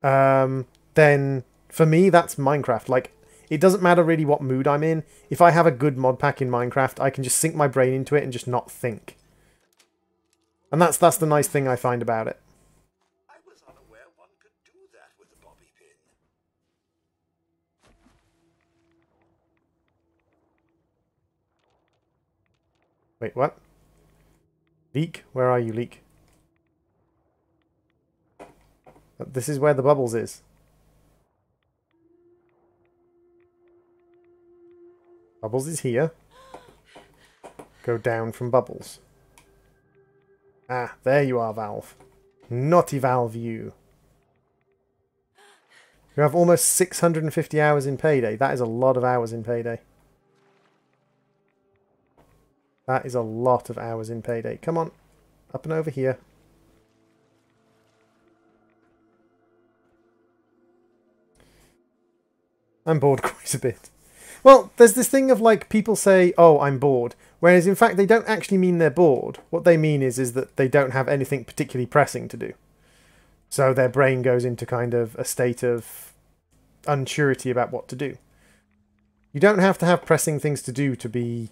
then for me that's Minecraft. Like, it doesn't matter really what mood I'm in. If I have a good mod pack in Minecraft, I can just sink my brain into it and just not think. And that's the nice thing I find about it. I was unaware one could do that with the bobby pin. Wait, what? Leak? Where are you, Leak? This is where the bubbles is. Bubbles is here. Go down from Bubbles. Ah, there you are, Valve. Naughty Valve, you. You have almost 650 hours in Payday. That is a lot of hours in Payday. That is a lot of hours in Payday. Come on. Up and over here. I'm bored quite a bit. Well, there's this thing of, like, people say, oh, I'm bored. Whereas, in fact, they don't actually mean they're bored. What they mean is that they don't have anything particularly pressing to do. So their brain goes into kind of a state of unsurety about what to do. You don't have to have pressing things to do to be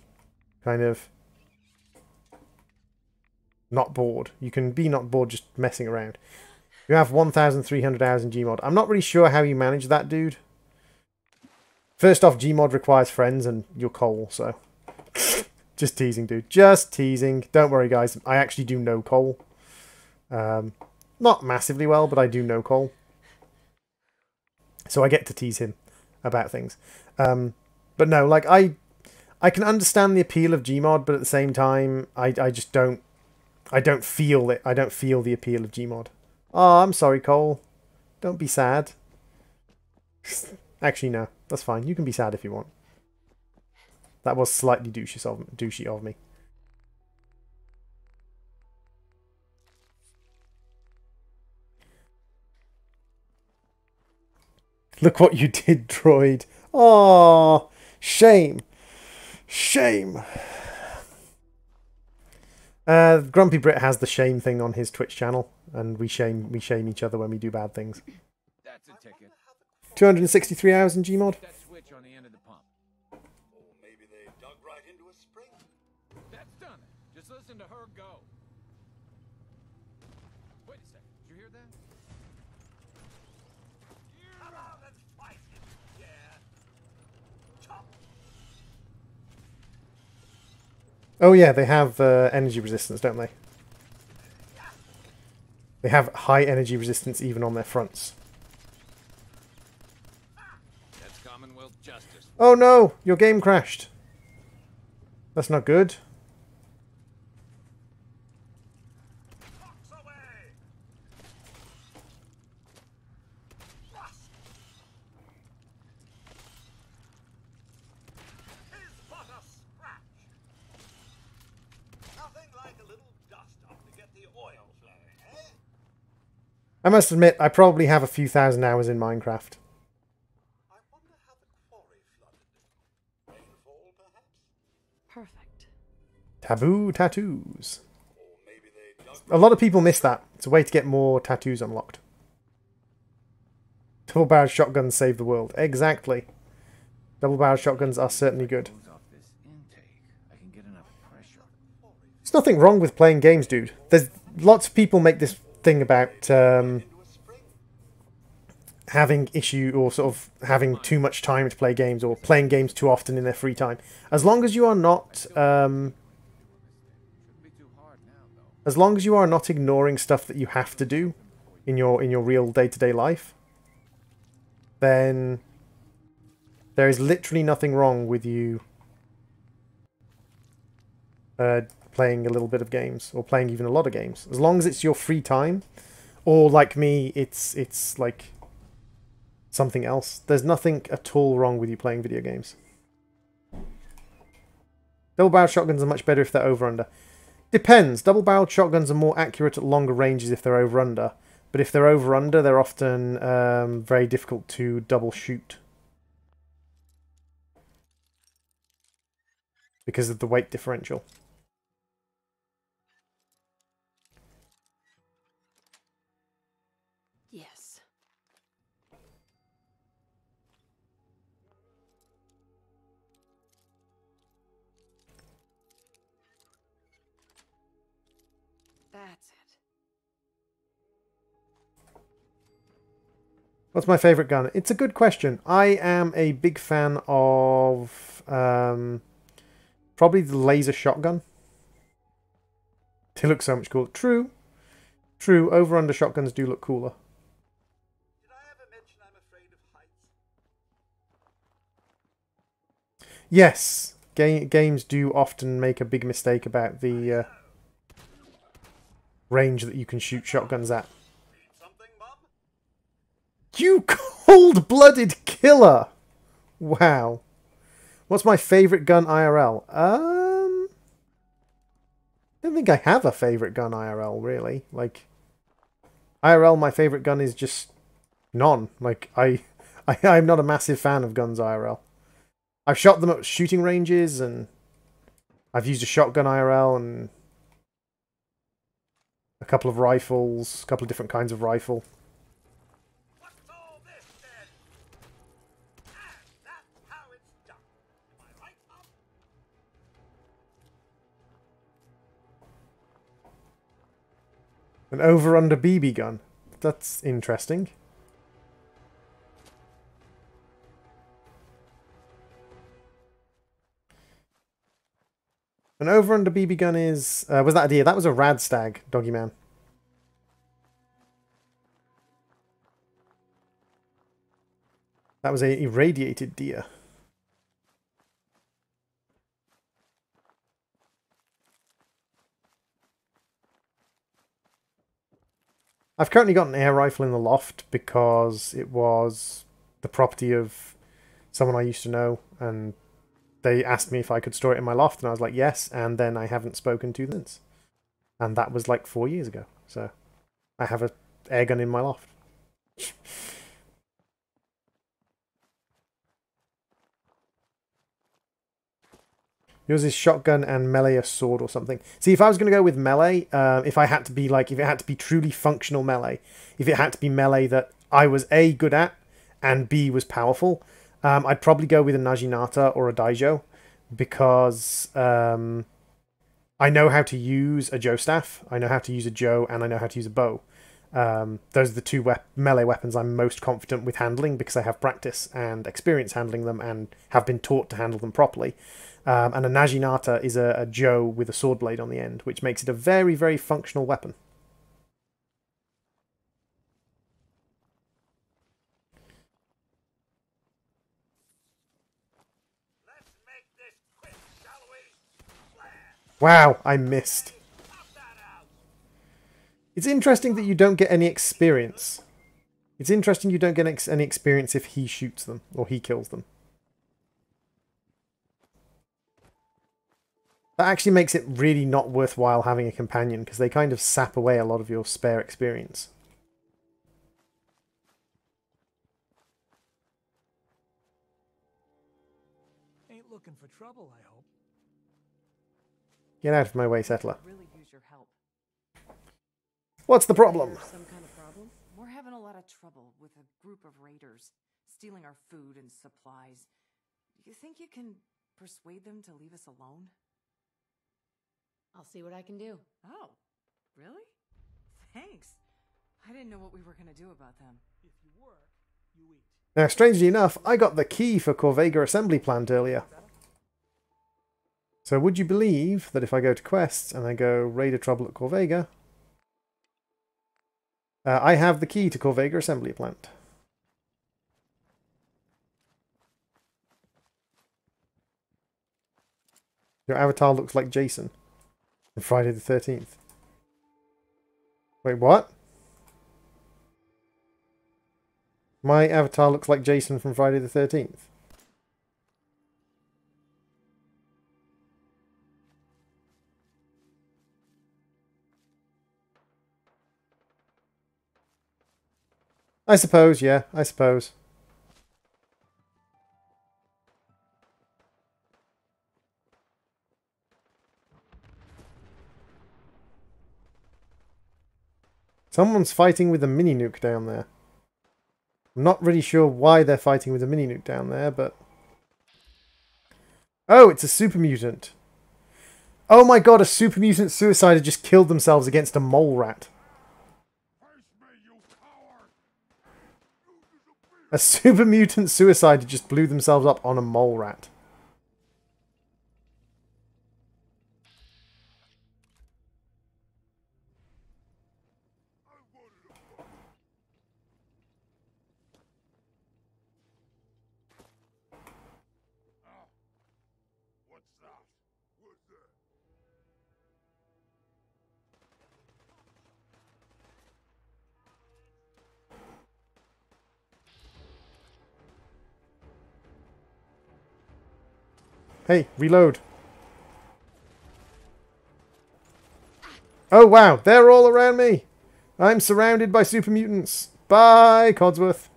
kind of not bored. You can be not bored just messing around. You have 1,300 hours in Gmod. I'm not really sure how you manage that, dude. First off, Gmod requires friends and you're Cole, so... Just teasing, dude. Just teasing. Don't worry, guys. I actually do know Cole. Not massively well, but I do know Cole. So I get to tease him about things. But no, like, I can understand the appeal of Gmod, but at the same time, I just don't... I don't feel it. I don't feel the appeal of Gmod. Oh, I'm sorry, Cole. Don't be sad. Actually, no. That's fine. You can be sad if you want. That was slightly douchey of me. Look what you did, Droid. Oh, shame. Shame. Grumpy Brit has the shame thing on his Twitch channel, and we shame each other when we do bad things. That's a ticket. 263 hours in Gmod. That switch on the end of the pump. Or maybe they dug right into a spring. That's done it. Just listen to her go. Wait a second. Did you hear that? Come out and fight him, yeah. Chop. Oh yeah, they have energy resistance, don't they? They have high energy resistance even on their fronts. That's Commonwealth justice. Oh no! Your game crashed. That's not good. I must admit, I probably have a few thousand hours in Minecraft. I wonder how the quarry flooded. Rainfall, perhaps? Perfect. Taboo tattoos. A lot of people miss that. It's a way to get more tattoos unlocked. Double-barreled shotguns save the world. Exactly. Double-barreled shotguns are certainly good. There's nothing wrong with playing games, dude. There's lots of people make this thing about having issue or sort of having too much time to play games or playing games too often in their free time. As long as you are not ignoring stuff that you have to do in your real day-to-day life, then there is literally nothing wrong with you playing a little bit of games or playing even a lot of games. As long as it's your free time Or like me, it's like something else. There's nothing at all wrong with you playing video games. Double-barreled shotguns are much better if they're over-under. Depends. Double-barreled shotguns are more accurate at longer ranges if they're over-under. But if they're over-under, they're often very difficult to double shoot. Because of the weight differential. Yes. That's it. What's my favourite gun? It's a good question. I am a big fan of probably the laser shotgun. They look so much cooler. True. True, over-under shotguns do look cooler. Did I ever mention I'm afraid of heights? Yes, games do often make a big mistake about the range that you can shoot shotguns at. You cold-blooded killer! Wow. What's my favourite gun IRL? I don't think I have a favourite gun IRL, really. Like, IRL, my favourite gun is just none. Like, I'm not a massive fan of guns IRL. I've shot them at shooting ranges, and I've used a shotgun IRL, and a couple of rifles, a couple of different kinds of rifle. What's all this then? And that's how it's done. Am I right, Mom? An over-under BB gun. That's interesting. An over-under BB gun is... was that a deer? That was a rad stag, Doggy Man. That was a irradiated deer. I've currently got an air rifle in the loft because it was the property of someone I used to know, and they asked me if I could store it in my loft, and I was like, yes, and then I haven't spoken to them since. And that was like 4 years ago, so I have an air gun in my loft. Yours is shotgun and melee a sword or something. See, if I was going to go with melee, if I had to be like, if it had to be truly functional melee, if it had to be melee that I was A, good at, and B, was powerful, I'd probably go with a Naginata or a Daijo, because I know how to use a Joe staff, I know how to use a Joe, and I know how to use a bow. Those are the two melee weapons I'm most confident with handling, because I have practice and experience handling them and have been taught to handle them properly. And a Naginata is a Joe with a sword blade on the end, which makes it a very, very functional weapon. Let's make this quick, shall we? Wow, I missed. It's interesting that you don't get any experience. It's interesting you don't get any experience if he shoots them or he kills them. That actually makes it really not worthwhile having a companion, because they kind of sap away a lot of your spare experience. Ain't looking for trouble, I hope. Get out of my way, Settler. Really use your help. What's the problem? Some kind of problem? We're having a lot of trouble with a group of raiders stealing our food and supplies. Do you think you can persuade them to leave us alone? I'll see what I can do. Oh, really? Thanks. I didn't know what we were going to do about them. If you work, you eat. Now, strangely enough, I got the key for Corvega Assembly Plant earlier. So would you believe that if I go to quests and I go Raider Trouble at Corvega, I have the key to Corvega Assembly Plant. Your avatar looks like Jason. Friday the 13th. Wait, what? My avatar looks like Jason from Friday the 13th. I suppose, yeah, I suppose. Someone's fighting with a mini nuke down there. I'm not really sure why they're fighting with a mini nuke down there, but... Oh, it's a super mutant. Oh my god, a super mutant suicider just killed themselves against a mole rat. A super mutant suicider just blew themselves up on a mole rat. Hey, reload. Oh wow, they're all around me. I'm surrounded by super mutants. Bye, Codsworth.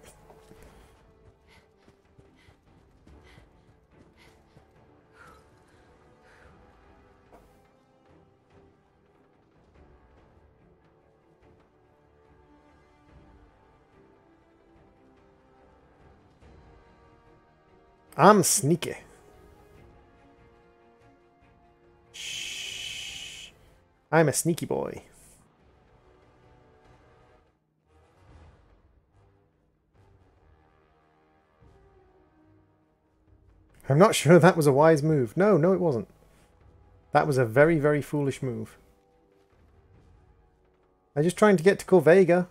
I'm sneaky. Shh. I'm a sneaky boy. I'm not sure that was a wise move. No, it wasn't. That was a very, very foolish move. I'm just trying to get to Corvega.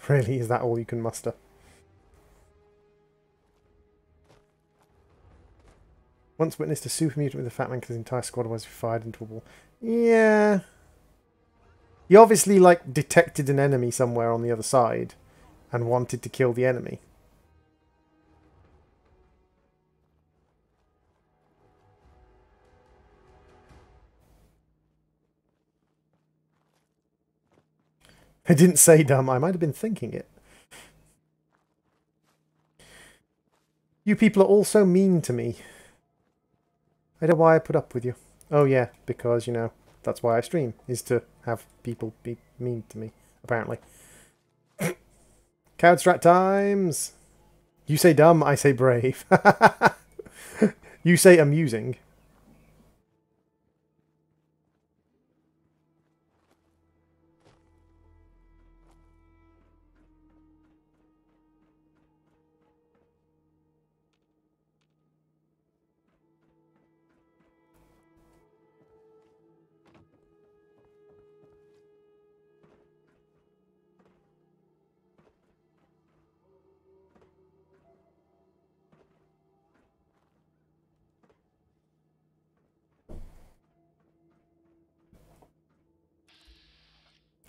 Really, is that all you can muster? Once witnessed a super mutant with a fat man because his entire squad was fired into a wall. Yeah. He obviously, like, detected an enemy somewhere on the other side and wanted to kill the enemy. I didn't say dumb. I might have been thinking it. You people are all so mean to me. I don't know why I put up with you. Oh yeah, because, you know, that's why I stream, is to have people be mean to me, apparently. Cowstrat times! You say dumb, I say brave. You say amusing.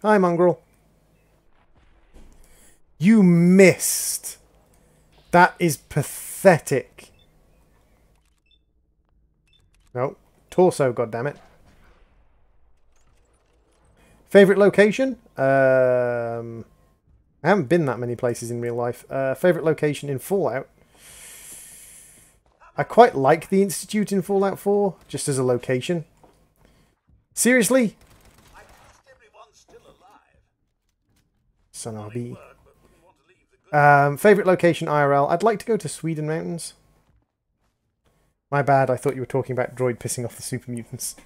Hi, Mongrel. You missed. That is pathetic. No. Torso, goddammit. Favourite location? I haven't been that many places in real life. Favourite location in Fallout? I quite like the Institute in Fallout 4, just as a location. Seriously? Son of a bee. Favourite location IRL? I'd like to go to Sweden Mountains. My bad, I thought you were talking about Droid pissing off the super mutants.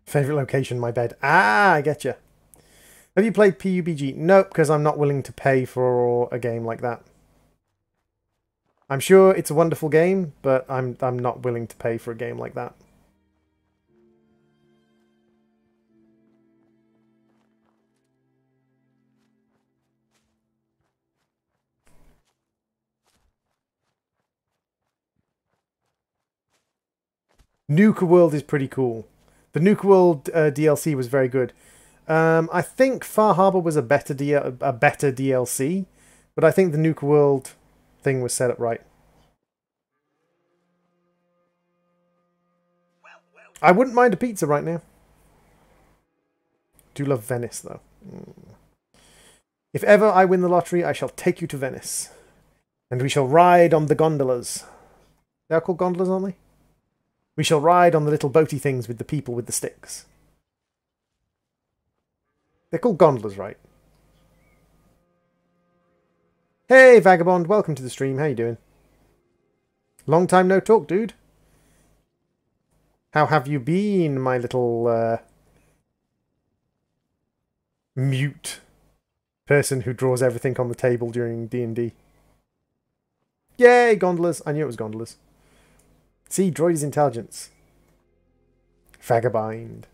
Favourite location, my bed. Ah, I get you. Have you played PUBG? Nope, because I'm not willing to pay for a game like that. I'm sure it's a wonderful game, but I'm not willing to pay for a game like that. Nuka World is pretty cool. The Nuka World DLC was very good. I think Far Harbor was a better DLC, but I think the Nuka World thing was set up right. I wouldn't mind a pizza right now. Do love Venice though. If ever I win the lottery, I shall take you to Venice, and we shall ride on the gondolas. They're called gondolas, aren't they? We shall ride on the little boaty things with the people with the sticks. They're called gondolas, right? Hey, Vagabond, welcome to the stream. How you doing? Long time no talk, dude. How have you been, my little mute person who draws everything on the table during D&D? Yay, gondolas. I knew it was gondolas. See, droid is intelligence. Vagabond.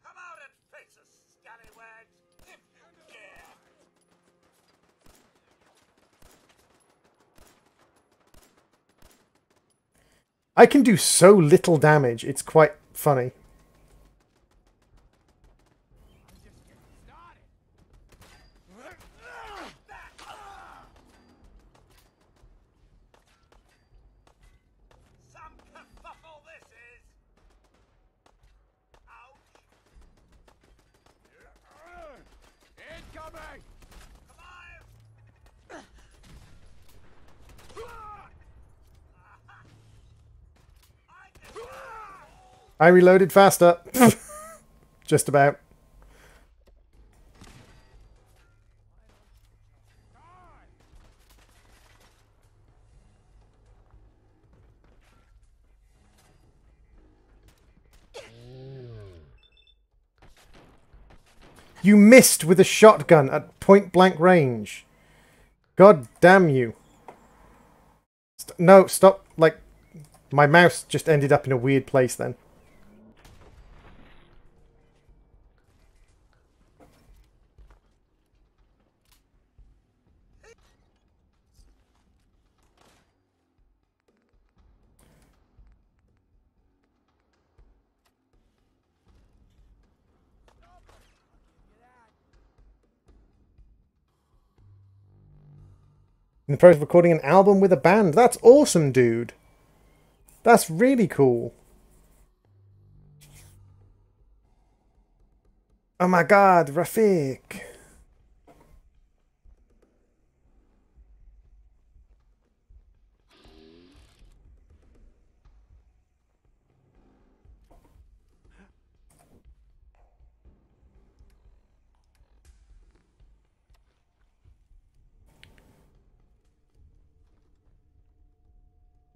Come out and face us, scallywags, if you dare! I can do so little damage, it's quite funny. Some kerfuffle this is! Ouch! Incoming! I reloaded faster. Just about. You missed with a shotgun at point blank range. God damn you. No, stop. Like, my mouse just ended up in a weird place then. In the process of recording an album with a band. That's awesome, dude. That's really cool. Oh my god, Rafiq.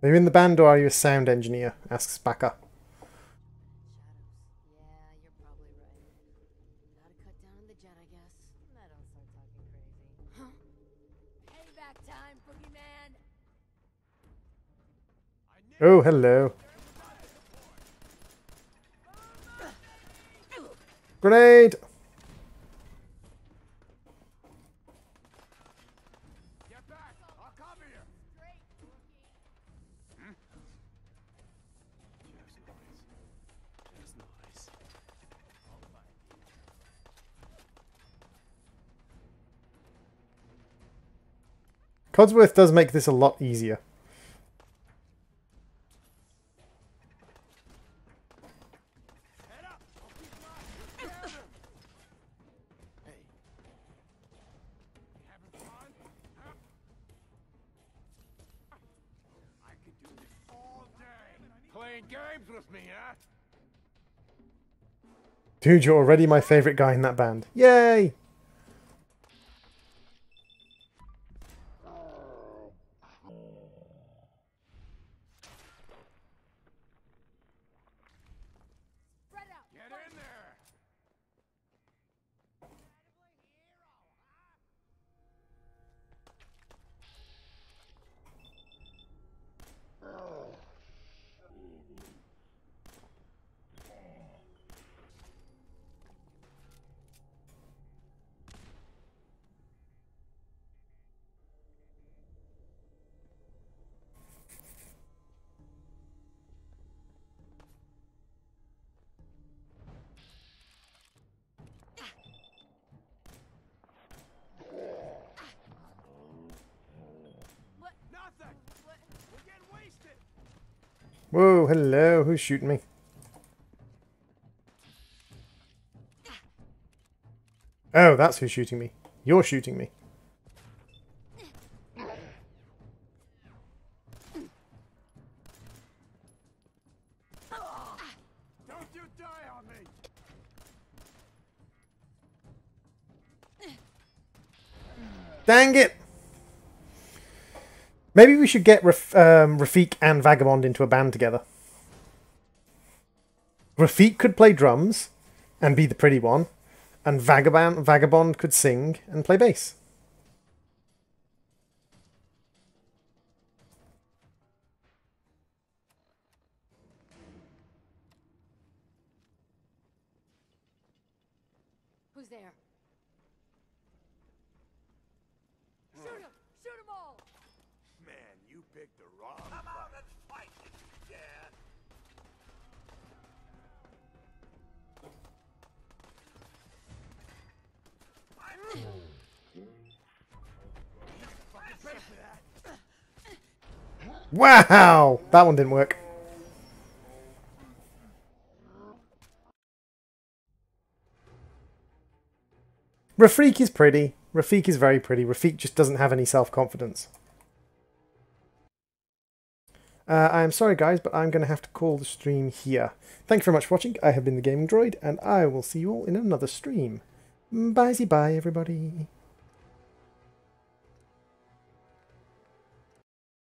Are you in the band or are you a sound engineer? Asks Baka. Oh, hello. Grenade! Codsworth does make this a lot easier. Playing games with me, huh? Dude, you're already my favourite guy in that band. Yay! Whoa, hello. Who's shooting me? Oh, that's who's shooting me. You're shooting me. Don't you die on me! Dang it! Maybe we should get Rafik and Vagabond into a band together. Rafik could play drums and be the pretty one, and Vagabond could sing and play bass. Who's there? Shoot him! Shoot them all! Man, you picked the wrong Come fight. out and fight if you dare. Wow! That one didn't work. Rafik is pretty. Rafik is very pretty. Rafik just doesn't have any self-confidence. I'm sorry guys, but I'm going to have to call the stream here. Thank you very much for watching. I have been the Gaming Droid, and I will see you all in another stream. Bye-bye everybody.